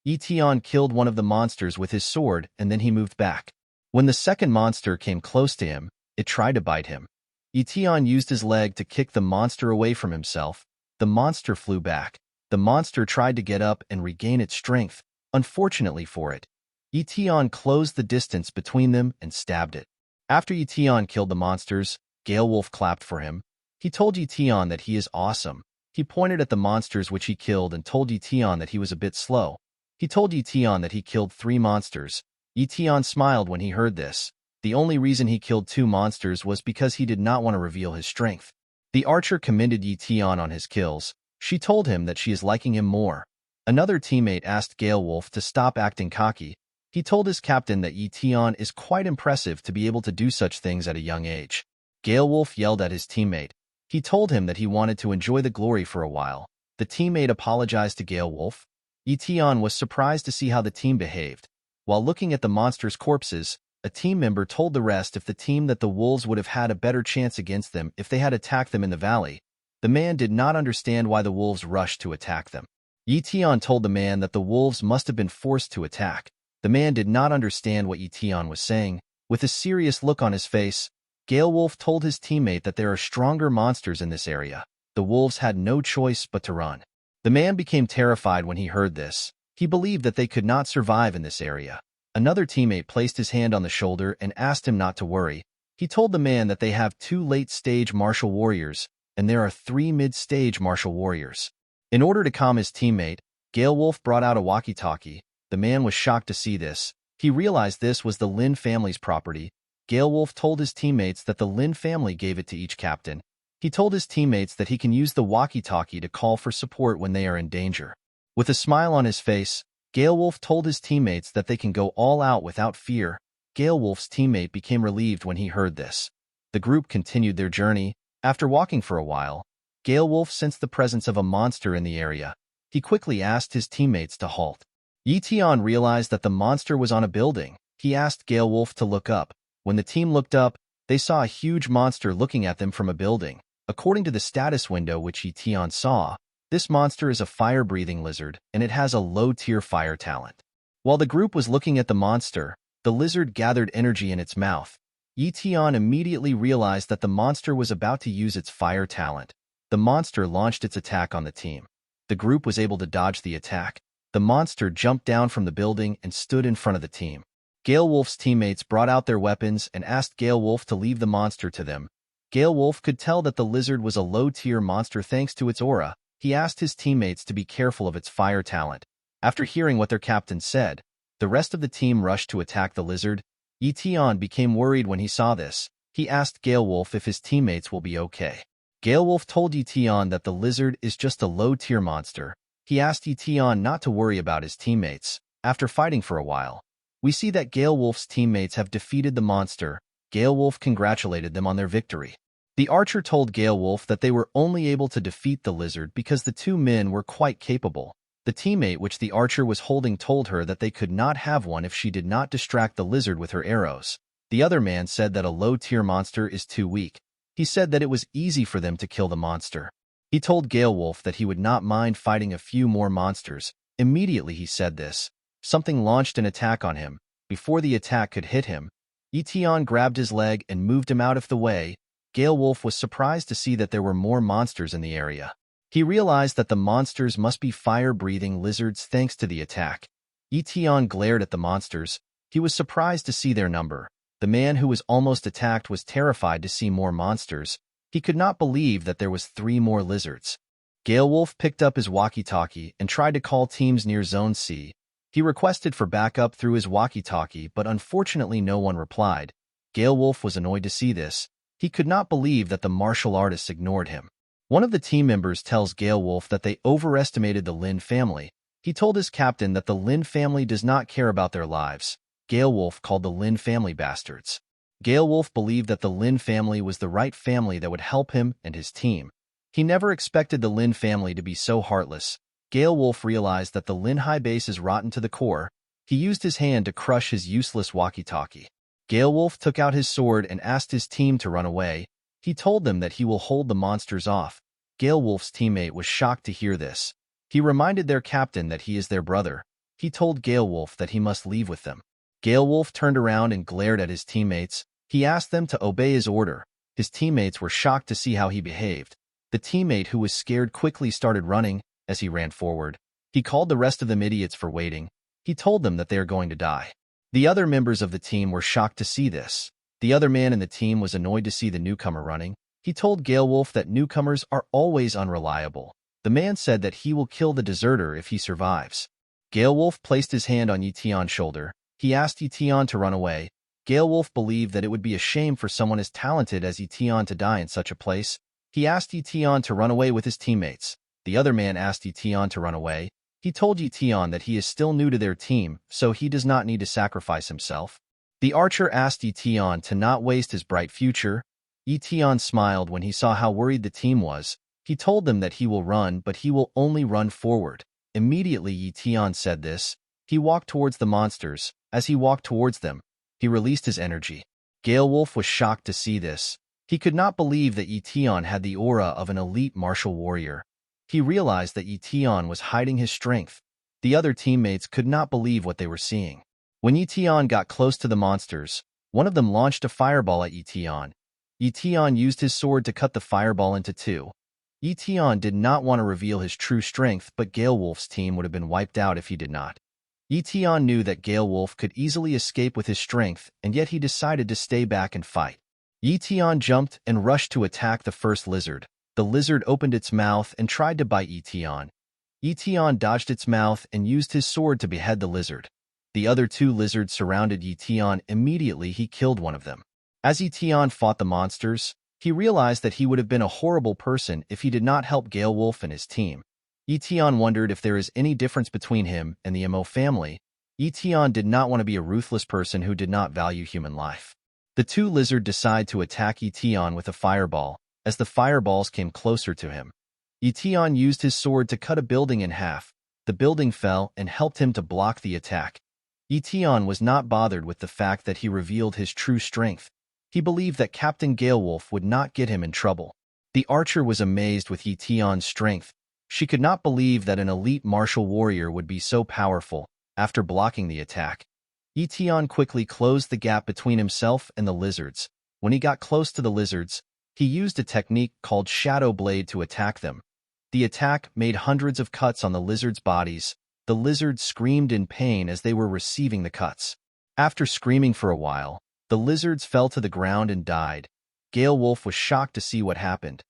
Ye Tian killed one of the monsters with his sword and then he moved back. When the second monster came close to him, it tried to bite him. Ye Tian used his leg to kick the monster away from himself. The monster flew back. The monster tried to get up and regain its strength. Unfortunately for it, Ye Tian closed the distance between them and stabbed it. After Ye Tian killed the monsters, Galewolf clapped for him. He told Ye Tian that he is awesome. He pointed at the monsters which he killed and told Ye Tian that he was a bit slow. He told Ye Tian that he killed 3 monsters. Ye Tian smiled when he heard this. The only reason he killed 2 monsters was because he did not want to reveal his strength. The archer commended Ye Tian on his kills. She told him that she is liking him more. Another teammate asked Galewolf to stop acting cocky. He told his captain that Ye Tian is quite impressive to be able to do such things at a young age. Galewolf yelled at his teammate. He told him that he wanted to enjoy the glory for a while. The teammate apologized to Galewolf. Ye Tian was surprised to see how the team behaved. While looking at the monsters' corpses, a team member told the rest if the team that the wolves would have had a better chance against them if they had attacked them in the valley. The man did not understand why the wolves rushed to attack them. Ye Tian told the man that the wolves must have been forced to attack. The man did not understand what Ye Tian was saying. With a serious look on his face, Galewolf told his teammate that there are stronger monsters in this area. The wolves had no choice but to run. The man became terrified when he heard this. He believed that they could not survive in this area. Another teammate placed his hand on the shoulder and asked him not to worry. He told the man that they have 2 late-stage martial warriors, and there are 3 mid-stage martial warriors. In order to calm his teammate, Galewolf brought out a walkie-talkie. The man was shocked to see this. He realized this was the Lin family's property. Galewolf told his teammates that the Lin family gave it to each captain. He told his teammates that he can use the walkie-talkie to call for support when they are in danger. With a smile on his face, Galewolf told his teammates that they can go all out without fear. Galewolf's teammate became relieved when he heard this. The group continued their journey. After walking for a while, Galewolf sensed the presence of a monster in the area. He quickly asked his teammates to halt. Ye Tian realized that the monster was on a building. He asked Galewolf to look up. When the team looked up, they saw a huge monster looking at them from a building. According to the status window which Ye Tian saw, this monster is a fire-breathing lizard, and it has a low-tier fire talent. While the group was looking at the monster, the lizard gathered energy in its mouth. Ye Tian immediately realized that the monster was about to use its fire talent. The monster launched its attack on the team. The group was able to dodge the attack. The monster jumped down from the building and stood in front of the team. Gale Wolf's teammates brought out their weapons and asked Gale Wolf to leave the monster to them. Gale Wolf could tell that the lizard was a low-tier monster thanks to its aura. He asked his teammates to be careful of its fire talent. After hearing what their captain said, the rest of the team rushed to attack the lizard. Ye Tian became worried when he saw this. He asked Gale Wolf if his teammates will be okay. Gale Wolf told Ye Tian that the lizard is just a low-tier monster. He asked Ye Tian not to worry about his teammates. After fighting for a while, we see that Gale Wolf's teammates have defeated the monster. Gale Wolf congratulated them on their victory. The archer told Gale Wolf that they were only able to defeat the lizard because the two men were quite capable. The teammate which the archer was holding told her that they could not have one if she did not distract the lizard with her arrows. The other man said that a low-tier monster is too weak. He said that it was easy for them to kill the monster. He told Gale Wolf that he would not mind fighting a few more monsters. Immediately he said this, something launched an attack on him. Before the attack could hit him, Ye Tian grabbed his leg and moved him out of the way. Gale Wolf was surprised to see that there were more monsters in the area. He realized that the monsters must be fire-breathing lizards thanks to the attack. Ye Tian glared at the monsters. He was surprised to see their number. The man who was almost attacked was terrified to see more monsters. He could not believe that there was 3 more lizards. Gale Wolf picked up his walkie-talkie and tried to call teams near Zone C. He requested for backup through his walkie-talkie, but unfortunately no one replied. Gale Wolf was annoyed to see this. He could not believe that the martial artists ignored him. One of the team members tells Gale Wolf that they overestimated the Lin family. He told his captain that the Lin family does not care about their lives. Gale Wolf called the Lin family bastards. Gale Wolf believed that the Lin family was the right family that would help him and his team. He never expected the Lin family to be so heartless. Gale Wolf realized that the Lin High base is rotten to the core. He used his hand to crush his useless walkie-talkie. Gale Wolf took out his sword and asked his team to run away. He told them that he will hold the monsters off. Gale Wolf's teammate was shocked to hear this. He reminded their captain that he is their brother. He told Gale Wolf that he must leave with them. Gale Wolf turned around and glared at his teammates. He asked them to obey his order. His teammates were shocked to see how he behaved. The teammate who was scared quickly started running. As he ran forward, he called the rest of them idiots for waiting. He told them that they are going to die. The other members of the team were shocked to see this. The other man in the team was annoyed to see the newcomer running. He told Gale Wolf that newcomers are always unreliable. The man said that he will kill the deserter if he survives. Gale Wolf placed his hand on Ye Tian's shoulder. He asked Ye Tian to run away. Gale Wolf believed that it would be a shame for someone as talented as Ye Tian to die in such a place. He asked Ye Tian to run away with his teammates. The other man asked Ye Tian to run away. He told Ye Tian that he is still new to their team, so he does not need to sacrifice himself. The archer asked Ye Tian to not waste his bright future. Ye Tian smiled when he saw how worried the team was. He told them that he will run, but he will only run forward. Immediately Ye Tian said this. He walked towards the monsters. As he walked towards them, he released his energy. Gale Wolf was shocked to see this. He could not believe that Ye Tian had the aura of an elite martial warrior. He realized that Ye Tian was hiding his strength. The other teammates could not believe what they were seeing. When Ye Tian got close to the monsters, one of them launched a fireball at Ye Tian. Ye Tian used his sword to cut the fireball into 2. Ye Tian did not want to reveal his true strength, but Gale Wolf's team would have been wiped out if he did not. Ye Tian knew that Gale Wolf could easily escape with his strength, and yet he decided to stay back and fight. Ye Tian jumped and rushed to attack the first lizard. The lizard opened its mouth and tried to bite Ye Tian. Ye Tian dodged its mouth and used his sword to behead the lizard. The other 2 lizards surrounded Ye Tian. Immediately he killed one of them. As Ye Tian fought the monsters, he realized that he would have been a horrible person if he did not help Gale Wolf and his team. Ye Tian wondered if there is any difference between him and the Mo family. Ye Tian did not want to be a ruthless person who did not value human life. The 2 lizards decided to attack Ye Tian with a fireball. As the fireballs came closer to him, Ye Tian used his sword to cut a building in half. The building fell and helped him to block the attack. Ye Tian was not bothered with the fact that he revealed his true strength. He believed that Captain Galewolf would not get him in trouble. The archer was amazed with Ye Tian's strength. She could not believe that an elite martial warrior would be so powerful. After blocking the attack, Ye Tian quickly closed the gap between himself and the lizards. When he got close to the lizards, he used a technique called Shadow Blade to attack them. The attack made hundreds of cuts on the lizards' bodies. The lizards screamed in pain as they were receiving the cuts. After screaming for a while, the lizards fell to the ground and died. Galewolf was shocked to see what happened.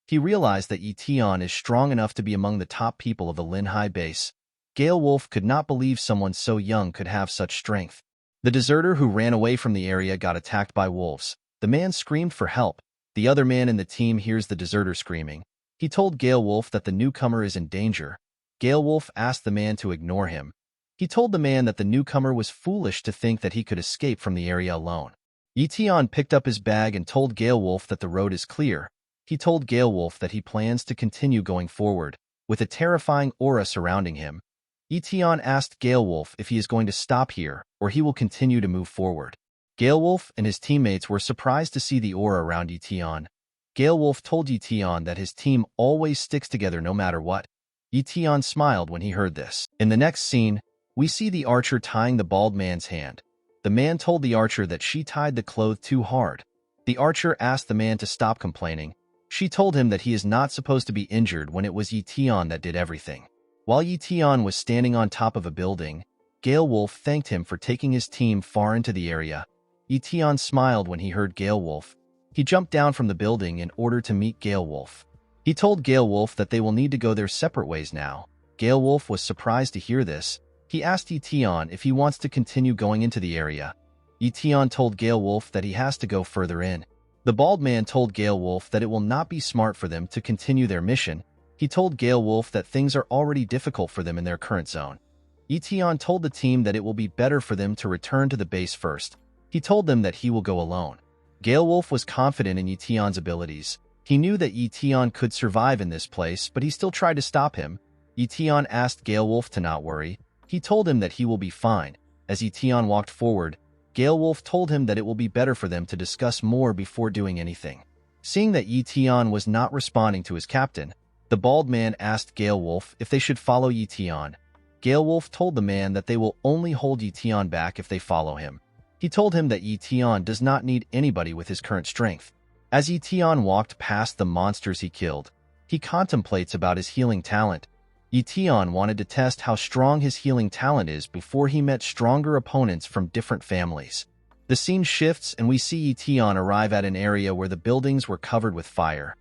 He realized that Ye Tian is strong enough to be among the top people of the Linhai base. Galewolf could not believe someone so young could have such strength. The deserter who ran away from the area got attacked by wolves. The man screamed for help. The other man in the team hears the deserter screaming. He told Galewolf that the newcomer is in danger. Galewolf asked the man to ignore him. He told the man that the newcomer was foolish to think that he could escape from the area alone. Ye Tian picked up his bag and told Galewolf that the road is clear. He told Galewolf that he plans to continue going forward, with a terrifying aura surrounding him. Ye Tian asked Galewolf if he is going to stop here, or he will continue to move forward. Galewolf and his teammates were surprised to see the aura around Ye Tian. Galewolf told Ye Tian that his team always sticks together no matter what. Ye Tian smiled when he heard this. In the next scene, we see the archer tying the bald man's hand. The man told the archer that she tied the cloth too hard. The archer asked the man to stop complaining. She told him that he is not supposed to be injured when it was Ye Tian that did everything. While Ye Tian was standing on top of a building, Galewolf thanked him for taking his team far into the area. Ye Tian smiled when he heard Galewolf. He jumped down from the building in order to meet Galewolf. He told Galewolf that they will need to go their separate ways now. Galewolf was surprised to hear this. He asked Ye Tian if he wants to continue going into the area. Ye Tian told Galewolf that he has to go further in. The bald man told Galewolf that it will not be smart for them to continue their mission. He told Galewolf that things are already difficult for them in their current zone. Ye Tian told the team that it will be better for them to return to the base first. He told them that he will go alone. Galewolf was confident in Ye Tian's abilities. He knew that Ye Tian could survive in this place, but he still tried to stop him. Ye Tian asked Galewolf to not worry. He told him that he will be fine. As Ye Tian walked forward, Galewolf told him that it will be better for them to discuss more before doing anything. Seeing that Ye Tian was not responding to his captain, the bald man asked Galewolf if they should follow Ye Tian. Galewolf told the man that they will only hold Ye Tian back if they follow him. He told him that Ye Tian does not need anybody with his current strength. As Ye Tian walked past the monsters he killed, he contemplates about his healing talent. Ye Tian wanted to test how strong his healing talent is before he met stronger opponents from different families. The scene shifts and we see Ye Tian arrive at an area where the buildings were covered with fire.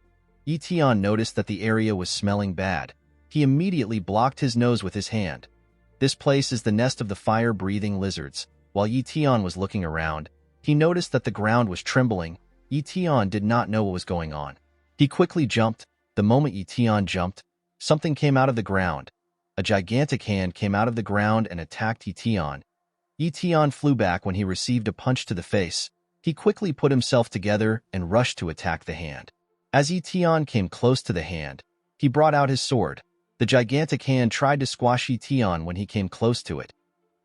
Ye Tian noticed that the area was smelling bad. He immediately blocked his nose with his hand. This place is the nest of the fire-breathing lizards. While Ye Tian was looking around, he noticed that the ground was trembling. Ye Tian did not know what was going on. He quickly jumped. The moment Ye Tian jumped, something came out of the ground. A gigantic hand came out of the ground and attacked Ye Tian. Ye Tian flew back when he received a punch to the face. He quickly put himself together and rushed to attack the hand. As Ye Tian came close to the hand, he brought out his sword. The gigantic hand tried to squash Ye Tian when he came close to it.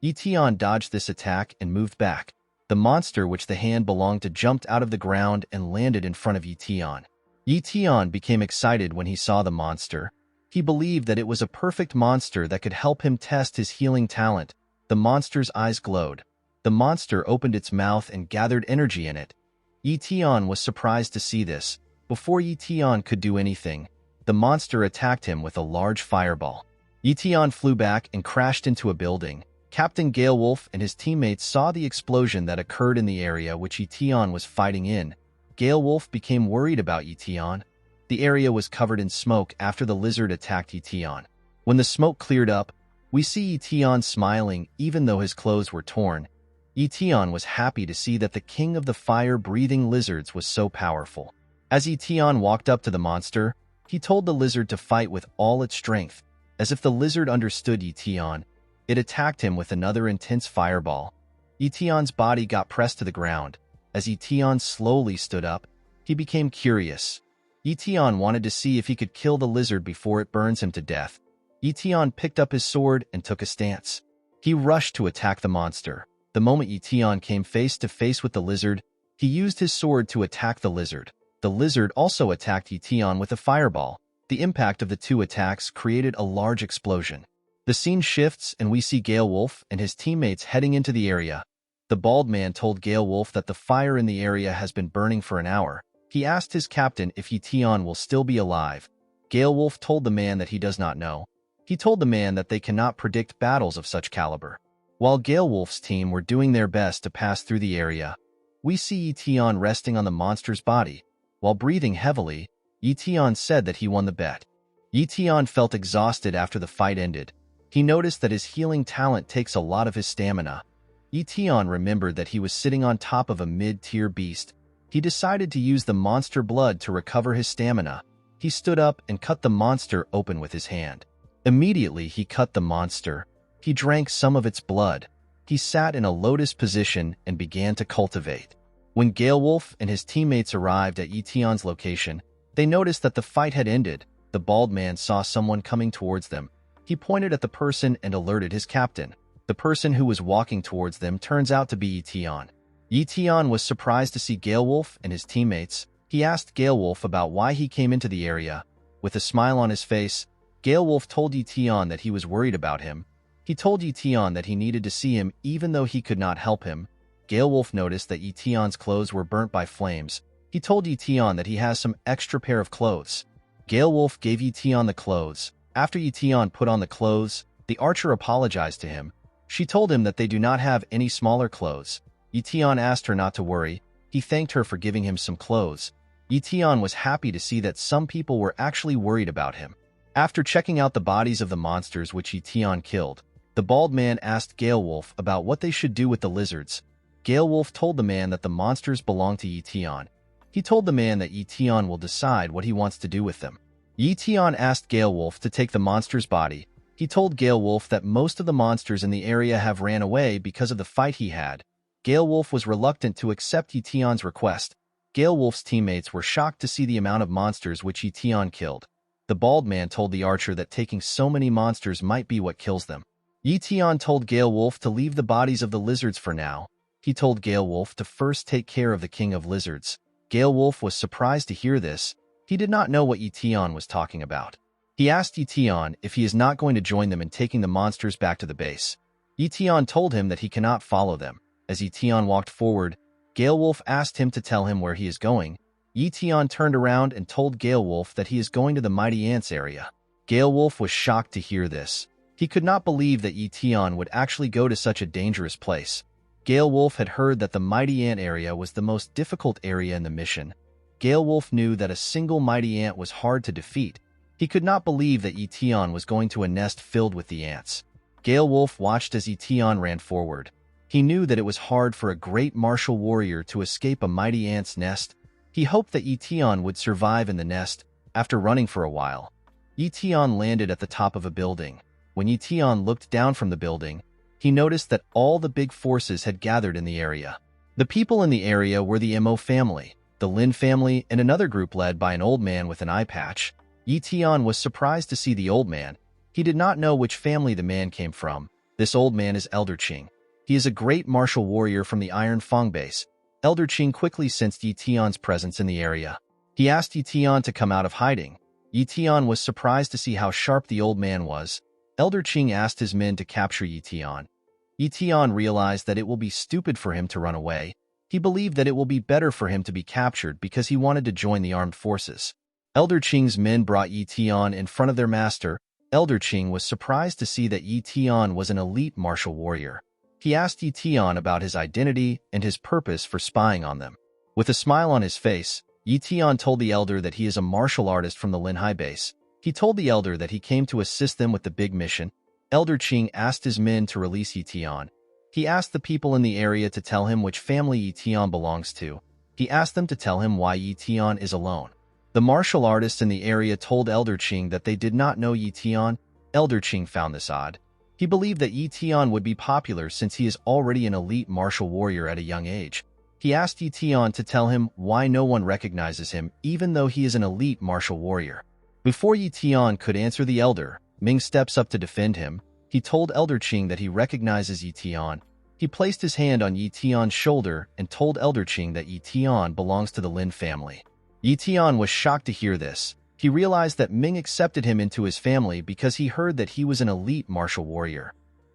Ye Tian dodged this attack and moved back. The monster which the hand belonged to jumped out of the ground and landed in front of Ye Tian. Ye Tian became excited when he saw the monster. He believed that it was a perfect monster that could help him test his healing talent. The monster's eyes glowed. The monster opened its mouth and gathered energy in it. Ye Tian was surprised to see this. Before Ye Tian could do anything, the monster attacked him with a large fireball. Ye Tian flew back and crashed into a building. Captain Galewolf and his teammates saw the explosion that occurred in the area which Ye Tian was fighting in. Galewolf became worried about Ye Tian. The area was covered in smoke after the lizard attacked Ye Tian. When the smoke cleared up, we see Ye Tian smiling even though his clothes were torn. Ye Tian was happy to see that the king of the fire-breathing lizards was so powerful. As Ye Tian walked up to the monster, he told the lizard to fight with all its strength. As if the lizard understood Ye Tian, it attacked him with another intense fireball. Ye Tian's body got pressed to the ground. As Ye Tian slowly stood up, he became curious. Ye Tian wanted to see if he could kill the lizard before it burns him to death. Ye Tian picked up his sword and took a stance. He rushed to attack the monster. The moment Ye Tian came face to face with the lizard, he used his sword to attack the lizard. The lizard also attacked Ye Tian with a fireball. The impact of the two attacks created a large explosion. The scene shifts and we see Gale Wolf and his teammates heading into the area. The bald man told Gale Wolf that the fire in the area has been burning for an hour. He asked his captain if Ye Tian will still be alive. Gale Wolf told the man that he does not know. He told the man that they cannot predict battles of such caliber. While Gale Wolf's team were doing their best to pass through the area, we see Ye Tian resting on the monster's body. While breathing heavily, Ye Tian said that he won the bet. Ye Tian felt exhausted after the fight ended. He noticed that his healing talent takes a lot of his stamina. Ye Tian remembered that he was sitting on top of a mid-tier beast. He decided to use the monster blood to recover his stamina. He stood up and cut the monster open with his hand. Immediately, he cut the monster. He drank some of its blood. He sat in a lotus position and began to cultivate. When Gale Wolf and his teammates arrived at Ye Tian's location, they noticed that the fight had ended. The bald man saw someone coming towards them. He pointed at the person and alerted his captain. The person who was walking towards them turns out to be Ye Tian. Ye Tian was surprised to see Gale Wolf and his teammates. He asked Gale Wolf about why he came into the area. With a smile on his face, Gale Wolf told Ye Tian that he was worried about him. He told Ye Tian that he needed to see him even though he could not help him. Gale Wolf noticed that Ye Tian's clothes were burnt by flames. He told Ye Tian that he has some extra pair of clothes. Gale Wolf gave Ye Tian the clothes. After Ye Tian put on the clothes, the archer apologized to him. She told him that they do not have any smaller clothes. Ye Tian asked her not to worry. He thanked her for giving him some clothes. Ye Tian was happy to see that some people were actually worried about him. After checking out the bodies of the monsters which Ye Tian killed, the bald man asked Gale Wolf about what they should do with the lizards. Gale Wolf told the man that the monsters belong to Ye Tian. He told the man that Ye Tian will decide what he wants to do with them. Ye Tian asked Gale Wolf to take the monster's body. He told Gale Wolf that most of the monsters in the area have ran away because of the fight he had. Gale Wolf was reluctant to accept Ye Tian's request. Gale Wolf's teammates were shocked to see the amount of monsters which Ye Tian killed. The bald man told the archer that taking so many monsters might be what kills them. Ye Tian told Gale Wolf to leave the bodies of the lizards for now. He told Gale Wolf to first take care of the king of lizards. Gale Wolf was surprised to hear this. He did not know what Ye Tian was talking about. He asked Ye Tian if he is not going to join them in taking the monsters back to the base. Ye Tian told him that he cannot follow them. As Ye Tian walked forward, Gale Wolf asked him to tell him where he is going. Ye Tian turned around and told Gale Wolf that he is going to the Mighty Ants area. Gale Wolf was shocked to hear this. He could not believe that Ye Tian would actually go to such a dangerous place. Gale Wolf had heard that the Mighty Ant area was the most difficult area in the mission. Gale Wolf knew that a single Mighty Ant was hard to defeat. He could not believe that Ye Tian was going to a nest filled with the ants. Gale Wolf watched as Ye Tian ran forward. He knew that it was hard for a great martial warrior to escape a mighty ant's nest. He hoped that Ye Tian would survive in the nest. After running for a while, Ye Tian landed at the top of a building. When Ye Tian looked down from the building, he noticed that all the big forces had gathered in the area. The people in the area were the Mo family, the Lin family, and another group led by an old man with an eye patch. Ye Tian was surprised to see the old man. He did not know which family the man came from. This old man is Elder Qing. He is a great martial warrior from the Iron Fang base. Elder Qing quickly sensed Ye Tian's presence in the area. He asked Ye Tian to come out of hiding. Ye Tian was surprised to see how sharp the old man was. Elder Qing asked his men to capture Ye Tian. Ye Tian realized that it will be stupid for him to run away. He believed that it will be better for him to be captured because he wanted to join the armed forces. Elder Qing's men brought Ye Tian in front of their master. Elder Qing was surprised to see that Ye Tian was an elite martial warrior. He asked Ye Tian about his identity and his purpose for spying on them. With a smile on his face, Ye Tian told the elder that he is a martial artist from the Linhai base. He told the elder that he came to assist them with the big mission. Elder Qing asked his men to release Ye Tian. He asked the people in the area to tell him which family Ye Tian belongs to. He asked them to tell him why Ye Tian is alone. The martial artists in the area told Elder Qing that they did not know Ye Tian. Elder Qing found this odd. He believed that Ye Tian would be popular since he is already an elite martial warrior at a young age. He asked Ye Tian to tell him why no one recognizes him even though he is an elite martial warrior. Before Ye Tian could answer the elder, Ming steps up to defend him. He told Elder Qing that he recognizes Ye Tian. He placed his hand on Ye Tian's shoulder and told Elder Qing that Ye Tian belongs to the Lin family. Ye Tian was shocked to hear this. He realized that Ming accepted him into his family because he heard that he was an elite martial warrior.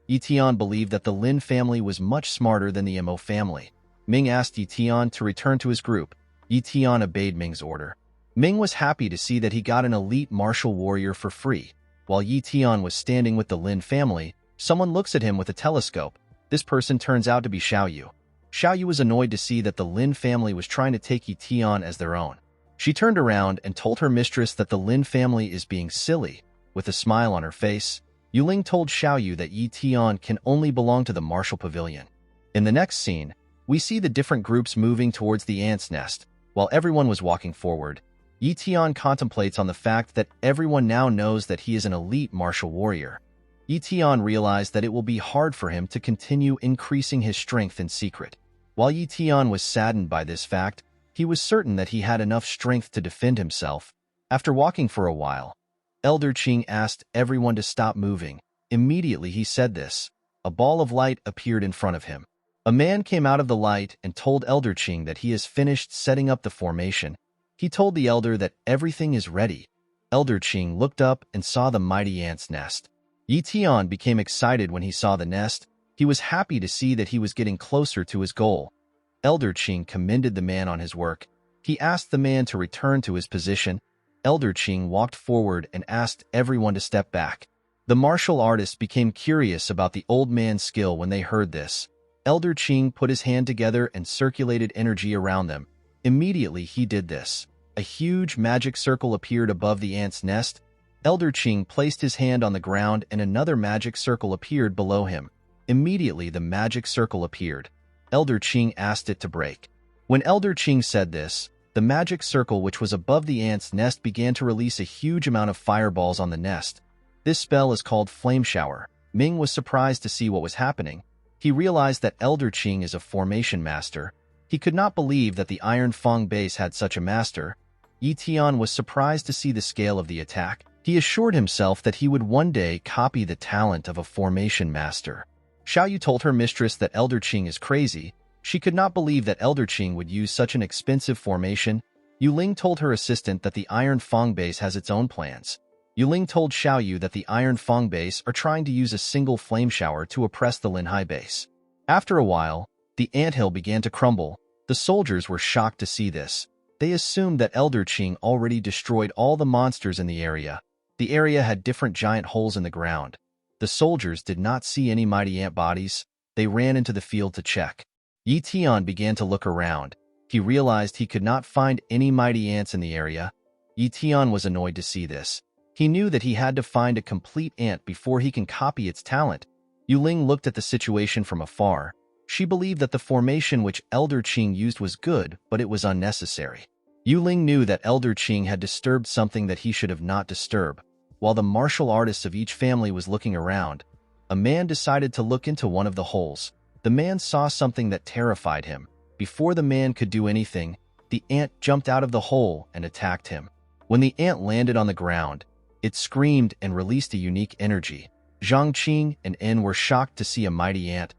Ye Tian believed that the Lin family was much smarter than the Mo family. Ming asked Ye Tian to return to his group. Ye Tian obeyed Ming's order. Ming was happy to see that he got an elite martial warrior for free. While Ye Tian was standing with the Lin family, someone looks at him with a telescope. This person turns out to be Xiao Yu. Xiao Yu was annoyed to see that the Lin family was trying to take Ye Tian as their own. She turned around and told her mistress that the Lin family is being silly. With a smile on her face, Yuling told Xiao Yu that Ye Tian can only belong to the martial pavilion. In the next scene, we see the different groups moving towards the ant's nest. While everyone was walking forward, Ye Tian contemplates on the fact that everyone now knows that he is an elite martial warrior. Ye Tian realized that it will be hard for him to continue increasing his strength in secret. While Ye Tian was saddened by this fact, he was certain that he had enough strength to defend himself. After walking for a while, Elder Qing asked everyone to stop moving. Immediately he said this. A ball of light appeared in front of him. A man came out of the light and told Elder Qing that he has finished setting up the formation. He told the elder that everything is ready. Elder Qing looked up and saw the mighty ant's nest. Ye Tian became excited when he saw the nest. He was happy to see that he was getting closer to his goal. Elder Qing commended the man on his work. He asked the man to return to his position. Elder Qing walked forward and asked everyone to step back. The martial artists became curious about the old man's skill when they heard this. Elder Qing put his hand together and circulated energy around them. Immediately he did this. A huge magic circle appeared above the ant's nest. Elder Qing placed his hand on the ground and another magic circle appeared below him. Immediately the magic circle appeared. Elder Qing asked it to break. When Elder Qing said this, the magic circle which was above the ant's nest began to release a huge amount of fireballs on the nest. This spell is called Flame Shower. Ming was surprised to see what was happening. He realized that Elder Qing is a formation master. He could not believe that the Iron Fang base had such a master. Ye Tian was surprised to see the scale of the attack. He assured himself that he would one day copy the talent of a formation master. Xiao Yu told her mistress that Elder Qing is crazy. She could not believe that Elder Qing would use such an expensive formation. Yuling told her assistant that the Iron Fang base has its own plans. Yuling told Xiao Yu that the Iron Fang base are trying to use a single flame shower to oppress the Linhai base. After a while, the anthill began to crumble. The soldiers were shocked to see this. They assumed that Elder Qing already destroyed all the monsters in the area. The area had different giant holes in the ground. The soldiers did not see any mighty ant bodies. They ran into the field to check. Ye Tian began to look around. He realized he could not find any mighty ants in the area. Ye Tian was annoyed to see this. He knew that he had to find a complete ant before he can copy its talent. Yuling looked at the situation from afar. She believed that the formation which Elder Qing used was good, but it was unnecessary. Yuling knew that Elder Qing had disturbed something that he should have not disturbed. While the martial artists of each family was looking around, a man decided to look into one of the holes. The man saw something that terrified him. Before the man could do anything, the ant jumped out of the hole and attacked him. When the ant landed on the ground, it screamed and released a unique energy. Zhang Qing and En were shocked to see a mighty ant.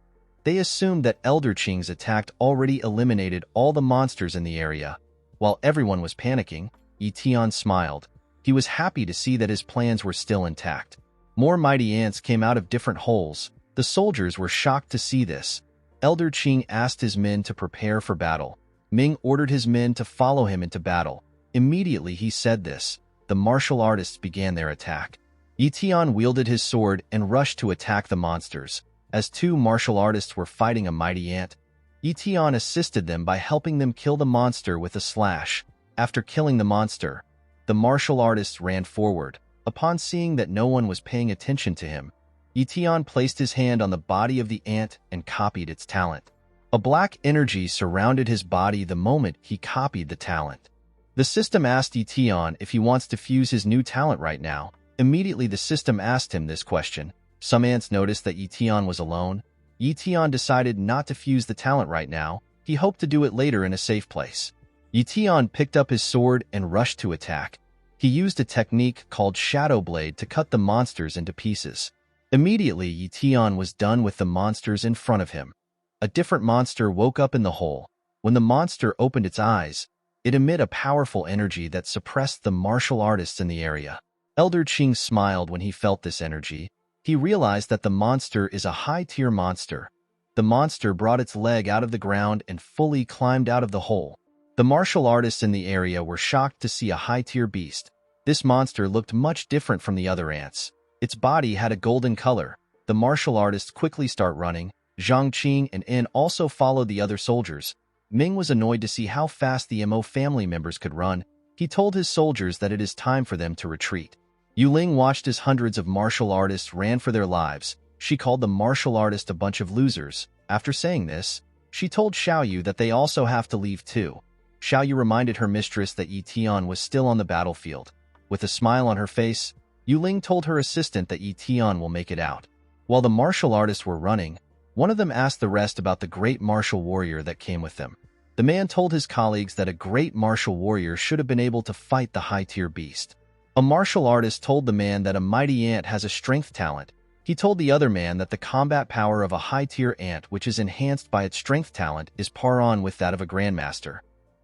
They assumed that Elder Qing's attack already eliminated all the monsters in the area. While everyone was panicking, Ye Tian smiled. He was happy to see that his plans were still intact. More mighty ants came out of different holes. The soldiers were shocked to see this. Elder Qing asked his men to prepare for battle. Ming ordered his men to follow him into battle. Immediately he said this. The martial artists began their attack. Ye Tian wielded his sword and rushed to attack the monsters. As two martial artists were fighting a mighty ant, Ye Tian assisted them by helping them kill the monster with a slash. After killing the monster, the martial artists ran forward. Upon seeing that no one was paying attention to him, Ye Tian placed his hand on the body of the ant and copied its talent. A black energy surrounded his body the moment he copied the talent. The system asked Ye Tian if he wants to fuse his new talent right now. Immediately the system asked him this question. Some ants noticed that Ye Tian was alone. Ye Tian decided not to fuse the talent right now. He hoped to do it later in a safe place. Ye Tian picked up his sword and rushed to attack. He used a technique called Shadow Blade to cut the monsters into pieces. Immediately, Ye Tian was done with the monsters in front of him. A different monster woke up in the hole. When the monster opened its eyes, it emitted a powerful energy that suppressed the martial artists in the area. Elder Qing smiled when he felt this energy. He realized that the monster is a high-tier monster. The monster brought its leg out of the ground and fully climbed out of the hole. The martial artists in the area were shocked to see a high-tier beast. This monster looked much different from the other ants. Its body had a golden color. The martial artists quickly start running. Zhang Qing and In also followed the other soldiers. Ming was annoyed to see how fast the Mo family members could run. He told his soldiers that it is time for them to retreat. Yu Ling watched as hundreds of martial artists ran for their lives. She called the martial artists a bunch of losers. After saying this, she told Xiaoyu that they also have to leave too. Xiaoyu reminded her mistress that Ye Tian was still on the battlefield. With a smile on her face, Yu Ling told her assistant that Ye Tian will make it out. While the martial artists were running, one of them asked the rest about the great martial warrior that came with them. The man told his colleagues that a great martial warrior should have been able to fight the high-tier beast. A martial artist told the man that a mighty ant has a strength talent. He told the other man that the combat power of a high-tier ant, which is enhanced by its strength talent, is par on with that of a grandmaster.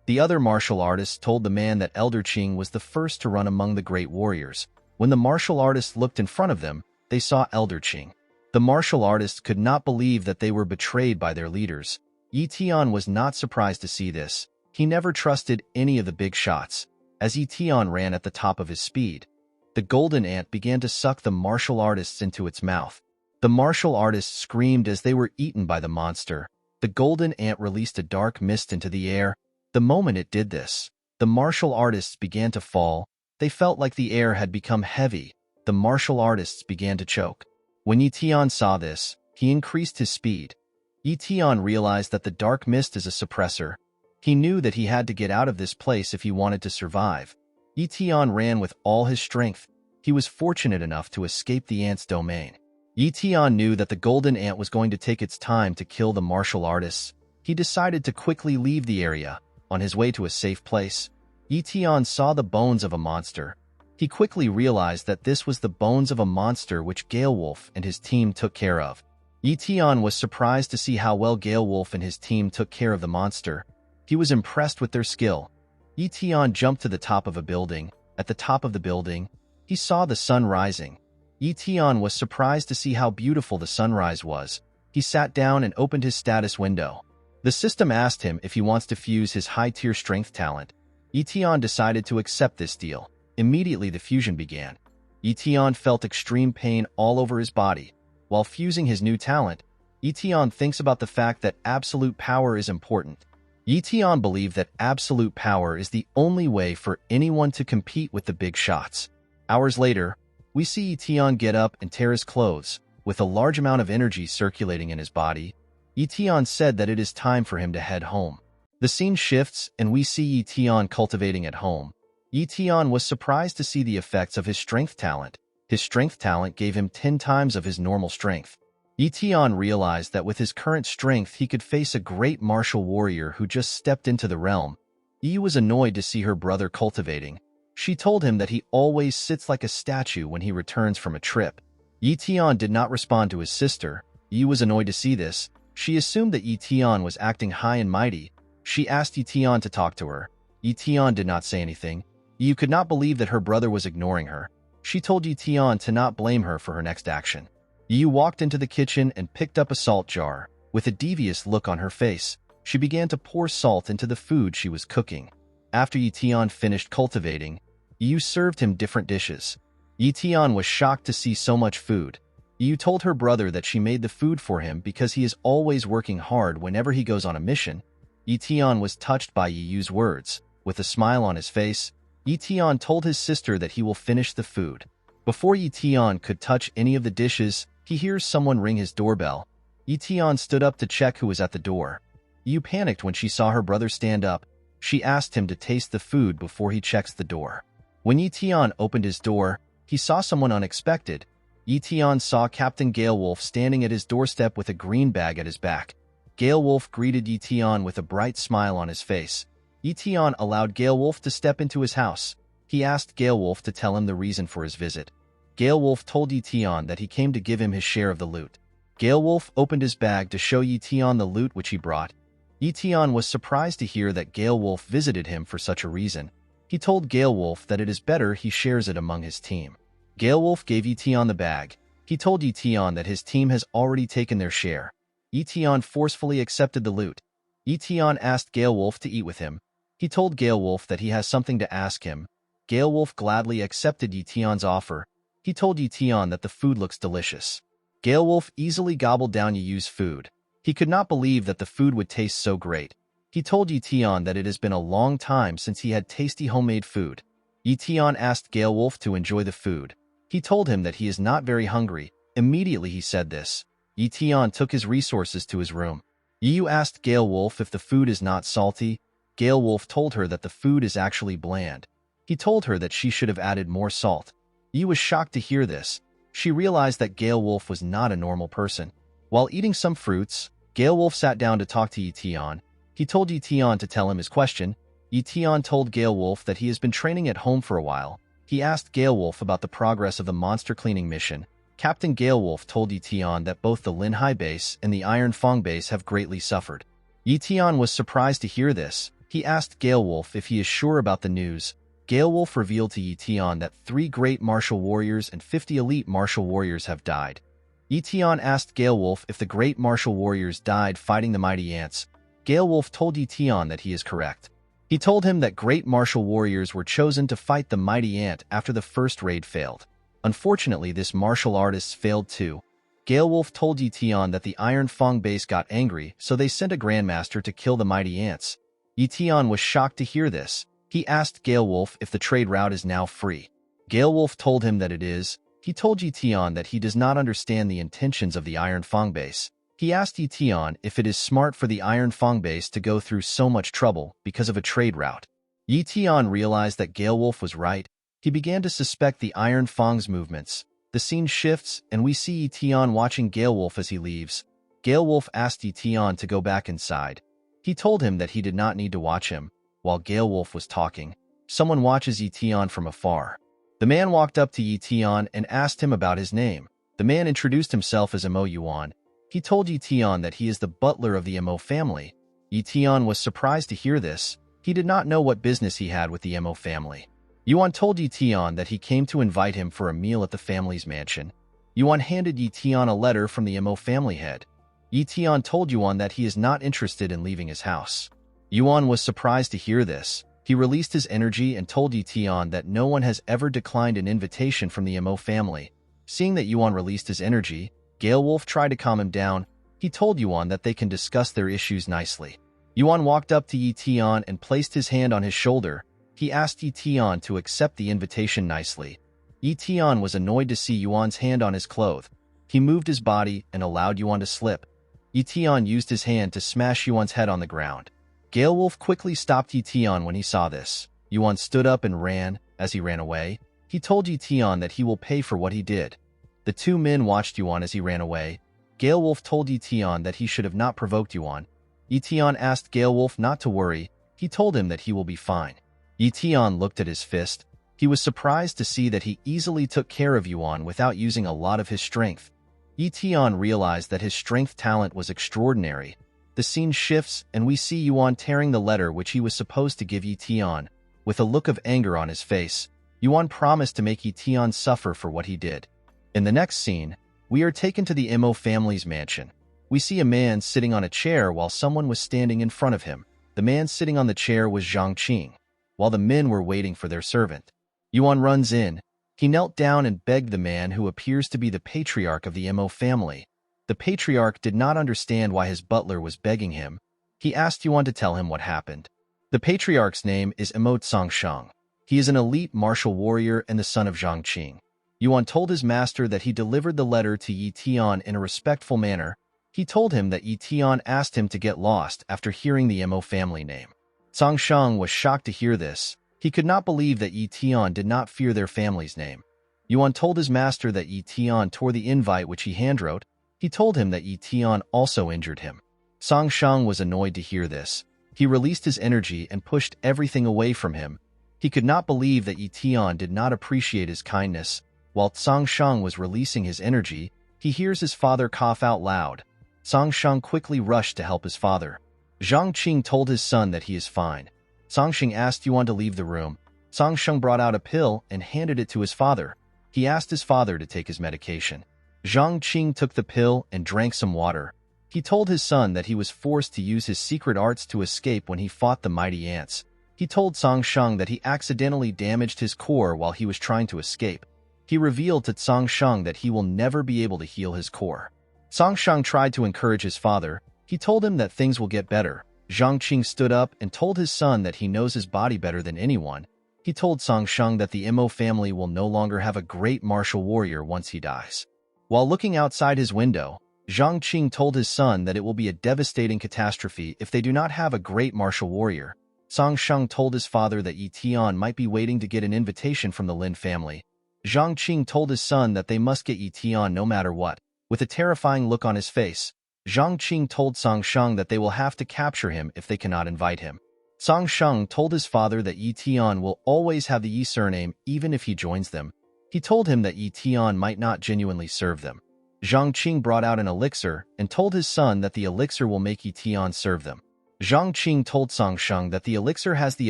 The other martial artist told the man that Elder Qing was the first to run among the great warriors. When the martial artists looked in front of them, they saw Elder Qing. The martial artists could not believe that they were betrayed by their leaders. Ye Tian was not surprised to see this. He never trusted any of the big shots. As Ye Tian ran at the top of his speed, the golden ant began to suck the martial artists into its mouth. The martial artists screamed as they were eaten by the monster. The golden ant released a dark mist into the air. The moment it did this, the martial artists began to fall. They felt like the air had become heavy. The martial artists began to choke. When Ye Tian saw this, he increased his speed. Ye Tian realized that the dark mist is a suppressor. He knew that he had to get out of this place if he wanted to survive. Ye Tian ran with all his strength. He was fortunate enough to escape the ant's domain. Ye Tian knew that the golden ant was going to take its time to kill the martial artists. He decided to quickly leave the area. On his way to a safe place, Ye Tian saw the bones of a monster. He quickly realized that this was the bones of a monster which Galewolf and his team took care of. Ye Tian was surprised to see how well Galewolf and his team took care of the monster. He was impressed with their skill. Ye Tian jumped to the top of a building. At the top of the building, he saw the sun rising. Ye Tian was surprised to see how beautiful the sunrise was. He sat down and opened his status window. The system asked him if he wants to fuse his high-tier strength talent. Ye Tian decided to accept this deal. Immediately the fusion began. Ye Tian felt extreme pain all over his body. While fusing his new talent, Ye Tian thinks about the fact that absolute power is important. Ye Tian believed that absolute power is the only way for anyone to compete with the big shots. Hours later, we see Ye Tian get up and tear his clothes. With a large amount of energy circulating in his body, Ye Tian said that it is time for him to head home. The scene shifts and we see Ye Tian cultivating at home. Ye Tian was surprised to see the effects of his strength talent. His strength talent gave him 10 times of his normal strength. Ye Tian realized that with his current strength he could face a great martial warrior who just stepped into the realm. Yi was annoyed to see her brother cultivating. She told him that he always sits like a statue when he returns from a trip. Ye Tian did not respond to his sister. Yi was annoyed to see this. She assumed that Ye Tian was acting high and mighty. She asked Ye Tian to talk to her. Ye Tian did not say anything. Yi could not believe that her brother was ignoring her. She told Ye Tian to not blame her for her next action. Yi walked into the kitchen and picked up a salt jar. With a devious look on her face, she began to pour salt into the food she was cooking. After Ye Tian finished cultivating, Yi served him different dishes. Ye Tian was shocked to see so much food. Yi told her brother that she made the food for him because he is always working hard whenever he goes on a mission. Ye Tian was touched by Yi's words. With a smile on his face, Ye Tian told his sister that he will finish the food. Before Ye Tian could touch any of the dishes, he hears someone ring his doorbell. Ye Tian stood up to check who was at the door. Yu panicked when she saw her brother stand up. She asked him to taste the food before he checks the door. When Ye Tian opened his door, he saw someone unexpected. Ye Tian saw Captain Galewolf standing at his doorstep with a green bag at his back. Galewolf greeted Ye Tian with a bright smile on his face. Ye Tian allowed Galewolf to step into his house. He asked Galewolf to tell him the reason for his visit. Gale Wolf told Ye Tian that he came to give him his share of the loot. Gale Wolf opened his bag to show Ye Tian the loot which he brought. Ye Tian was surprised to hear that Gale Wolf visited him for such a reason. He told Gale Wolf that it is better he shares it among his team. Gale Wolf gave Ye Tian the bag. He told Ye Tian that his team has already taken their share. Ye Tian forcefully accepted the loot. Ye Tian asked Gale Wolf to eat with him. He told Gale Wolf that he has something to ask him. Gale Wolf gladly accepted Ye Tian's offer. He told Ye Tian that the food looks delicious. Gale Wolf easily gobbled down Ye Yu's food. He could not believe that the food would taste so great. He told Ye Tian that it has been a long time since he had tasty homemade food. Ye Tian asked Gale Wolf to enjoy the food. He told him that he is not very hungry. Immediately he said this. Ye Tian took his resources to his room. Ye Yu asked Gale Wolf if the food is not salty. Gale Wolf told her that the food is actually bland. He told her that she should have added more salt. Ye was shocked to hear this. She realized that Gale Wolf was not a normal person. While eating some fruits, Gale Wolf sat down to talk to Ye Tian. He told Ye Tian to tell him his question. Ye Tian told Gale Wolf that he has been training at home for a while. He asked Gale Wolf about the progress of the monster cleaning mission. Captain Gale Wolf told Ye Tian that both the Lin Hai base and the Iron Fang base have greatly suffered. Ye Tian was surprised to hear this. He asked Gale Wolf if he is sure about the news. Gale Wolf revealed to Ye Tian that 3 great martial warriors and 50 elite martial warriors have died. Ye Tian asked Gale Wolf if the great martial warriors died fighting the mighty ants. Gale Wolf told Ye Tian that he is correct. He told him that great martial warriors were chosen to fight the mighty ant after the first raid failed. Unfortunately, this martial artist failed too. Gale Wolf told Ye Tian that the Iron Fang base got angry, so they sent a grandmaster to kill the mighty ants. Ye Tian was shocked to hear this. He asked Gale Wolf if the trade route is now free. Gale Wolf told him that it is. He told Ye Tian that he does not understand the intentions of the Iron Fang base. He asked Ye Tian if it is smart for the Iron Fang base to go through so much trouble because of a trade route. Ye Tian realized that Gale Wolf was right. He began to suspect the Iron Fang's movements. The scene shifts, and we see Ye Tian watching Gale Wolf as he leaves. Gale Wolf asked Ye Tian to go back inside. He told him that he did not need to watch him. While Gale Wolf was talking, someone watches Ye Tian from afar. The man walked up to Ye Tian and asked him about his name. The man introduced himself as Mo Yuan. He told Ye Tian that he is the butler of the Mo family. Ye Tian was surprised to hear this. He did not know what business he had with the Mo family. Yuan told Ye Tian that he came to invite him for a meal at the family's mansion. Yuan handed Ye Tian a letter from the Mo family head. Ye Tian told Yuan that he is not interested in leaving his house. Yuan was surprised to hear this. He released his energy and told Ye Tian that no one has ever declined an invitation from the Mo family. Seeing that Yuan released his energy, Gale Wolf tried to calm him down. He told Yuan that they can discuss their issues nicely. Yuan walked up to Ye Tian and placed his hand on his shoulder. He asked Ye Tian to accept the invitation nicely. Ye Tian was annoyed to see Yuan's hand on his clothes. He moved his body and allowed Yuan to slip. Ye Tian used his hand to smash Yuan's head on the ground. Gale Wolf quickly stopped Ye Tian when he saw this. Yuan stood up and ran. As he ran away, he told Ye Tian that he will pay for what he did. The 2 men watched Yuan as he ran away. Gale Wolf told Ye Tian that he should have not provoked Yuan. Ye Tian asked Gale Wolf not to worry. He told him that he will be fine. Ye Tian looked at his fist. He was surprised to see that he easily took care of Yuan without using a lot of his strength. Ye Tian realized that his strength talent was extraordinary. The scene shifts, and we see Yuan tearing the letter which he was supposed to give Ye Tian. With a look of anger on his face, Yuan promised to make Ye Tian suffer for what he did. In the next scene, we are taken to the Mo family's mansion. We see a man sitting on a chair while someone was standing in front of him. The man sitting on the chair was Zhang Qing. While the men were waiting for their servant, Yuan runs in. He knelt down and begged the man who appears to be the patriarch of the Mo family. The patriarch did not understand why his butler was begging him. He asked Yuan to tell him what happened. The patriarch's name is Mo Tsangsheng. He is an elite martial warrior and the son of Zhang Qing. Yuan told his master that he delivered the letter to Ye Tian in a respectful manner. He told him that Ye Tian asked him to get lost after hearing the Mo family name. Tsangsheng was shocked to hear this. He could not believe that Ye Tian did not fear their family's name. Yuan told his master that Ye Tian tore the invite which he handwrote. He told him that Ye Tian also injured him. Tsangsheng was annoyed to hear this. He released his energy and pushed everything away from him. He could not believe that Ye Tian did not appreciate his kindness. While Song Shang was releasing his energy, he hears his father cough out loud. Song Shang quickly rushed to help his father. Zhang Qing told his son that he is fine. Song Shang asked Yuan to leave the room. Song Shang brought out a pill and handed it to his father. He asked his father to take his medication. Zhang Qing took the pill and drank some water. He told his son that he was forced to use his secret arts to escape when he fought the mighty ants. He told Song Shang that he accidentally damaged his core while he was trying to escape. He revealed to Song Shang that he will never be able to heal his core. Song Shang tried to encourage his father. He told him that things will get better. Zhang Qing stood up and told his son that he knows his body better than anyone. He told Song Shang that the Mo family will no longer have a great martial warrior once he dies. While looking outside his window, Zhang Qing told his son that it will be a devastating catastrophe if they do not have a great martial warrior. Song Shang told his father that Ye Tian might be waiting to get an invitation from the Lin family. Zhang Qing told his son that they must get Ye Tian no matter what. With a terrifying look on his face, Zhang Qing told Song Shang that they will have to capture him if they cannot invite him. Song Shang told his father that Ye Tian will always have the Yi surname even if he joins them. He told him that Ye Tian might not genuinely serve them. Zhang Qing brought out an elixir and told his son that the elixir will make Ye Tian serve them. Zhang Qing told Song Shang that the elixir has the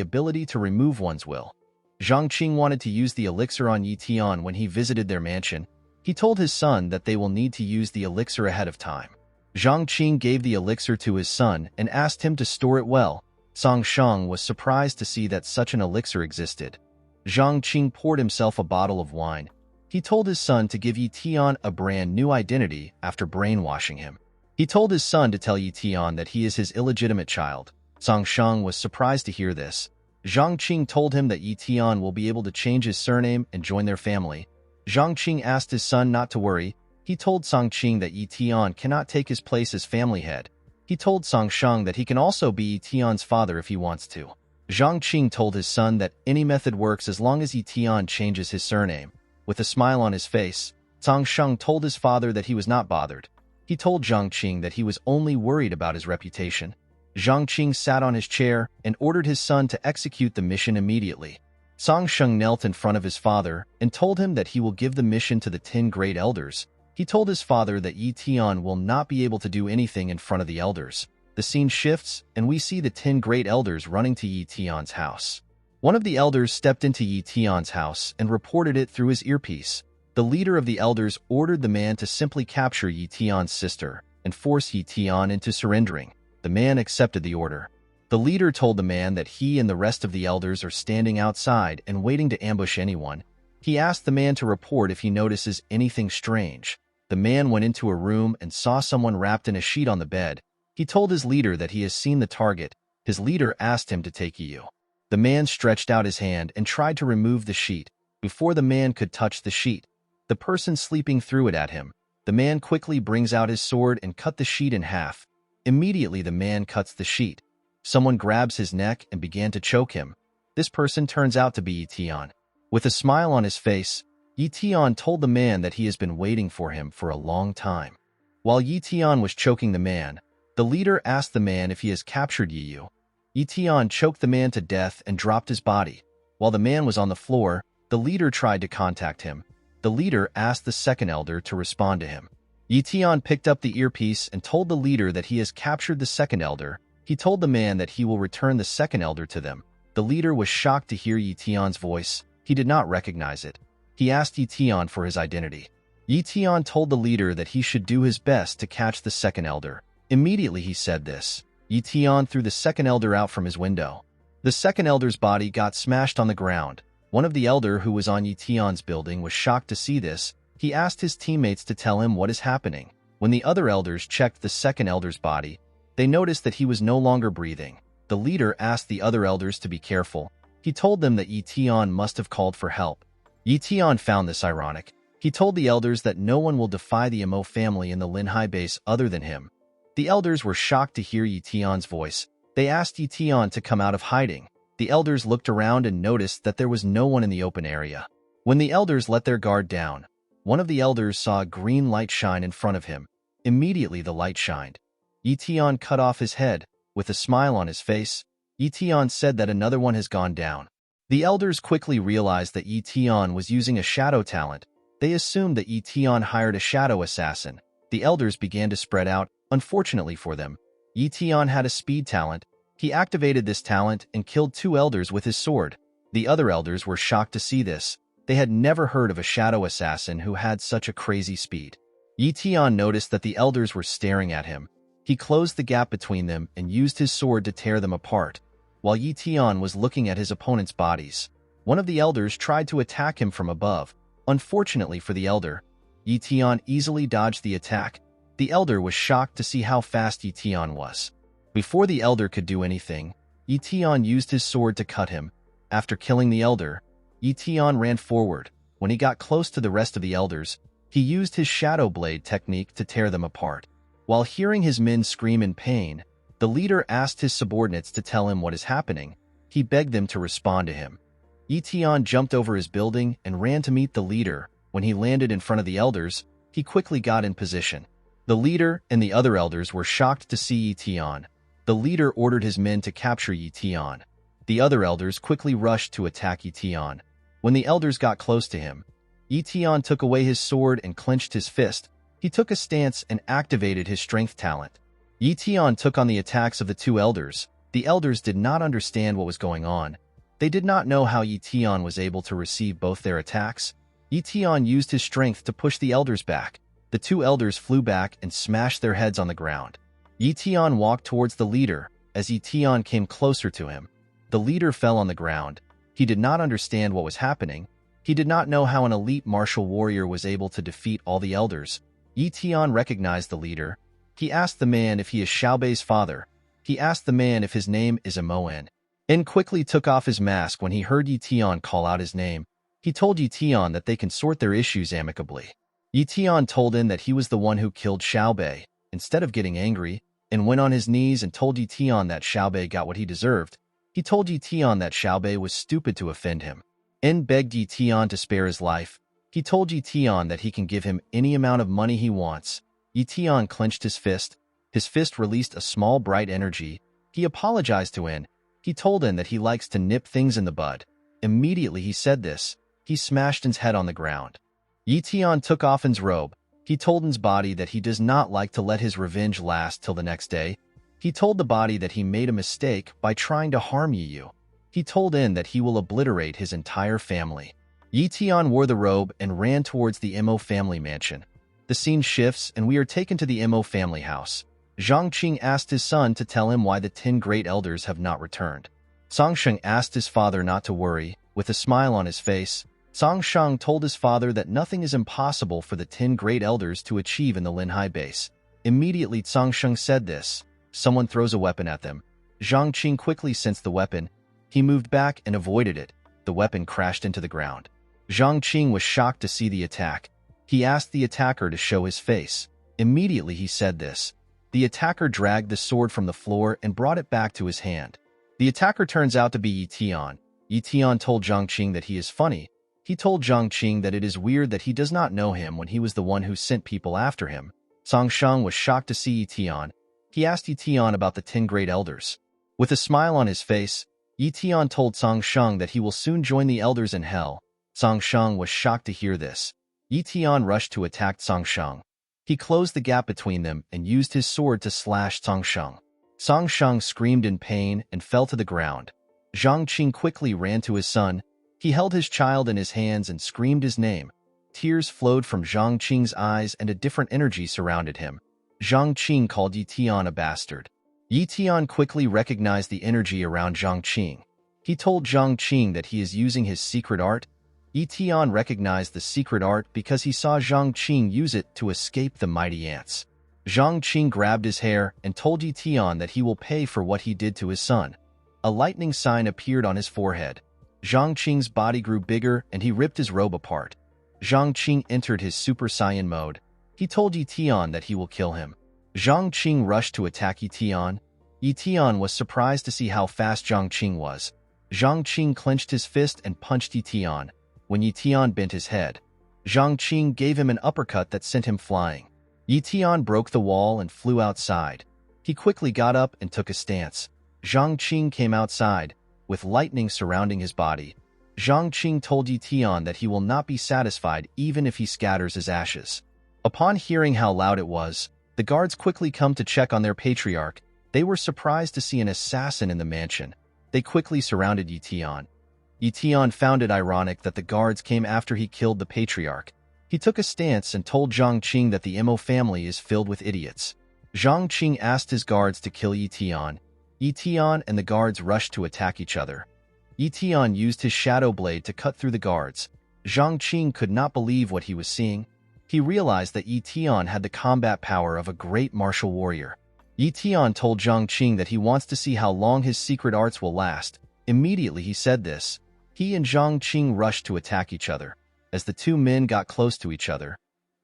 ability to remove one's will. Zhang Qing wanted to use the elixir on Ye Tian when he visited their mansion. He told his son that they will need to use the elixir ahead of time. Zhang Qing gave the elixir to his son and asked him to store it well. Song Shang was surprised to see that such an elixir existed. Zhang Qing poured himself a bottle of wine. He told his son to give Ye Tian a brand new identity after brainwashing him. He told his son to tell Ye Tian that he is his illegitimate child. Song Shang was surprised to hear this. Zhang Qing told him that Ye Tian will be able to change his surname and join their family. Zhang Qing asked his son not to worry. He told Song Qing that Ye Tian cannot take his place as family head. He told Song Shang that he can also be Ye Tian's father if he wants to. Zhang Qing told his son that any method works as long as Ye Tian changes his surname. With a smile on his face, Song Shang told his father that he was not bothered. He told Zhang Qing that he was only worried about his reputation. Zhang Qing sat on his chair and ordered his son to execute the mission immediately. Song Shang knelt in front of his father and told him that he will give the mission to the 10 great elders. He told his father that Ye Tian will not be able to do anything in front of the elders. The scene shifts, and we see the 10 great elders running to Ye Tian's house. One of the elders stepped into Ye Tian's house and reported it through his earpiece. The leader of the elders ordered the man to simply capture Ye Tian's sister and force Ye Tian into surrendering. The man accepted the order. The leader told the man that he and the rest of the elders are standing outside and waiting to ambush anyone. He asked the man to report if he notices anything strange. The man went into a room and saw someone wrapped in a sheet on the bed. He told his leader that he has seen the target. His leader asked him to take Yu. The man stretched out his hand and tried to remove the sheet. Before the man could touch the sheet, the person sleeping threw it at him. The man quickly brings out his sword and cut the sheet in half. Immediately the man cuts the sheet. Someone grabs his neck and began to choke him. This person turns out to be Ye Tian. With a smile on his face, Ye Tian told the man that he has been waiting for him for a long time. While Ye Tian was choking the man, the leader asked the man if he has captured Yu. Ye Tian choked the man to death and dropped his body. While the man was on the floor, the leader tried to contact him. The leader asked the second elder to respond to him. Ye Tian picked up the earpiece and told the leader that he has captured the second elder. He told the man that he will return the second elder to them. The leader was shocked to hear Ye Tian's voice. He did not recognize it. He asked Ye Tian for his identity. Ye Tian told the leader that he should do his best to catch the second elder. Immediately he said this. Ye Tian threw the second elder out from his window. The second elder's body got smashed on the ground. One of the elder who was on Ye Tian's building was shocked to see this. He asked his teammates to tell him what is happening. When the other elders checked the second elder's body, they noticed that he was no longer breathing. The leader asked the other elders to be careful. He told them that Ye Tian must have called for help. Ye Tian found this ironic. He told the elders that no one will defy the Mo family in the Linhai base other than him. The elders were shocked to hear Ye Tian's voice. They asked Ye Tian to come out of hiding. The elders looked around and noticed that there was no one in the open area. When the elders let their guard down, one of the elders saw a green light shine in front of him. Immediately the light shined. Ye Tian cut off his head. With a smile on his face, Ye Tian said that another one has gone down. The elders quickly realized that Ye Tian was using a shadow talent. They assumed that Ye Tian hired a shadow assassin. The elders began to spread out. Unfortunately for them, Ye Tian had a speed talent. He activated this talent and killed 2 elders with his sword. The other elders were shocked to see this. They had never heard of a shadow assassin who had such a crazy speed. Ye Tian noticed that the elders were staring at him. He closed the gap between them and used his sword to tear them apart. While Ye Tian was looking at his opponent's bodies, one of the elders tried to attack him from above. Unfortunately for the elder, Ye Tian easily dodged the attack. The elder was shocked to see how fast Ye Tian was. Before the elder could do anything, Ye Tian used his sword to cut him. After killing the elder, Ye Tian ran forward. When he got close to the rest of the elders, he used his shadow blade technique to tear them apart. While hearing his men scream in pain, the leader asked his subordinates to tell him what is happening. He begged them to respond to him. Ye Tian jumped over his building and ran to meet the leader. When he landed in front of the elders, he quickly got in position. The leader and the other elders were shocked to see Ye Tian. The leader ordered his men to capture Ye Tian. The other elders quickly rushed to attack Ye Tian. When the elders got close to him, Ye Tian took away his sword and clenched his fist. He took a stance and activated his strength talent. Ye Tian took on the attacks of the 2 elders. The elders did not understand what was going on. They did not know how Ye Tian was able to receive both their attacks. Ye Tian used his strength to push the elders back. The 2 elders flew back and smashed their heads on the ground. Ye Tian walked towards the leader. As Ye Tian came closer to him, the leader fell on the ground. He did not understand what was happening. He did not know how an elite martial warrior was able to defeat all the elders. Ye Tian recognized the leader. He asked the man if he is Xiaobei's father. He asked the man if his name is Moen. En quickly took off his mask when he heard Ye Tian call out his name. He told Ye Tian that they can sort their issues amicably. Ye Tian told him that he was the one who killed Xiaobei. Instead of getting angry, En went on his knees and told Ye Tian that Xiaobei got what he deserved. He told Ye Tian that Xiaobei was stupid to offend him. En begged Ye Tian to spare his life. He told Ye Tian that he can give him any amount of money he wants. Ye Tian clenched his fist. His fist released a small bright energy. He apologized to En. He told En that he likes to nip things in the bud. Immediately he said this, he smashed En's head on the ground. Ye Tian took off En's robe. He told En's body that he does not like to let his revenge last till the next day. He told the body that he made a mistake by trying to harm Yu. He told En that he will obliterate his entire family. Ye Tian wore the robe and ran towards the Mo family mansion. The scene shifts and we are taken to the Mo family house. Zhang Qing asked his son to tell him why the 10 great elders have not returned. Song Sheng asked his father not to worry. With a smile on his face, Song Sheng told his father that nothing is impossible for the 10 great elders to achieve in the Linhai base. Immediately Song Sheng said this. Someone throws a weapon at them. Zhang Qing quickly sensed the weapon. He moved back and avoided it. The weapon crashed into the ground. Zhang Qing was shocked to see the attack. He asked the attacker to show his face. Immediately he said this. The attacker dragged the sword from the floor and brought it back to his hand. The attacker turns out to be Ye Tian. Ye Tian told Zhang Qing that he is funny. He told Zhang Qing that it is weird that he does not know him when he was the one who sent people after him. Song Sheng was shocked to see Ye Tian. He asked Ye Tian about the 10 great elders. With a smile on his face, Ye Tian told Song Sheng that he will soon join the elders in hell. Song Sheng was shocked to hear this. Ye Tian rushed to attack Song Sheng. He closed the gap between them and used his sword to slash Song Sheng. Song Sheng screamed in pain and fell to the ground. Zhang Qing quickly ran to his son. He held his child in his hands and screamed his name. Tears flowed from Zhang Qing's eyes and a different energy surrounded him. Zhang Qing called Ye Tian a bastard. Ye Tian quickly recognized the energy around Zhang Qing. He told Zhang Qing that he is using his secret art. Ye Tian recognized the secret art because he saw Zhang Qing use it to escape the mighty ants. Zhang Qing grabbed his hair and told Ye Tian that he will pay for what he did to his son. A lightning sign appeared on his forehead. Zhang Qing's body grew bigger and he ripped his robe apart. Zhang Qing entered his Super Saiyan mode. He told Ye Tian that he will kill him. Zhang Qing rushed to attack Ye Tian. Ye Tian was surprised to see how fast Zhang Qing was. Zhang Qing clenched his fist and punched Ye Tian. When Ye Tian bent his head, Zhang Qing gave him an uppercut that sent him flying. Ye Tian broke the wall and flew outside. He quickly got up and took a stance. Zhang Qing came outside, with lightning surrounding his body. Zhang Qing told Ye Tian that he will not be satisfied even if he scatters his ashes. Upon hearing how loud it was, the guards quickly come to check on their patriarch. They were surprised to see an assassin in the mansion. They quickly surrounded Ye Tian. Ye Tian found it ironic that the guards came after he killed the patriarch. He took a stance and told Zhang Qing that the Mo family is filled with idiots. Zhang Qing asked his guards to kill Ye Tian. Ye Tian and the guards rushed to attack each other. Ye Tian used his shadow blade to cut through the guards. Zhang Qing could not believe what he was seeing. He realized that Ye Tian had the combat power of a great martial warrior. Ye Tian told Zhang Qing that he wants to see how long his secret arts will last. Immediately he said this. He and Zhang Qing rushed to attack each other. As the two men got close to each other,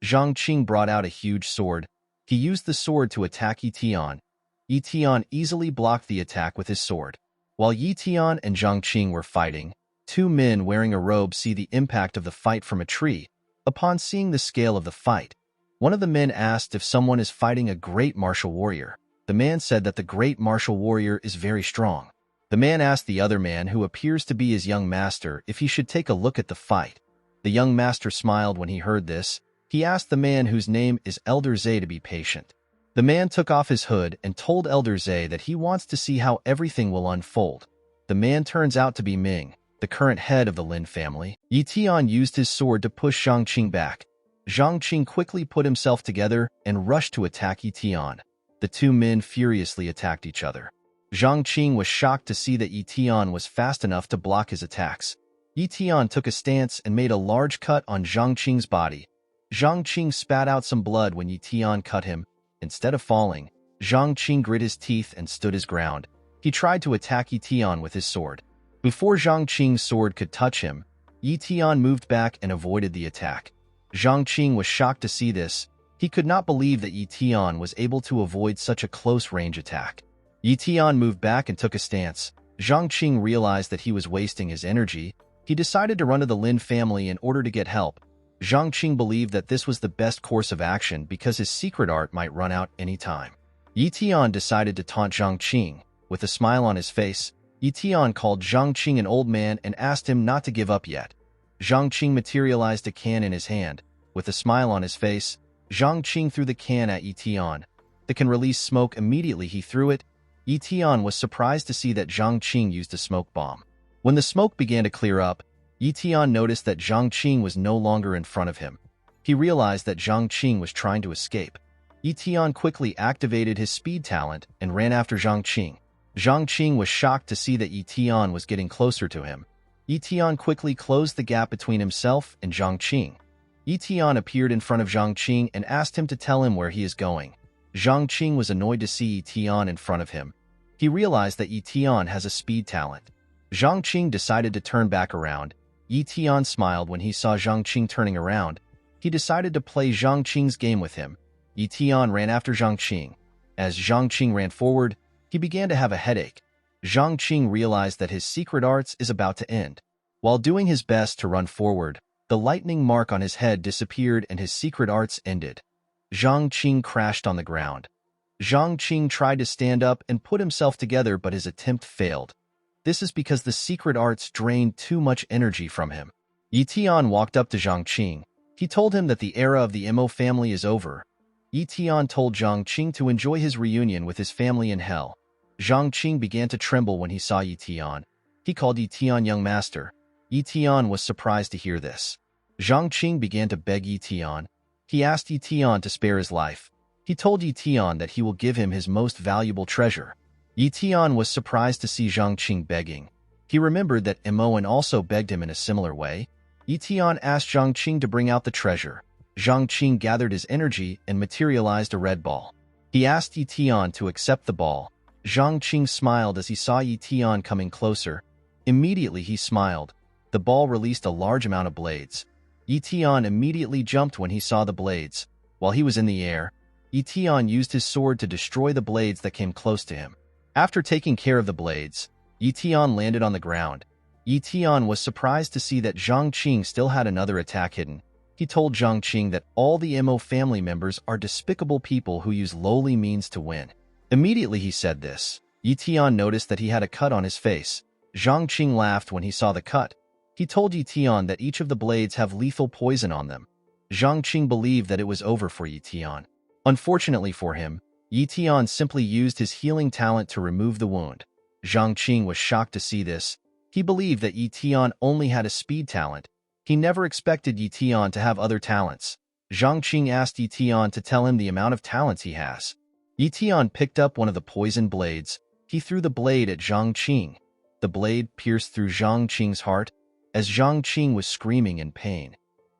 Zhang Qing brought out a huge sword. He used the sword to attack Ye Tian. Ye Tian easily blocked the attack with his sword. While Ye Tian and Zhang Qing were fighting, two men wearing a robe see the impact of the fight from a tree. Upon seeing the scale of the fight, one of the men asked if someone is fighting a great martial warrior. The man said that the great martial warrior is very strong. The man asked the other man, who appears to be his young master, if he should take a look at the fight. The young master smiled when he heard this. He asked the man, whose name is Elder Zhe, to be patient. The man took off his hood and told Elder Zhe that he wants to see how everything will unfold. The man turns out to be Ming, the current head of the Lin family. Ye Tian used his sword to push Zhang Qing back. Zhang Qing quickly put himself together and rushed to attack Ye Tian. The two men furiously attacked each other. Zhang Qing was shocked to see that Ye Tian was fast enough to block his attacks. Ye Tian took a stance and made a large cut on Zhang Qing's body. Zhang Qing spat out some blood when Ye Tian cut him. Instead of falling, Zhang Qing grit his teeth and stood his ground. He tried to attack Ye Tian with his sword. Before Zhang Qing's sword could touch him, Ye Tian moved back and avoided the attack. Zhang Qing was shocked to see this. He could not believe that Ye Tian was able to avoid such a close-range attack. Ye Tian moved back and took a stance. Zhang Qing realized that he was wasting his energy. He decided to run to the Lin family in order to get help. Zhang Qing believed that this was the best course of action because his secret art might run out any time. Ye Tian decided to taunt Zhang Qing. With a smile on his face, Ye Tian called Zhang Qing an old man and asked him not to give up yet. Zhang Qing materialized a can in his hand. With a smile on his face, Zhang Qing threw the can at Ye Tian. The can released smoke. Immediately he threw it. Ye Tian was surprised to see that Zhang Qing used a smoke bomb. When the smoke began to clear up, Ye Tian noticed that Zhang Qing was no longer in front of him. He realized that Zhang Qing was trying to escape. Ye Tian quickly activated his speed talent and ran after Zhang Qing. Zhang Qing was shocked to see that Ye Tian was getting closer to him. Ye Tian quickly closed the gap between himself and Zhang Qing. Ye Tian appeared in front of Zhang Qing and asked him to tell him where he is going. Zhang Qing was annoyed to see Ye Tian in front of him. He realized that Ye Tian has a speed talent. Zhang Qing decided to turn back around. Ye Tian smiled when he saw Zhang Qing turning around. He decided to play Zhang Qing's game with him. Ye Tian ran after Zhang Qing. As Zhang Qing ran forward, he began to have a headache. Zhang Qing realized that his secret arts is about to end. While doing his best to run forward, the lightning mark on his head disappeared and his secret arts ended. Zhang Qing crashed on the ground. Zhang Qing tried to stand up and put himself together, but his attempt failed. This is because the secret arts drained too much energy from him. Ye Tian walked up to Zhang Qing. He told him that the era of the Mo family is over. Ye Tian told Zhang Qing to enjoy his reunion with his family in hell. Zhang Qing began to tremble when he saw Ye Tian. He called Ye Tian young master. Ye Tian was surprised to hear this. Zhang Qing began to beg Ye Tian. He asked Ye Tian to spare his life. He told Ye Tian that he will give him his most valuable treasure. Ye Tian was surprised to see Zhang Qing begging. He remembered that Moan also begged him in a similar way. Ye Tian asked Zhang Qing to bring out the treasure. Zhang Qing gathered his energy and materialized a red ball. He asked Ye Tian to accept the ball. Zhang Qing smiled as he saw Ye Tian coming closer. Immediately he smiled. The ball released a large amount of blades. Ye Tian immediately jumped when he saw the blades. While he was in the air, Ye Tian used his sword to destroy the blades that came close to him. After taking care of the blades, Ye Tian landed on the ground. Ye Tian was surprised to see that Zhang Qing still had another attack hidden. He told Zhang Qing that all the Mo family members are despicable people who use lowly means to win. Immediately he said this. Ye Tian noticed that he had a cut on his face. Zhang Qing laughed when he saw the cut. He told Ye Tian that each of the blades have lethal poison on them. Zhang Qing believed that it was over for Ye Tian. Unfortunately for him, Ye Tian simply used his healing talent to remove the wound. Zhang Qing was shocked to see this. He believed that Ye Tian only had a speed talent. He never expected Ye Tian to have other talents. Zhang Qing asked Ye Tian to tell him the amount of talents he has. Ye Tian picked up one of the poison blades. He threw the blade at Zhang Qing. The blade pierced through Zhang Qing's heart as Zhang Qing was screaming in pain.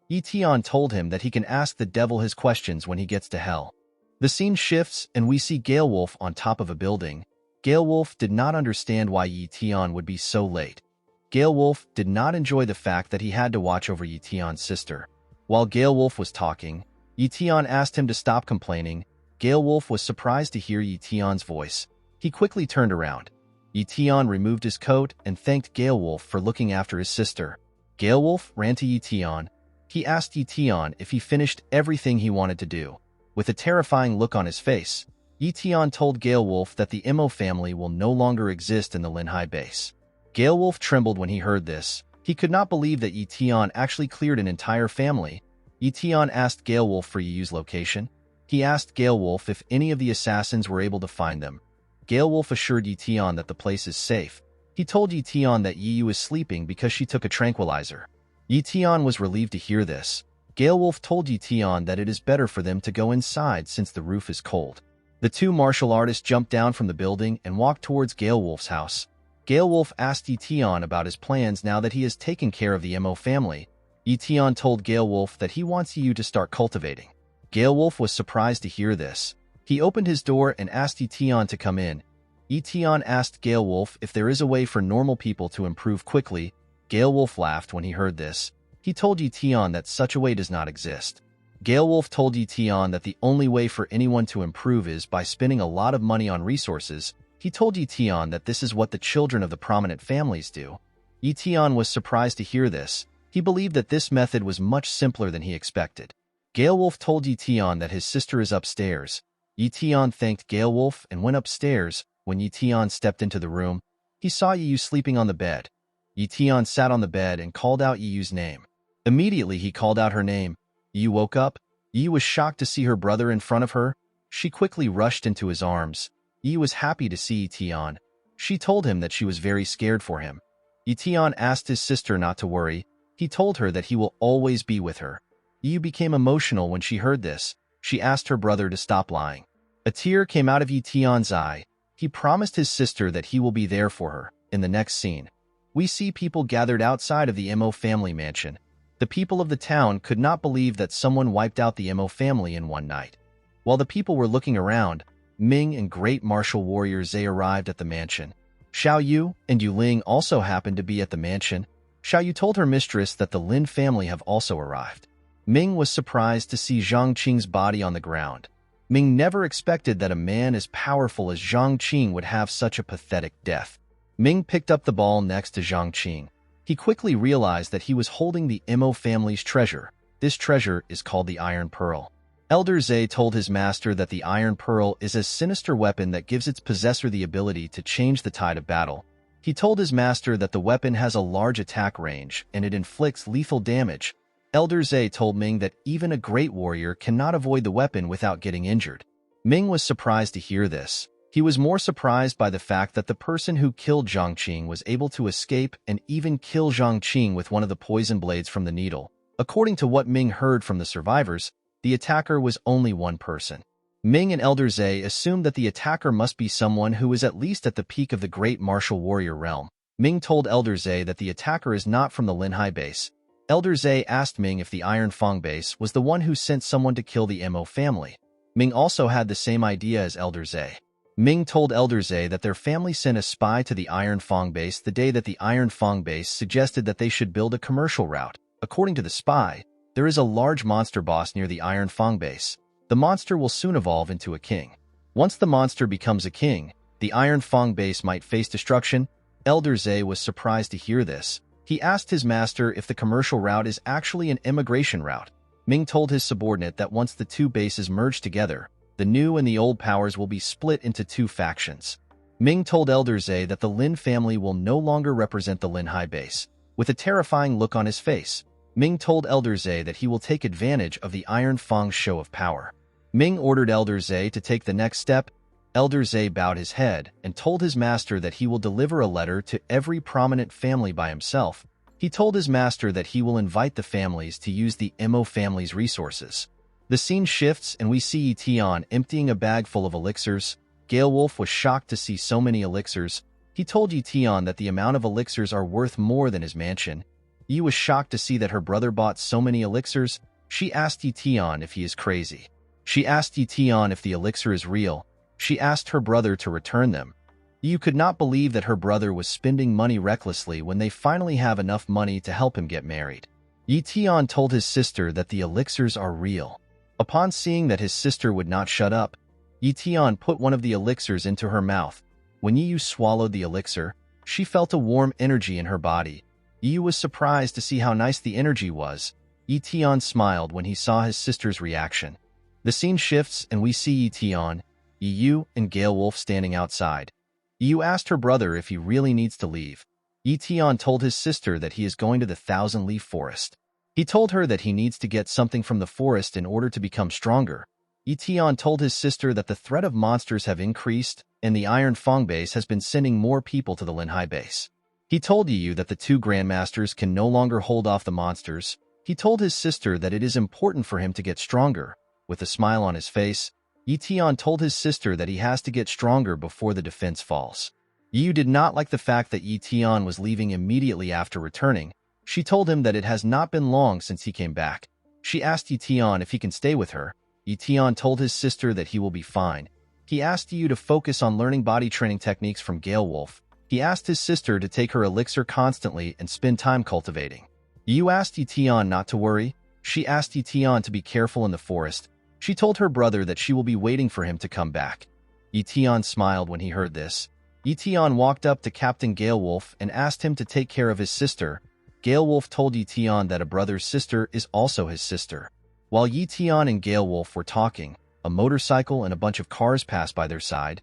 Ye Tian told him that he can ask the devil his questions when he gets to hell. The scene shifts and we see Gale Wolf on top of a building. Gale Wolf did not understand why Ye Tian would be so late. Gale Wolf did not enjoy the fact that he had to watch over Ye Tian's sister. While Gale Wolf was talking, Ye Tian asked him to stop complaining. Gale Wolf was surprised to hear Ye Tian's voice. He quickly turned around. Ye Tian removed his coat and thanked Gale Wolf for looking after his sister. Gale Wolf ran to Ye Tian. He asked Ye Tian if he finished everything he wanted to do. With a terrifying look on his face, Ye Tian told Gale Wolf that the Mo family will no longer exist in the Linhai base. Gale Wolf trembled when he heard this. He could not believe that Ye Tian actually cleared an entire family. Ye Tian asked Gale Wolf for Ye's location. He asked Gale Wolf if any of the assassins were able to find them. Gale Wolf assured Ye Tian that the place is safe. He told Ye Tian that Ye was sleeping because she took a tranquilizer. Ye Tian was relieved to hear this. Gale Wolf told Ye Tian that it is better for them to go inside since the roof is cold. The two martial artists jumped down from the building and walked towards Gale Wolf's house. Gale Wolf asked Ye Tian about his plans now that he has taken care of the Mo family. Ye Tian told Gale Wolf that he wants Ye to start cultivating. Gale Wolf was surprised to hear this. He opened his door and asked Ye Tian to come in. Ye Tian asked Gale Wolf if there is a way for normal people to improve quickly. Gale Wolf laughed when he heard this. He told Ye Tian that such a way does not exist. Gale Wolf told Ye Tian that the only way for anyone to improve is by spending a lot of money on resources. He told Ye Tian that this is what the children of the prominent families do. Ye Tian was surprised to hear this. He believed that this method was much simpler than he expected. Gale Wolf told Ye Tian that his sister is upstairs. Ye Tian thanked Gale Wolf and went upstairs. When Ye Tian stepped into the room, he saw Ye sleeping on the bed. Ye Tian sat on the bed and called out Ye's name. Immediately he called out her name. Ye woke up. Ye was shocked to see her brother in front of her. She quickly rushed into his arms. Ye was happy to see Ye Tian. She told him that she was very scared for him. Ye Tian asked his sister not to worry. He told her that he will always be with her. Ye became emotional when she heard this. She asked her brother to stop lying. A tear came out of Ye Tian's eye. He promised his sister that he will be there for her. In the next scene, we see people gathered outside of the Mo family mansion. The people of the town could not believe that someone wiped out the Mo family in one night. While the people were looking around, Ming and great martial warrior Zhe arrived at the mansion. Xiao Yu and Yu Ling also happened to be at the mansion. Xiao Yu told her mistress that the Lin family have also arrived. Ming was surprised to see Zhang Qing's body on the ground. Ming never expected that a man as powerful as Zhang Qing would have such a pathetic death. Ming picked up the ball next to Zhang Qing. He quickly realized that he was holding the Mo family's treasure. This treasure is called the Iron Pearl. Elder Zhe told his master that the Iron Pearl is a sinister weapon that gives its possessor the ability to change the tide of battle. He told his master that the weapon has a large attack range and it inflicts lethal damage. Elder Zhe told Ming that even a great warrior cannot avoid the weapon without getting injured. Ming was surprised to hear this. He was more surprised by the fact that the person who killed Zhang Qing was able to escape and even kill Zhang Qing with one of the poison blades from the needle. According to what Ming heard from the survivors, the attacker was only one person. Ming and Elder Zhe assumed that the attacker must be someone who is at least at the peak of the great martial warrior realm. Ming told Elder Zhe that the attacker is not from the Linhai base. Elder Zhe asked Ming if the Iron Fang base was the one who sent someone to kill the Mo family. Ming also had the same idea as Elder Zhe. Ming told Elder Zhe that their family sent a spy to the Iron Fang base the day that the Iron Fang base suggested that they should build a commercial route. According to the spy, there is a large monster boss near the Iron Fang base. The monster will soon evolve into a king. Once the monster becomes a king, the Iron Fang base might face destruction. Elder Zhe was surprised to hear this. He asked his master if the commercial route is actually an immigration route. Ming told his subordinate that once the two bases merge together, the new and the old powers will be split into two factions. Ming told Elder Zhe that the Lin family will no longer represent the Linhai base. With a terrifying look on his face, Ming told Elder Zhe that he will take advantage of the Iron Fang's show of power. Ming ordered Elder Zhe to take the next step. Elder Zhe bowed his head and told his master that he will deliver a letter to every prominent family by himself. He told his master that he will invite the families to use the Mo family's resources. The scene shifts and we see Ye Tian emptying a bag full of elixirs. Wolf was shocked to see so many elixirs. He told Ye Tian that the amount of elixirs are worth more than his mansion. Yi was shocked to see that her brother bought so many elixirs. She asked Ye Tian if he is crazy. She asked Ye Tian if the elixir is real. She asked her brother to return them. Yi could not believe that her brother was spending money recklessly when they finally have enough money to help him get married. Ye Tian told his sister that the elixirs are real. Upon seeing that his sister would not shut up, Ye Tian put one of the elixirs into her mouth. When Yi swallowed the elixir, she felt a warm energy in her body. Yi was surprised to see how nice the energy was. Ye Tian smiled when he saw his sister's reaction. The scene shifts and we see Ye Tian, Yi, and Wolf standing outside. Yi asked her brother if he really needs to leave. Ye Tian told his sister that he is going to the Thousand-Leaf Forest. He told her that he needs to get something from the forest in order to become stronger. Ye Tian told his sister that the threat of monsters have increased, and the Iron Fang base has been sending more people to the Linhai base. He told Yu that the two grandmasters can no longer hold off the monsters. He told his sister that it is important for him to get stronger. With a smile on his face, Ye Tian told his sister that he has to get stronger before the defense falls. Yu did not like the fact that Ye Tian was leaving immediately after returning. She told him that it has not been long since he came back. She asked Ye Tian if he can stay with her. Ye Tian told his sister that he will be fine. He asked Yu to focus on learning body training techniques from Wolf. He asked his sister to take her elixir constantly and spend time cultivating. Yu asked Ye Tian not to worry. She asked Ye Tian to be careful in the forest. She told her brother that she will be waiting for him to come back. Ye Tian smiled when he heard this. Ye Tian walked up to Captain Wolf and asked him to take care of his sister. Wolf told Ye Tian that a brother's sister is also his sister. While Ye Tian and Wolf were talking, a motorcycle and a bunch of cars passed by their side.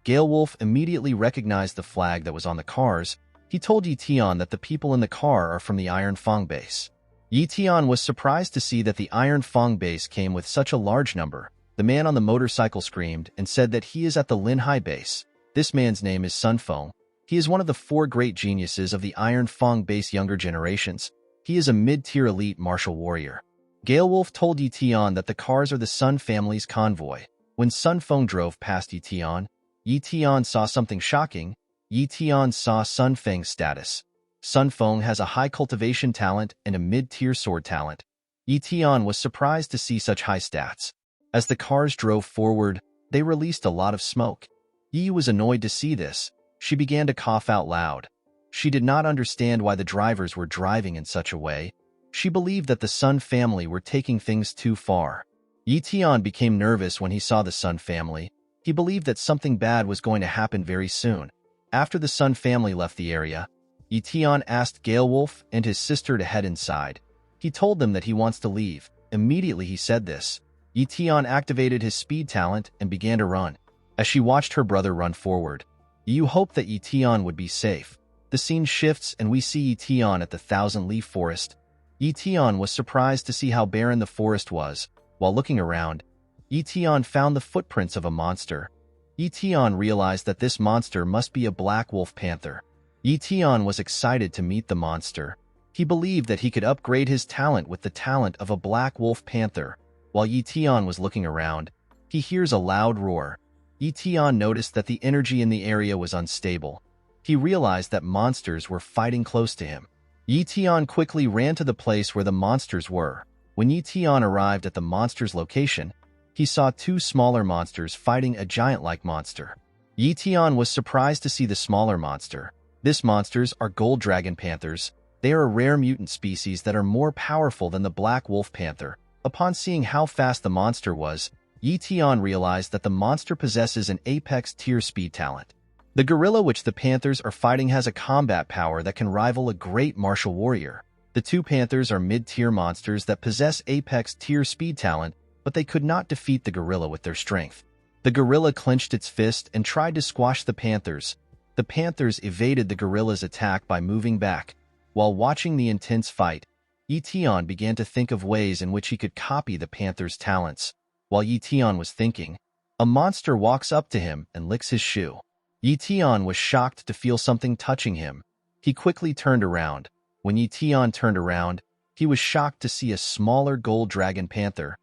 Wolf immediately recognized the flag that was on the cars. He told Ye Tian that the people in the car are from the Iron Fang base. Ye Tian was surprised to see that the Iron Fang base came with such a large number. The man on the motorcycle screamed and said that he is at the Linhai base. This man's name is Sun Feng. He is one of the 4 great geniuses of the Iron Fang base younger generations. He is a mid-tier elite martial warrior. Wolf told Ye Tian that the cars are the Sun family's convoy. When Sun Feng drove past Ye Tian saw something shocking. Ye Tian saw Sun Feng's status. Sun Feng has a high cultivation talent and a mid-tier sword talent. Ye Tian was surprised to see such high stats. As the cars drove forward, they released a lot of smoke. Yi was annoyed to see this. She began to cough out loud. She did not understand why the drivers were driving in such a way. She believed that the Sun family were taking things too far. Ye Tian became nervous when he saw the Sun family. He believed that something bad was going to happen very soon. After the Sun family left the area, Ye Tian asked Wolf and his sister to head inside. He told them that he wants to leave. Immediately he said this. Ye Tian activated his speed talent and began to run. As she watched her brother run forward, Yu hoped that Ye Tian would be safe. The scene shifts and we see Ye Tian at the Thousand-Leaf Forest. Ye Tian was surprised to see how barren the forest was. While looking around, Ye Tian found the footprints of a monster. Ye Tian realized that this monster must be a black wolf panther. Ye Tian was excited to meet the monster. He believed that he could upgrade his talent with the talent of a black wolf panther. While Ye Tian was looking around, he hears a loud roar. Ye Tian noticed that the energy in the area was unstable. He realized that monsters were fighting close to him. Ye Tian quickly ran to the place where the monsters were. When Ye Tian arrived at the monster's location, he saw 2 smaller monsters fighting a giant-like monster. Ye Tian was surprised to see the smaller monster. These monsters are gold dragon panthers. They are a rare mutant species that are more powerful than the black wolf panther. Upon seeing how fast the monster was, Ye Tian realized that the monster possesses an apex tier speed talent. The gorilla which the panthers are fighting has a combat power that can rival a great martial warrior. The 2 panthers are mid-tier monsters that possess apex tier speed talent, but they could not defeat the gorilla with their strength. The gorilla clenched its fist and tried to squash the panthers. The panthers evaded the gorilla's attack by moving back. While watching the intense fight, Ye Tian began to think of ways in which he could copy the panther's talents. While Ye Tian was thinking, a monster walks up to him and licks his shoe. Ye Tian was shocked to feel something touching him. He quickly turned around. When Ye Tian turned around, he was shocked to see a smaller gold dragon panther.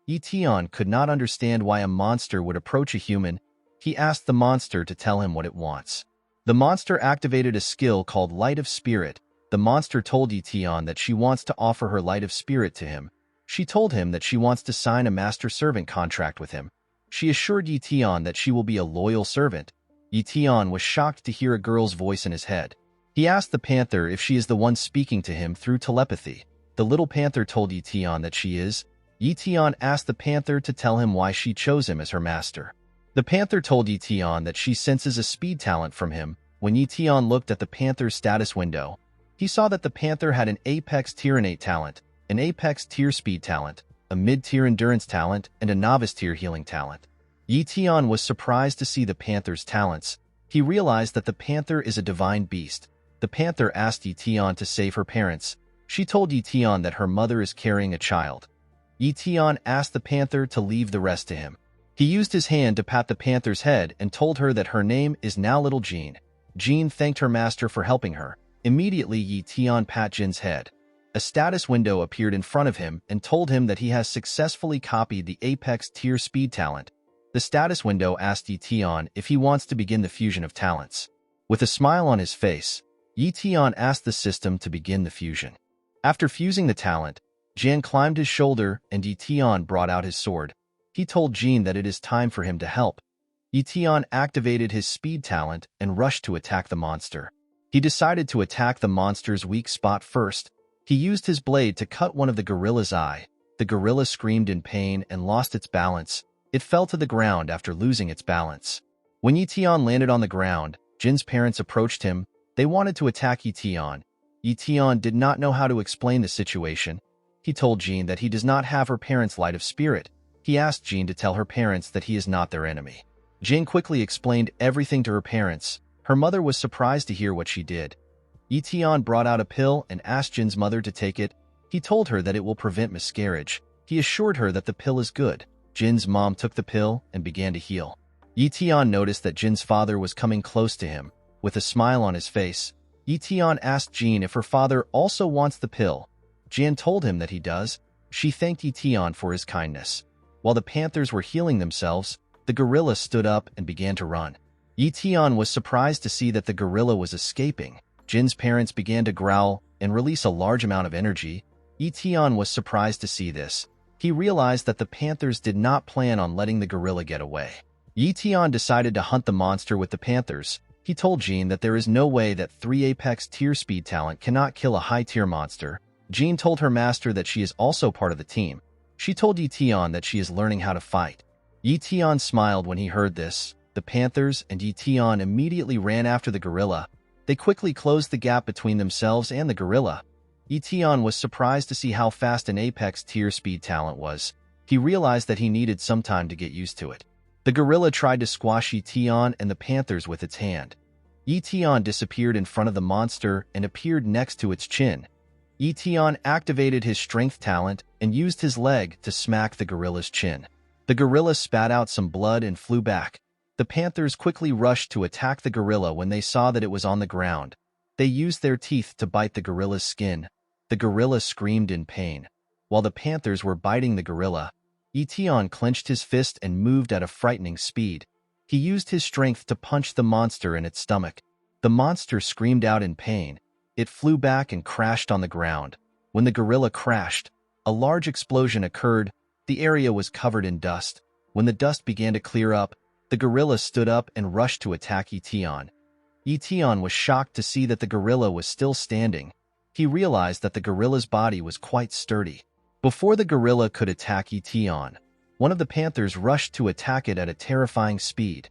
Ye Tian could not understand why a monster would approach a human. He asked the monster to tell him what it wants. The monster activated a skill called Light of Spirit. The monster told Ye Tian that she wants to offer her Light of Spirit to him. She told him that she wants to sign a master-servant contract with him. She assured Ye Tian that she will be a loyal servant. Ye Tian was shocked to hear a girl's voice in his head. He asked the panther if she is the one speaking to him through telepathy. The little panther told Ye Tian that she is. Ye Tian asked the panther to tell him why she chose him as her master. The panther told Ye Tian that she senses a speed talent from him. When Ye Tian looked at the panther's status window, he saw that the panther had an Apex Tier Innate talent, an Apex Tier Speed talent, a Mid-Tier Endurance talent, and a Novice Tier Healing talent. Ye Tian was surprised to see the panther's talents. He realized that the panther is a divine beast. The panther asked Ye Tian to save her parents. She told Ye Tian that her mother is carrying a child. Ye Tian asked the panther to leave the rest to him. He used his hand to pat the panther's head and told her that her name is now Little Jean. Jean thanked her master for helping her. Immediately, Ye Tian pat Jin's head. A status window appeared in front of him and told him that he has successfully copied the Apex Tier Speed talent. The status window asked Ye Tian if he wants to begin the fusion of talents. With a smile on his face, Ye Tian asked the system to begin the fusion. After fusing the talent, Jian climbed his shoulder and Ye Tian brought out his sword. He told Jin that it is time for him to help. Ye Tian activated his speed talent and rushed to attack the monster. He decided to attack the monster's weak spot first. He used his blade to cut one of the gorilla's eye. The gorilla screamed in pain and lost its balance. It fell to the ground after losing its balance. When Ye Tian landed on the ground, Jin's parents approached him. They wanted to attack Ye Tian. Ye Tian did not know how to explain the situation. He told Jin that he does not have her parents' Light of Spirit. He asked Jin to tell her parents that he is not their enemy. Jin quickly explained everything to her parents. Her mother was surprised to hear what she did. Ye Tian brought out a pill and asked Jin's mother to take it. He told her that it will prevent miscarriage. He assured her that the pill is good. Jin's mom took the pill and began to heal. Ye Tian noticed that Jin's father was coming close to him. With a smile on his face, Ye Tian asked Jin if her father also wants the pill. Jin told him that he does. She thanked Ye Tian for his kindness. While the panthers were healing themselves, the gorilla stood up and began to run. Ye Tian was surprised to see that the gorilla was escaping. Jin's parents began to growl and release a large amount of energy. Ye Tian was surprised to see this. He realized that the panthers did not plan on letting the gorilla get away. Ye Tian decided to hunt the monster with the panthers. He told Jin that there is no way that 3 Apex Tier Speed talent cannot kill a high-tier monster. Jin told her master that she is also part of the team. She told Ye Tian that she is learning how to fight. Ye Tian smiled when he heard this. The panthers and Ye Tian immediately ran after the gorilla. They quickly closed the gap between themselves and the gorilla. Ye Tian was surprised to see how fast an Apex Tier Speed talent was. He realized that he needed some time to get used to it. The gorilla tried to squash Ye Tian and the panthers with its hand. Ye Tian disappeared in front of the monster and appeared next to its chin. Ye Tian activated his strength talent and used his leg to smack the gorilla's chin. The gorilla spat out some blood and flew back. The panthers quickly rushed to attack the gorilla when they saw that it was on the ground. They used their teeth to bite the gorilla's skin. The gorilla screamed in pain. While the panthers were biting the gorilla, Ye Tian clenched his fist and moved at a frightening speed. He used his strength to punch the monster in its stomach. The monster screamed out in pain. It flew back and crashed on the ground. When the gorilla crashed, a large explosion occurred. The area was covered in dust. When the dust began to clear up, the gorilla stood up and rushed to attack Ye Tian. Ye Tian was shocked to see that the gorilla was still standing. He realized that the gorilla's body was quite sturdy. Before the gorilla could attack Ye Tian, one of the panthers rushed to attack it at a terrifying speed.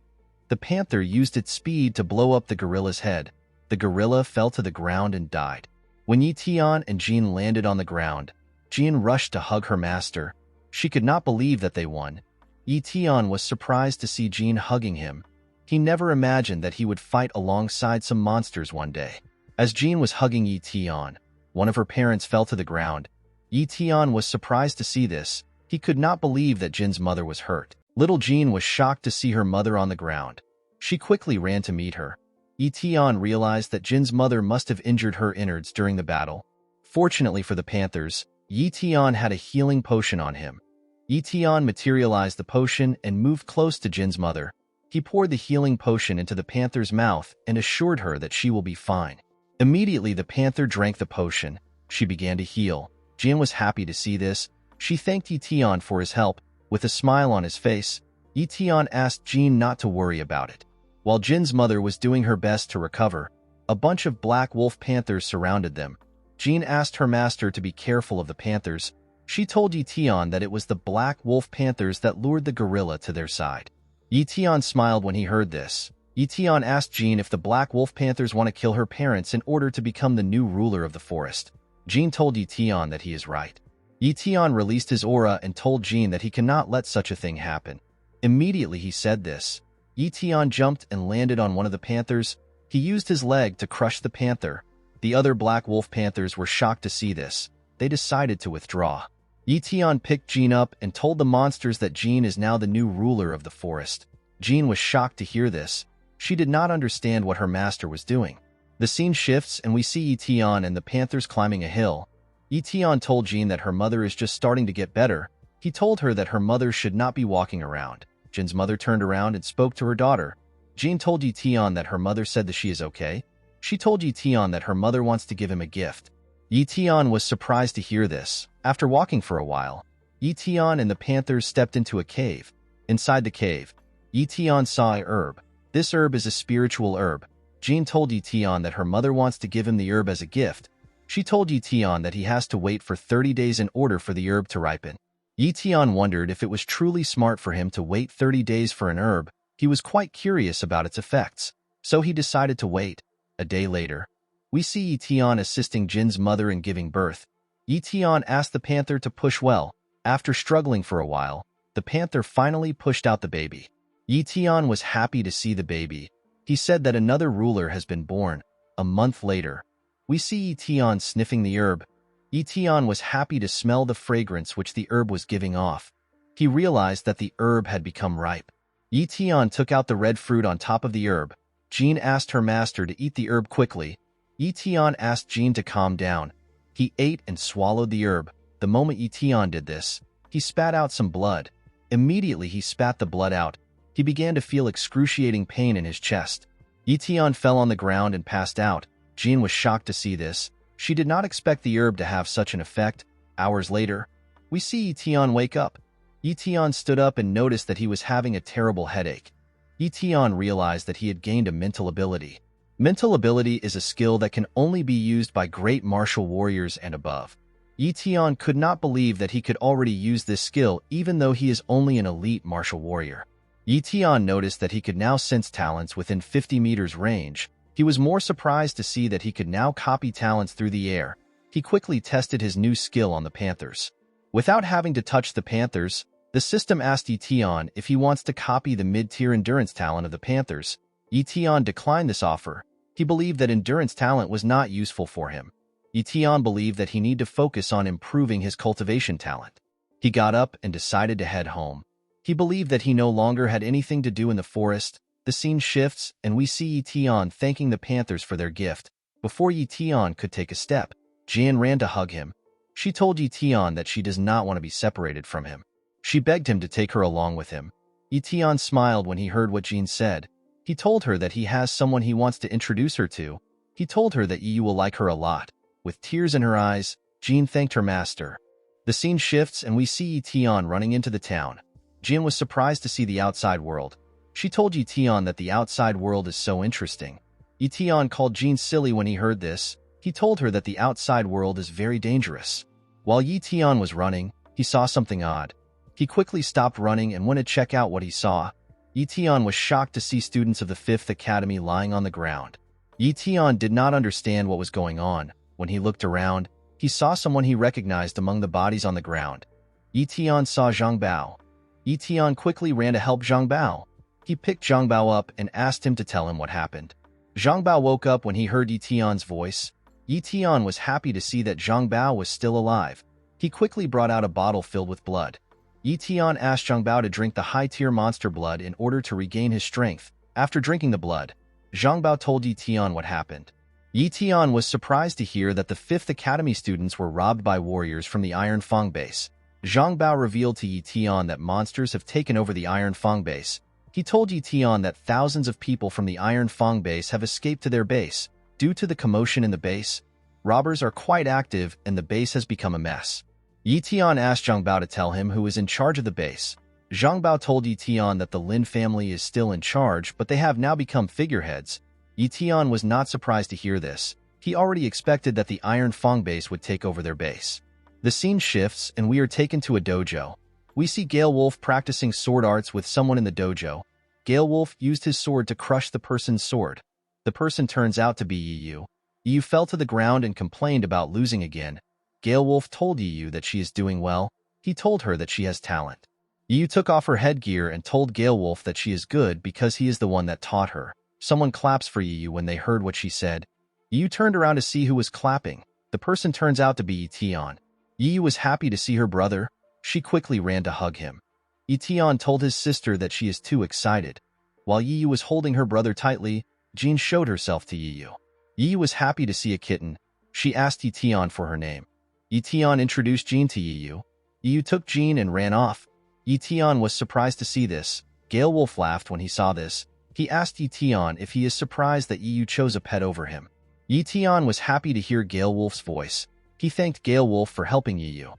The panther used its speed to blow up the gorilla's head. The gorilla fell to the ground and died. When Ye Tian and Jin landed on the ground, Jin rushed to hug her master. She could not believe that they won. Ye Tian was surprised to see Jin hugging him. He never imagined that he would fight alongside some monsters one day. As Jean was hugging Ye Tian, one of her parents fell to the ground. Ye Tian was surprised to see this. He could not believe that Jin's mother was hurt. Little Jean was shocked to see her mother on the ground. She quickly ran to meet her. Ye Tian realized that Jin's mother must have injured her innards during the battle. Fortunately for the Panthers, Ye Tian had a healing potion on him. Ye Tian materialized the potion and moved close to Jin's mother. He poured the healing potion into the panther's mouth and assured her that she will be fine. Immediately, the panther drank the potion. She began to heal. Jin was happy to see this. She thanked Ye Tian for his help. With a smile on his face, Ye Tian asked Jin not to worry about it. While Jin's mother was doing her best to recover, a bunch of black wolf panthers surrounded them. Jin asked her master to be careful of the panthers. She told Ye Tian that it was the black wolf panthers that lured the gorilla to their side. Ye Tian smiled when he heard this. Ye Tian asked Jin if the black wolf panthers want to kill her parents in order to become the new ruler of the forest. Jin told Ye Tian that he is right. Ye Tian released his aura and told Jin that he cannot let such a thing happen. Immediately he said this. Ye Tian jumped and landed on one of the panthers. He used his leg to crush the panther. The other black wolf panthers were shocked to see this. They decided to withdraw. Ye Tian picked Jin up and told the monsters that Jin is now the new ruler of the forest. Jin was shocked to hear this. She did not understand what her master was doing. The scene shifts and we see Ye Tian and the panthers climbing a hill. Ye Tian told Jin that her mother is just starting to get better. He told her that her mother should not be walking around. Jin's mother turned around and spoke to her daughter. Jin told Ye Tian that her mother said that she is okay. She told Ye Tian that her mother wants to give him a gift. Ye Tian was surprised to hear this. After walking for a while, Ye Tian and the panthers stepped into a cave. Inside the cave, Ye Tian saw a herb. This herb is a spiritual herb. Jin told Ye Tian that her mother wants to give him the herb as a gift. She told Ye Tian that he has to wait for 30 days in order for the herb to ripen. Ye Tian wondered if it was truly smart for him to wait 30 days for an herb. He was quite curious about its effects, so he decided to wait. A day later, we see Ye Tian assisting Jin's mother in giving birth. Ye Tian asked the panther to push well. After struggling for a while, the panther finally pushed out the baby. Ye Tian was happy to see the baby. He said that another ruler has been born. A month later, we see Ye Tian sniffing the herb. Ye Tian was happy to smell the fragrance which the herb was giving off. He realized that the herb had become ripe. Ye Tian took out the red fruit on top of the herb. Jin asked her master to eat the herb quickly. Ye Tian asked Jin to calm down. He ate and swallowed the herb. The moment Ye Tian did this, he spat out some blood. Immediately he spat the blood out. He began to feel excruciating pain in his chest. Ye Tian fell on the ground and passed out. Jin was shocked to see this. She did not expect the herb to have such an effect. Hours later, we see Ye Tian wake up. Ye Tian stood up and noticed that he was having a terrible headache. Ye Tian realized that he had gained a mental ability. Mental ability is a skill that can only be used by great martial warriors and above. Ye Tian could not believe that he could already use this skill even though he is only an elite martial warrior. Ye Tian noticed that he could now sense talents within 50 meters range. He was more surprised to see that he could now copy talents through the air. He quickly tested his new skill on the panthers. Without having to touch the panthers, the system asked Ye Tian if he wants to copy the mid-tier endurance talent of the panthers. Ye Tian declined this offer. He believed that endurance talent was not useful for him. Ye Tian believed that he needed to focus on improving his cultivation talent. He got up and decided to head home. He believed that he no longer had anything to do in the forest. The scene shifts, and we see Ye Tian thanking the panthers for their gift. Before Ye Tian could take a step, Jin ran to hug him. She told Ye Tian that she does not want to be separated from him. She begged him to take her along with him. Ye Tian smiled when he heard what Jin said. He told her that he has someone he wants to introduce her to. He told her that Yi will like her a lot. With tears in her eyes, Jin thanked her master. The scene shifts, and we see Ye Tian running into the town. Jin was surprised to see the outside world. She told Ye Tian that the outside world is so interesting. Ye Tian called Jin silly when he heard this. He told her that the outside world is very dangerous. While Ye Tian was running, he saw something odd. He quickly stopped running and went to check out what he saw. Ye Tian was shocked to see students of the 5th Academy lying on the ground. Ye Tian did not understand what was going on. When he looked around, he saw someone he recognized among the bodies on the ground. Ye Tian saw Zhang Bao. Ye Tian quickly ran to help Zhang Bao. He picked Zhang Bao up and asked him to tell him what happened. Zhang Bao woke up when he heard Ye Tian's voice. Ye Tian was happy to see that Zhang Bao was still alive. He quickly brought out a bottle filled with blood. Ye Tian asked Zhang Bao to drink the high-tier monster blood in order to regain his strength. After drinking the blood, Zhang Bao told Ye Tian what happened. Ye Tian was surprised to hear that the 5th Academy students were robbed by warriors from the Iron Fang base. Zhang Bao revealed to Ye Tian that monsters have taken over the Iron Fang base. He told Ye Tian that thousands of people from the Iron Fang base have escaped to their base. Due to the commotion in the base, robbers are quite active and the base has become a mess. Ye Tian asked Zhang Bao to tell him who is in charge of the base. Zhang Bao told Ye Tian that the Lin family is still in charge, but they have now become figureheads. Ye Tian was not surprised to hear this. He already expected that the Iron Fang base would take over their base. The scene shifts and we are taken to a dojo. We see Gale Wolf practicing sword arts with someone in the dojo. Gale Wolf used his sword to crush the person's sword. The person turns out to be Yi Yu. Yi Yu fell to the ground and complained about losing again. Gale Wolf told Yi Yu that she is doing well. He told her that she has talent. Yi Yu took off her headgear and told Gale Wolf that she is good because he is the one that taught her. Someone claps for Yi Yu when they heard what she said. Yi Yu turned around to see who was clapping. The person turns out to be Ye Tian. Yi Yu was happy to see her brother. She quickly ran to hug him. Ye Tian told his sister that she is too excited. While Yi Yu was holding her brother tightly, Jean showed herself to Yi Yu. Yi Yu was happy to see a kitten. She asked Ye Tian for her name. Ye Tian introduced Jean to Yi Yu. Yi Yu took Jean and ran off. Ye Tian was surprised to see this. Gale Wolf laughed when he saw this. He asked Ye Tian if he is surprised that Yi Yu chose a pet over him. Ye Tian was happy to hear Gale Wolf's voice. He thanked Gale Wolf for helping Yi Yu.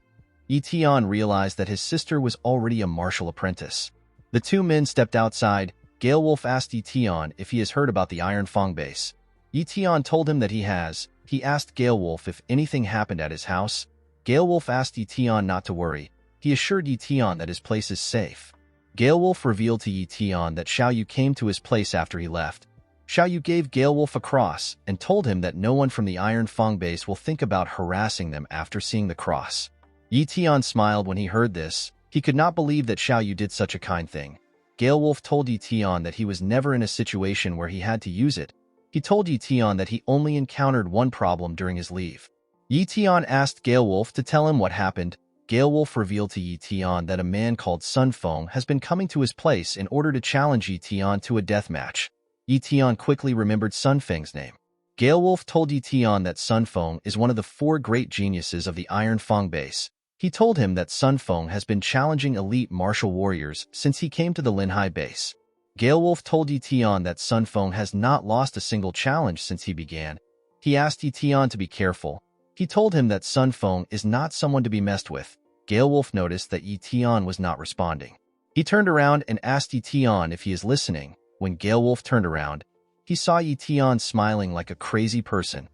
Ye Tian realized that his sister was already a martial apprentice. The two men stepped outside. Gale Wolf asked Ye Tian if he has heard about the Iron Fang base. Ye Tian told him that he has. He asked Gale Wolf if anything happened at his house. Gale Wolf asked Ye Tian not to worry. He assured Ye Tian that his place is safe. Gale Wolf revealed to Ye Tian that Xiao Yu came to his place after he left. Xiao Yu gave Gale Wolf a cross and told him that no one from the Iron Fang base will think about harassing them after seeing the cross. Ye Tian smiled when he heard this. He could not believe that Xiao Yu did such a kind thing. Gale Wolf told Ye Tian that he was never in a situation where he had to use it. He told Ye Tian that he only encountered one problem during his leave. Ye Tian asked Gale Wolf to tell him what happened. Gale Wolf revealed to Ye Tian that a man called Sun Feng has been coming to his place in order to challenge Ye Tian to a death match. Ye Tian quickly remembered Sun Feng's name. Gale Wolf told Ye Tian that Sun Feng is one of the 4 great geniuses of the Iron Fang base. He told him that Sun Feng has been challenging elite martial warriors since he came to the Linhai base. Gale Wolf told Ye Tian that Sun Feng has not lost a single challenge since he began. He asked Ye Tian to be careful. He told him that Sun Feng is not someone to be messed with. Gale Wolf noticed that Ye Tian was not responding. He turned around and asked Ye Tian if he is listening. When Gale Wolf turned around, he saw Ye Tian smiling like a crazy person.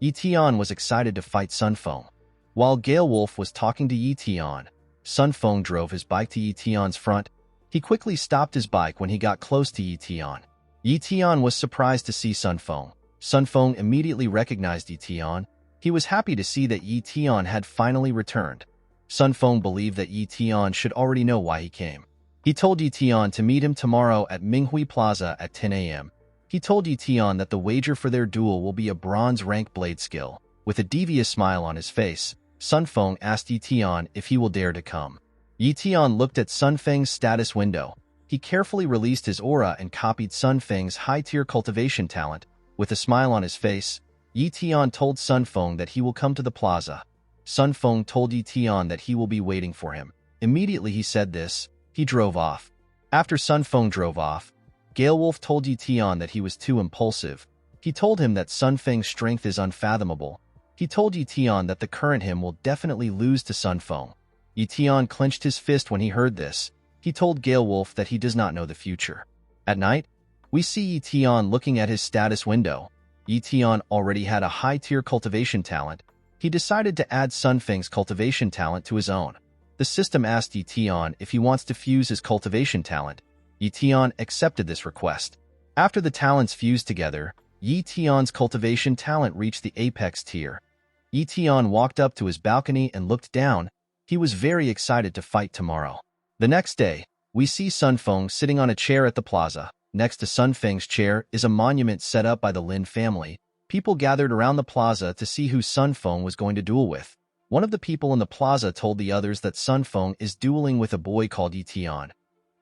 Ye Tian was excited to fight Sun Feng. While Gale Wolf was talking to Ye Tian, Sun Feng drove his bike to Ye Tian's front. He quickly stopped his bike when he got close to Ye Tian. Ye Tian was surprised to see Sun Feng. Sun Feng immediately recognized Ye Tian. He was happy to see that Ye Tian had finally returned. Sun Feng believed that Ye Tian should already know why he came. He told Ye Tian to meet him tomorrow at Minghui Plaza at 10 a.m. He told Ye Tian that the wager for their duel will be a bronze rank blade skill. With a devious smile on his face, Sun Feng asked Ye Tian if he will dare to come. Ye Tian looked at Sun Feng's status window. He carefully released his aura and copied Sun Feng's high-tier cultivation talent. With a smile on his face, Ye Tian told Sun Feng that he will come to the plaza. Sun Feng told Ye Tian that he will be waiting for him. Immediately he said this, he drove off. After Sun Feng drove off, Gale Wolf told Ye Tian that he was too impulsive. He told him that Sun Feng's strength is unfathomable. He told Ye Tian that the current him will definitely lose to Sun Feng. Ye Tian clenched his fist when he heard this. He told Gale Wolf that he does not know the future. At night, we see Ye Tian looking at his status window. Ye Tian already had a high-tier cultivation talent. He decided to add Sun Feng's cultivation talent to his own. The system asked Ye Tian if he wants to fuse his cultivation talent. Ye Tian accepted this request. After the talents fused together, Ye Tian's cultivation talent reached the apex tier. Ye Tian walked up to his balcony and looked down. He was very excited to fight tomorrow. The next day, we see Sun Feng sitting on a chair at the plaza. Next to Sun Feng's chair is a monument set up by the Lin family. People gathered around the plaza to see who Sun Feng was going to duel with. One of the people in the plaza told the others that Sun Feng is dueling with a boy called Ye Tian.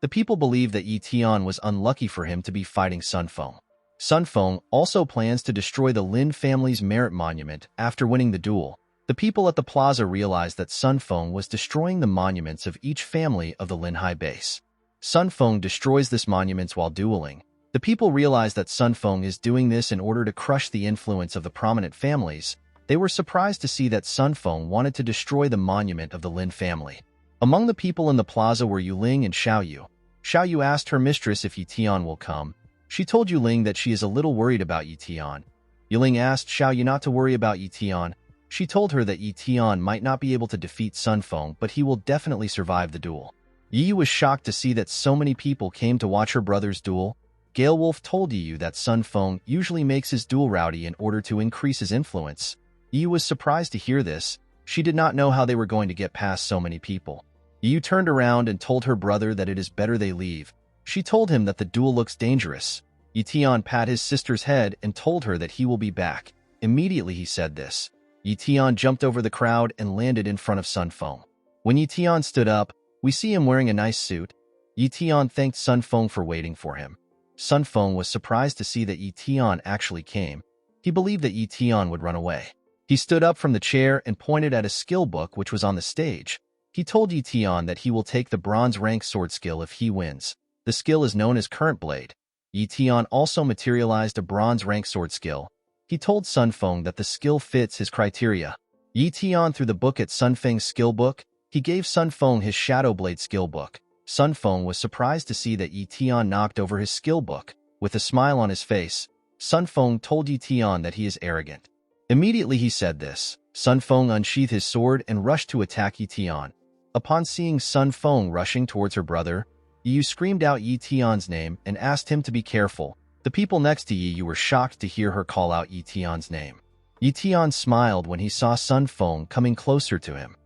The people believe that Ye Tian was unlucky for him to be fighting Sun Feng. Sun Feng also plans to destroy the Lin family's merit monument after winning the duel. The people at the plaza realized that Sun Feng was destroying the monuments of each family of the Lin High base. Sun Feng destroys this monuments while dueling. The people realize that Sun Feng is doing this in order to crush the influence of the prominent families. They were surprised to see that Sun Feng wanted to destroy the monument of the Lin family. Among the people in the plaza were Yuling and Xiaoyu. Xiaoyu asked her mistress if Ye Tian will come. She told Yuling that she is a little worried about Ye Tian. Yuling asked Xiaoyu not to worry about Ye Tian. She told her that Ye Tian might not be able to defeat Sun Feng, but he will definitely survive the duel. Yi was shocked to see that so many people came to watch her brother's duel. Gale Wolf told Yi that Sun Feng usually makes his duel rowdy in order to increase his influence. Yi was surprised to hear this. She did not know how they were going to get past so many people. Yi turned around and told her brother that it is better they leave. She told him that the duel looks dangerous. Ye Tian pat his sister's head and told her that he will be back. Immediately he said this. Ye Tian jumped over the crowd and landed in front of Sun Feng. When Ye Tian stood up, we see him wearing a nice suit. Ye Tian thanked Sun Feng for waiting for him. Sun Feng was surprised to see that Ye Tian actually came. He believed that Ye Tian would run away. He stood up from the chair and pointed at a skill book which was on the stage. He told Ye Tian that he will take the bronze rank sword skill if he wins. The skill is known as Current Blade. Ye Tian also materialized a bronze rank sword skill. He told Sun Feng that the skill fits his criteria. Ye Tian threw the book at Sun Feng's skill book. He gave Sun Feng his Shadow Blade skill book. Sun Feng was surprised to see that Ye Tian knocked over his skill book. With a smile on his face, Sun Feng told Ye Tian that he is arrogant. Immediately he said this. Sun Feng unsheathed his sword and rushed to attack Ye Tian. Upon seeing Sun Feng rushing towards her brother, Yi screamed out Ye Tian's name and asked him to be careful. The people next to Yi were shocked to hear her call out Ye Tian's name. Ye Tian smiled when he saw Sun Feng coming closer to him.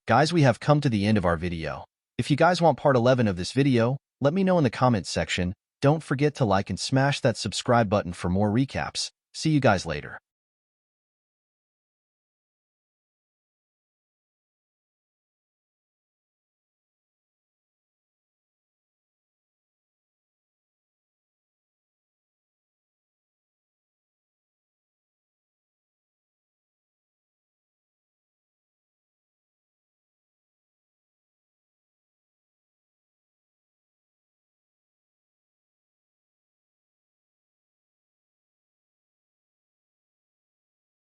Guys, we have come to the end of our video. If you guys want part 11 of this video, let me know in the comments section. Don't forget to like and smash that subscribe button for more recaps. See you guys later.